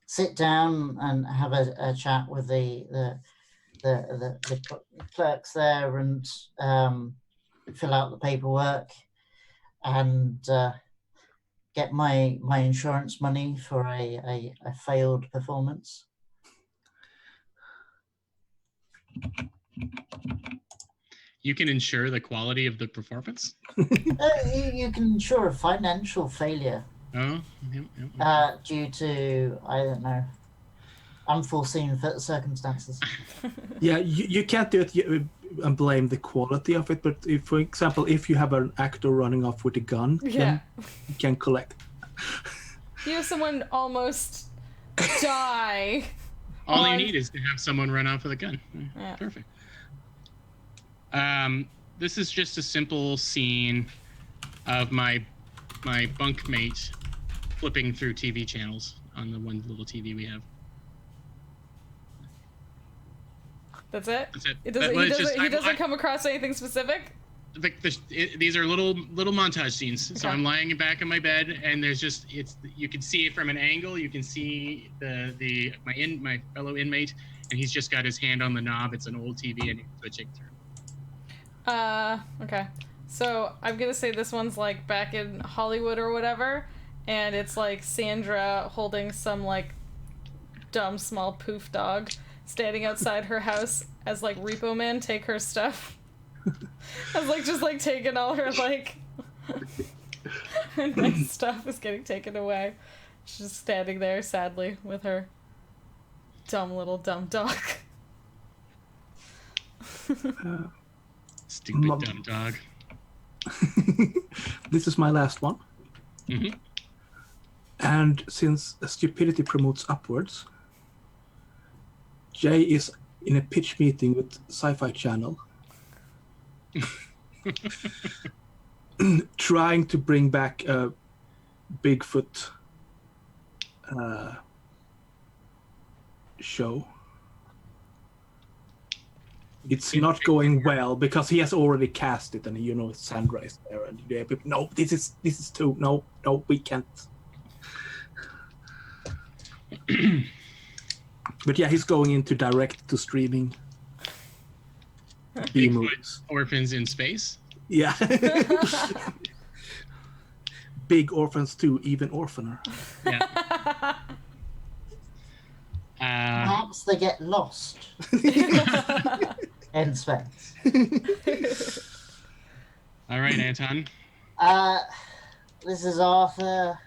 sit down and have a chat with the clerks there and fill out the paperwork and get my insurance money for a failed performance. You can ensure the quality of the performance? You can ensure a financial failure. Oh, due to, I don't know, unforeseen circumstances. Yeah, you can't do it and blame the quality of it, but if, for example, if you have an actor running off with a gun, then you can collect. You have someone almost die. All you need is to have someone run off with a gun. Yeah. Perfect. This is just a simple scene of my bunkmate flipping through TV channels on the one little TV we have. That's it? That's it. He doesn't come across anything specific? these are little montage scenes. So Okay. I'm lying back in my bed, and there's just you can see it from an angle. You can see my fellow inmate, and he's just got his hand on the knob. It's an old TV, and he's switching through. Okay. So I'm gonna say this one's like back in Hollywood or whatever, and it's like Sandra holding some like dumb small poof dog standing outside her house as like Repo Man take her stuff. As like just like taking all her like her nice stuff is getting taken away. She's just standing there sadly with her dumb little dumb dog. Stupid dumb dog. This is my last one. Mm-hmm. And since stupidity promotes upwards, Jay is in a pitch meeting with Sci-Fi Channel, trying to bring back a Bigfoot show. It's not going well because he has already cast it, and Sandra is there, and people, no, this is too no, we can't. But yeah, he's going into direct to streaming B movies. Orphans in Space. Yeah. Big Orphans 2, even orphaner. Yeah. Perhaps they get lost in space. All right, Anton. This is Arthur.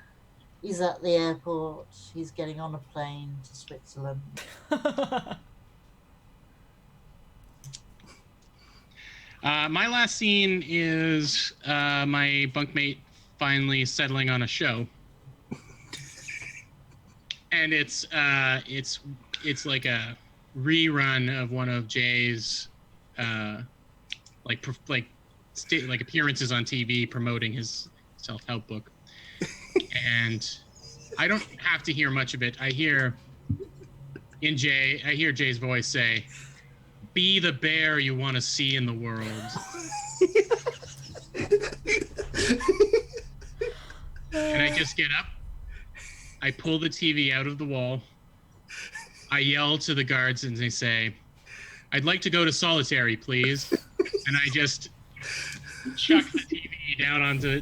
He's at the airport. He's getting on a plane to Switzerland. My last scene is my bunkmate finally settling on a show, and it's like a rerun of one of Jay's like appearances on TV promoting his self-help book. And I don't have to hear much of it. I hear Jay's voice say, "Be the bear you want to see in the world." And I just get up, I pull the TV out of the wall, I yell to the guards, and they say, "I'd like to go to solitary, please." And I just chuck the TV down onto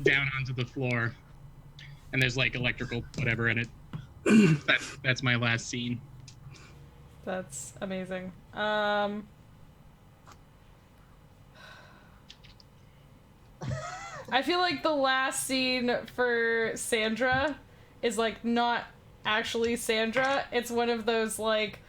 the floor. And there's like electrical whatever in it. That's my last scene. That's amazing. I feel like the last scene for Sandra is like not actually Sandra. It's one of those like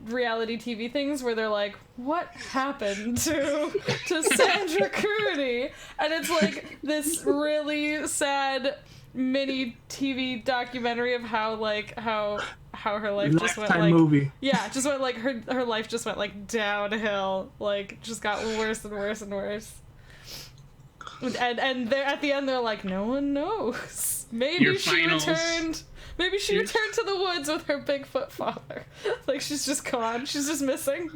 reality TV things where they're like, what happened to Sandra Cooney? And it's like this really sad mini TV documentary of how her life just went like movie. Yeah, just went like her life just went like downhill, like just got worse and worse and worse. And they're at the end they're like, no one knows. Maybe she returned to the woods with her Bigfoot father. Like she's just gone. She's just missing.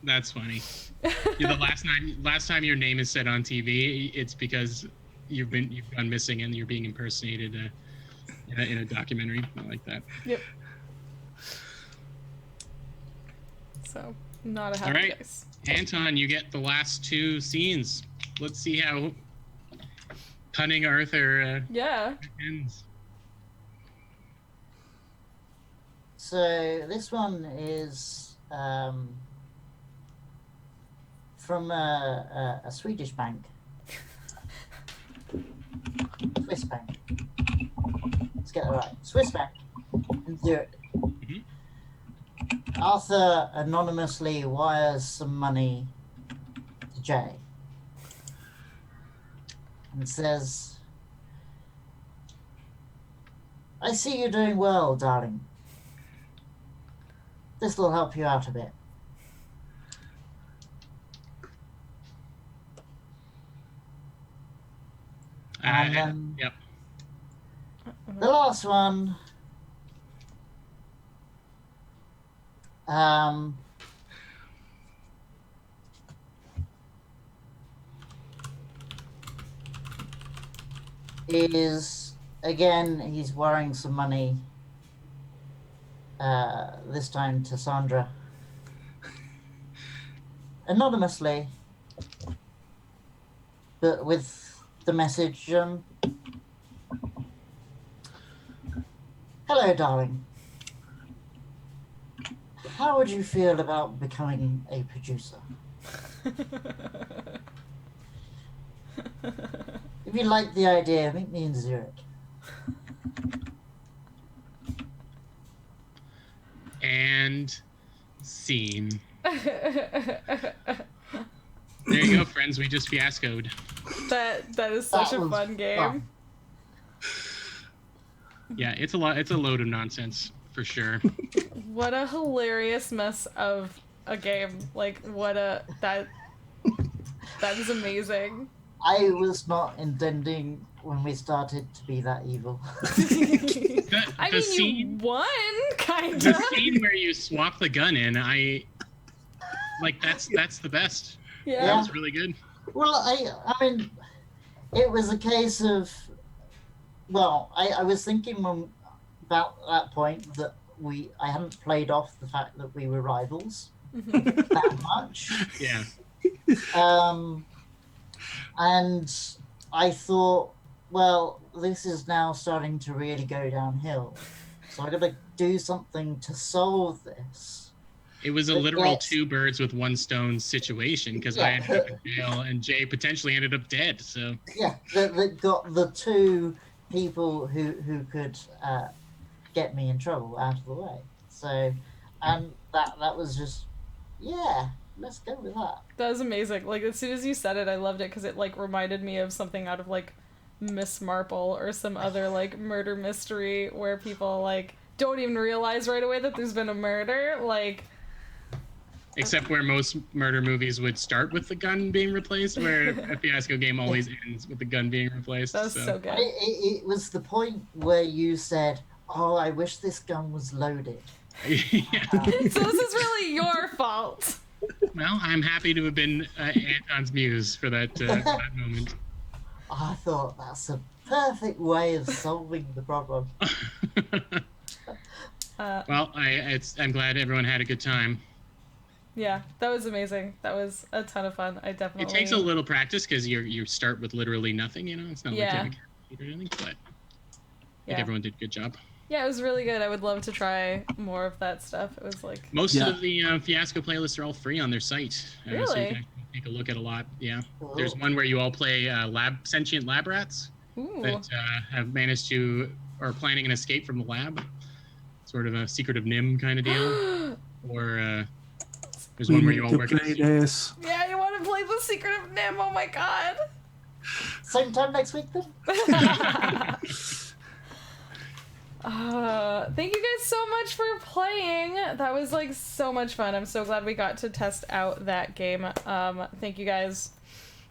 That's funny. The last time your name is said on TV, it's because you've gone missing and you're being impersonated in a documentary. I like that. Yep. So not a happy All right, place. Anton, you get the last two scenes. Let's see how Cunning Arthur ends. So this one is from a Swedish bank. Swiss bank. Let's get it right. Swiss bank in Zurich. Mm-hmm. Arthur anonymously wires some money to Jay and says, "I see you're doing well, darling. This will help you out a bit." And then yep. the last one, is, again, he's wiring some money, this time to Sandra. Anonymously, but with the message, hello, darling. How would you feel about becoming a producer? If you like the idea, meet me in Zurich. And scene. There you go, friends. We just fiascoed. That is such That a was fun game. fun. Yeah, it's a lot. It's a load of nonsense for sure. What a hilarious mess of a game. Like, that is amazing. I was not intending when we started to be that evil. I mean, scene, you won, kind the of. scene where you swap the gun in, that's the best. Yeah. That was really good. Well, I mean, it was a case of, well, I was thinking about that point that I hadn't played off the fact that we were rivals that much. Yeah. And I thought, well, this is now starting to really go downhill. So I gotta do something to solve this. It was a But literal yet- 2 birds with 1 stone situation because I ended up in jail and Jay potentially ended up dead. So Yeah, that got the two people who could get me in trouble out of the way. So, and that was just, yeah, let's go with that. That was amazing. Like, as soon as you said it, I loved it because it, like, reminded me of something out of, like, Miss Marple or some other, like, murder mystery where people, like, don't even realize right away that there's been a murder. Like, except where most murder movies would start with the gun being replaced, where a fiasco game always ends with the gun being replaced. that was so good. It was the point where you said, "Oh, I wish this gun was loaded." Yeah. So this is really your fault. Well, I'm happy to have been Anton's muse for that moment. I thought that's a perfect way of solving the problem. Well, I'm glad everyone had a good time. Yeah, that was amazing. That was a ton of fun. I definitely... It takes a little practice because you start with literally nothing, you know? It's not like you have a calculator or anything, but I think everyone did a good job. Yeah, it was really good. I would love to try more of that stuff. It was like... Most of the Fiasco playlists are all free on their site. So you Really? can take a look at a lot, yeah. Cool. There's one where you all play sentient lab rats Ooh. that have managed to, or planning an escape from the lab. Sort of a Secret of Nim kind of deal. Or there's We one where need you all to work play this. Yeah, you want to play The Secret of Nim? Oh my god. Same time next week then? Thank you guys so much for playing. That was like so much fun. I'm so glad we got to test out that game. Thank you guys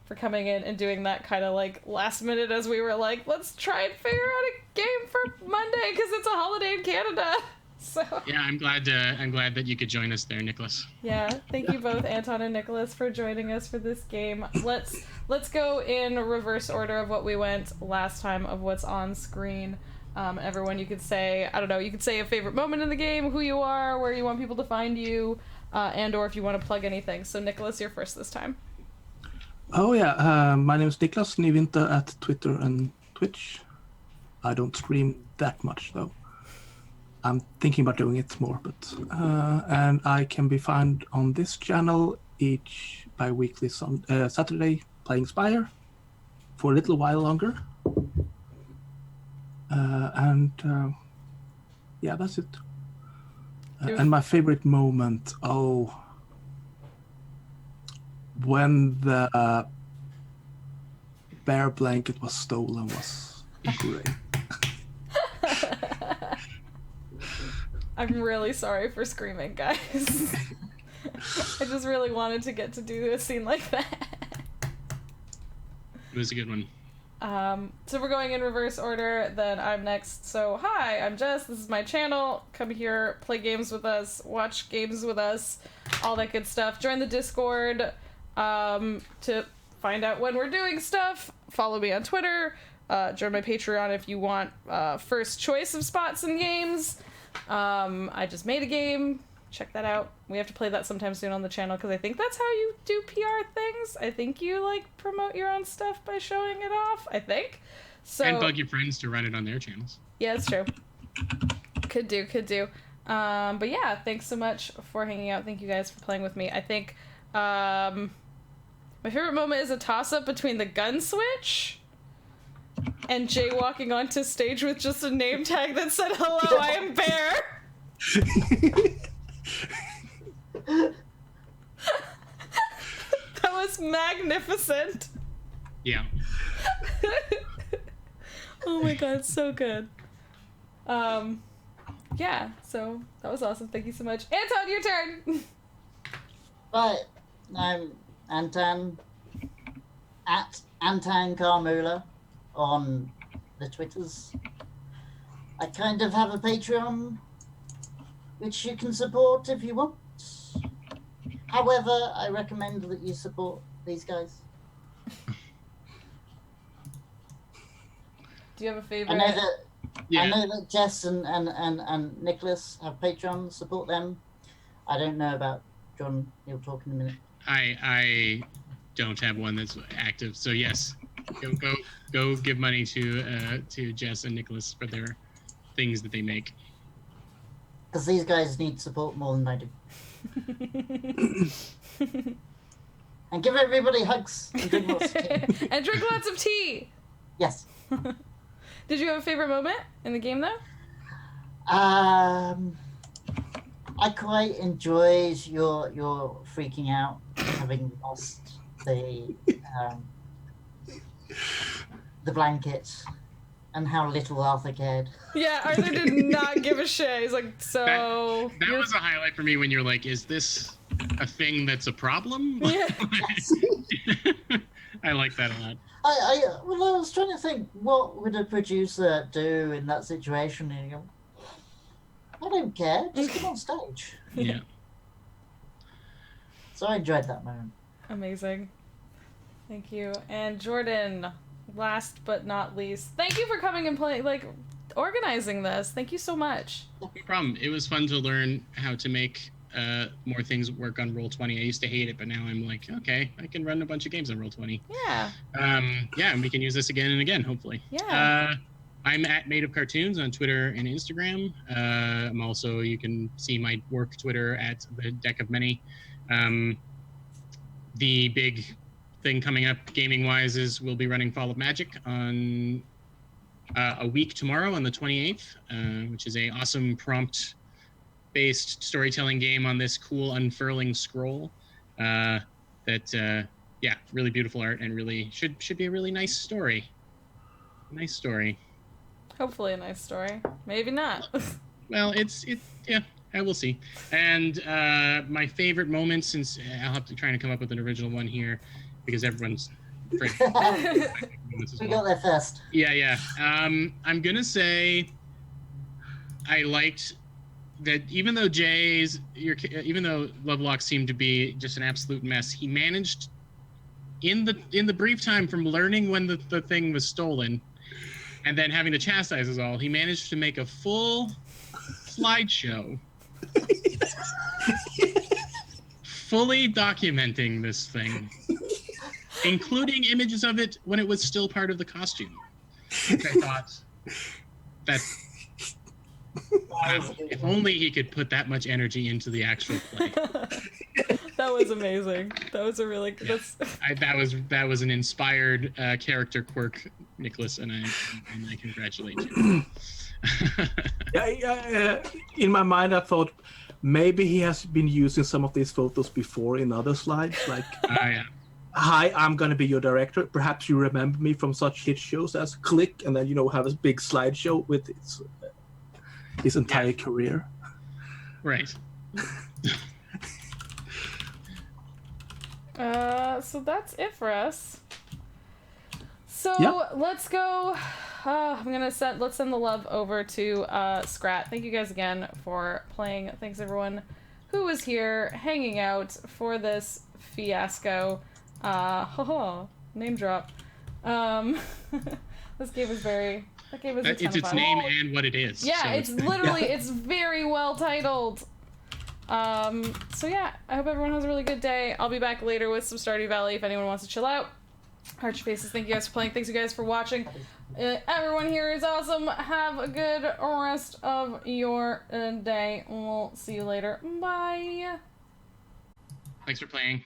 for coming in and doing that kind of like last minute as we were like, let's try and figure out a game for Monday because it's a holiday in Canada. So Yeah, I'm glad that you could join us there, Nicholas. yeah, thank you both, Anton and Nicholas, for joining us for this game. Let's go in reverse order of what we went last time of what's on screen. Everyone, you could say, I don't know, you could say a favorite moment in the game, who you are, where you want people to find you, and or if you want to plug anything. So Nicholas, you're first this time. Oh yeah, my name is Niklas Nyvinter at Twitter and Twitch. I don't stream that much though. I'm thinking about doing it more, but and I can be found on this channel each bi-weekly Saturday playing Spire for a little while longer. Yeah, that's it. And my favorite moment, when the bear blanket was stolen was great. I'm really sorry for screaming, guys. I just really wanted to get to do a scene like that. It was a good one. So we're going in reverse order, then I'm next. So hi, I'm Jess, this is my channel. Come here, play games with us, watch games with us, all that good stuff. Join the Discord to find out when we're doing stuff. Follow me on Twitter. join my Patreon if you want first choice of spots in games. I just made a game. Check that out. We have to play that sometime soon on the channel because I think that's how you do PR things. I think you like promote your own stuff by showing it off. I think. So, and bug your friends to run it on their channels. Yeah, it's true. Could do. But yeah, thanks so much for hanging out. Thank you guys for playing with me. I think my favorite moment is a toss-up between the gun switch and Jay walking onto stage with just a name tag that said, "Hello, I am Bear." That was magnificent. Yeah. Oh my god, so good. Yeah, so that was awesome. Thank you so much. Anton, your turn. Right, I'm Anton, at Anton Carmula on the Twitters. I kind of have a Patreon, which you can support if you want. However, I recommend that you support these guys. Do you have a favorite? I know that Yeah. I know that Jess and Nicholas have Patreon. Support them. I don't know about John. You'll talk in a minute. I don't have one that's active, so yes, go give money to Jess and Nicholas for their things that they make. Because these guys need support more than I do. And give everybody hugs and drink lots of tea. And drink lots of tea. Yes. Did you have a favorite moment in the game though? I quite enjoyed your freaking out, having lost the blanket, and how little Arthur cared. Yeah, Arthur did not give a shit. He's like, so... That was a highlight for me when you're like, is this a thing that's a problem? Yeah. I like that a lot. I was trying to think, what would a producer do in that situation? And you go, I don't care, just come on stage. Yeah. So I enjoyed that moment. Amazing. Thank you. And Jordan, last but not least, thank you for coming and playing, like, organizing this. Thank you so much. No problem. It was fun to learn how to make more things work on Roll20. I used to hate it, but now I'm like, okay, I can run a bunch of games on Roll20. Yeah. Yeah, and we can use this again and again, hopefully. Yeah. I'm at Made of Cartoons on Twitter and Instagram. I'm also, you can see my work Twitter at The Deck of Many. The big thing coming up gaming-wise is we'll be running Fall of Magic on a week tomorrow on the 28th, which is a awesome prompt-based storytelling game on this cool unfurling scroll that, yeah, really beautiful art and really should be a really nice story. Nice story. Hopefully a nice story. Maybe not. Well, yeah, I will see. And my favorite moment, since I'll have to try and come up with an original one here, because everyone's afraid. We got there first. Yeah. I'm gonna say I liked that even though even though Lovelock seemed to be just an absolute mess, he managed in the brief time from learning when the thing was stolen and then having to chastise us all, he managed to make a full slideshow fully documenting this thing, including images of it when it was still part of the costume. Which I thought that wow, if only he could put that much energy into the actual play. That was amazing. That was a really good. That was an inspired character quirk, Nicholas, and I congratulate you. In my mind, I thought maybe he has been using some of these photos before in other slides, like, Yeah. hi, I'm going to be your director. Perhaps you remember me from such hit shows as Click, and then, have a big slideshow with his entire career. Right. So that's it for us. So let's go. Let's send the love over to Scrat. Thank you guys again for playing. Thanks everyone who was here hanging out for this fiasco. Name drop. This game is very. That game is a ton It's of its fun. name and what it is. Yeah, so it's literally it's very well titled. So yeah, I hope everyone has a really good day. I'll be back later with some Stardew Valley if anyone wants to chill out. Heart your faces. Thank you guys for playing. Thanks you guys for watching. Everyone here is awesome. Have a good rest of your day. We'll see you later. Bye. Thanks for playing.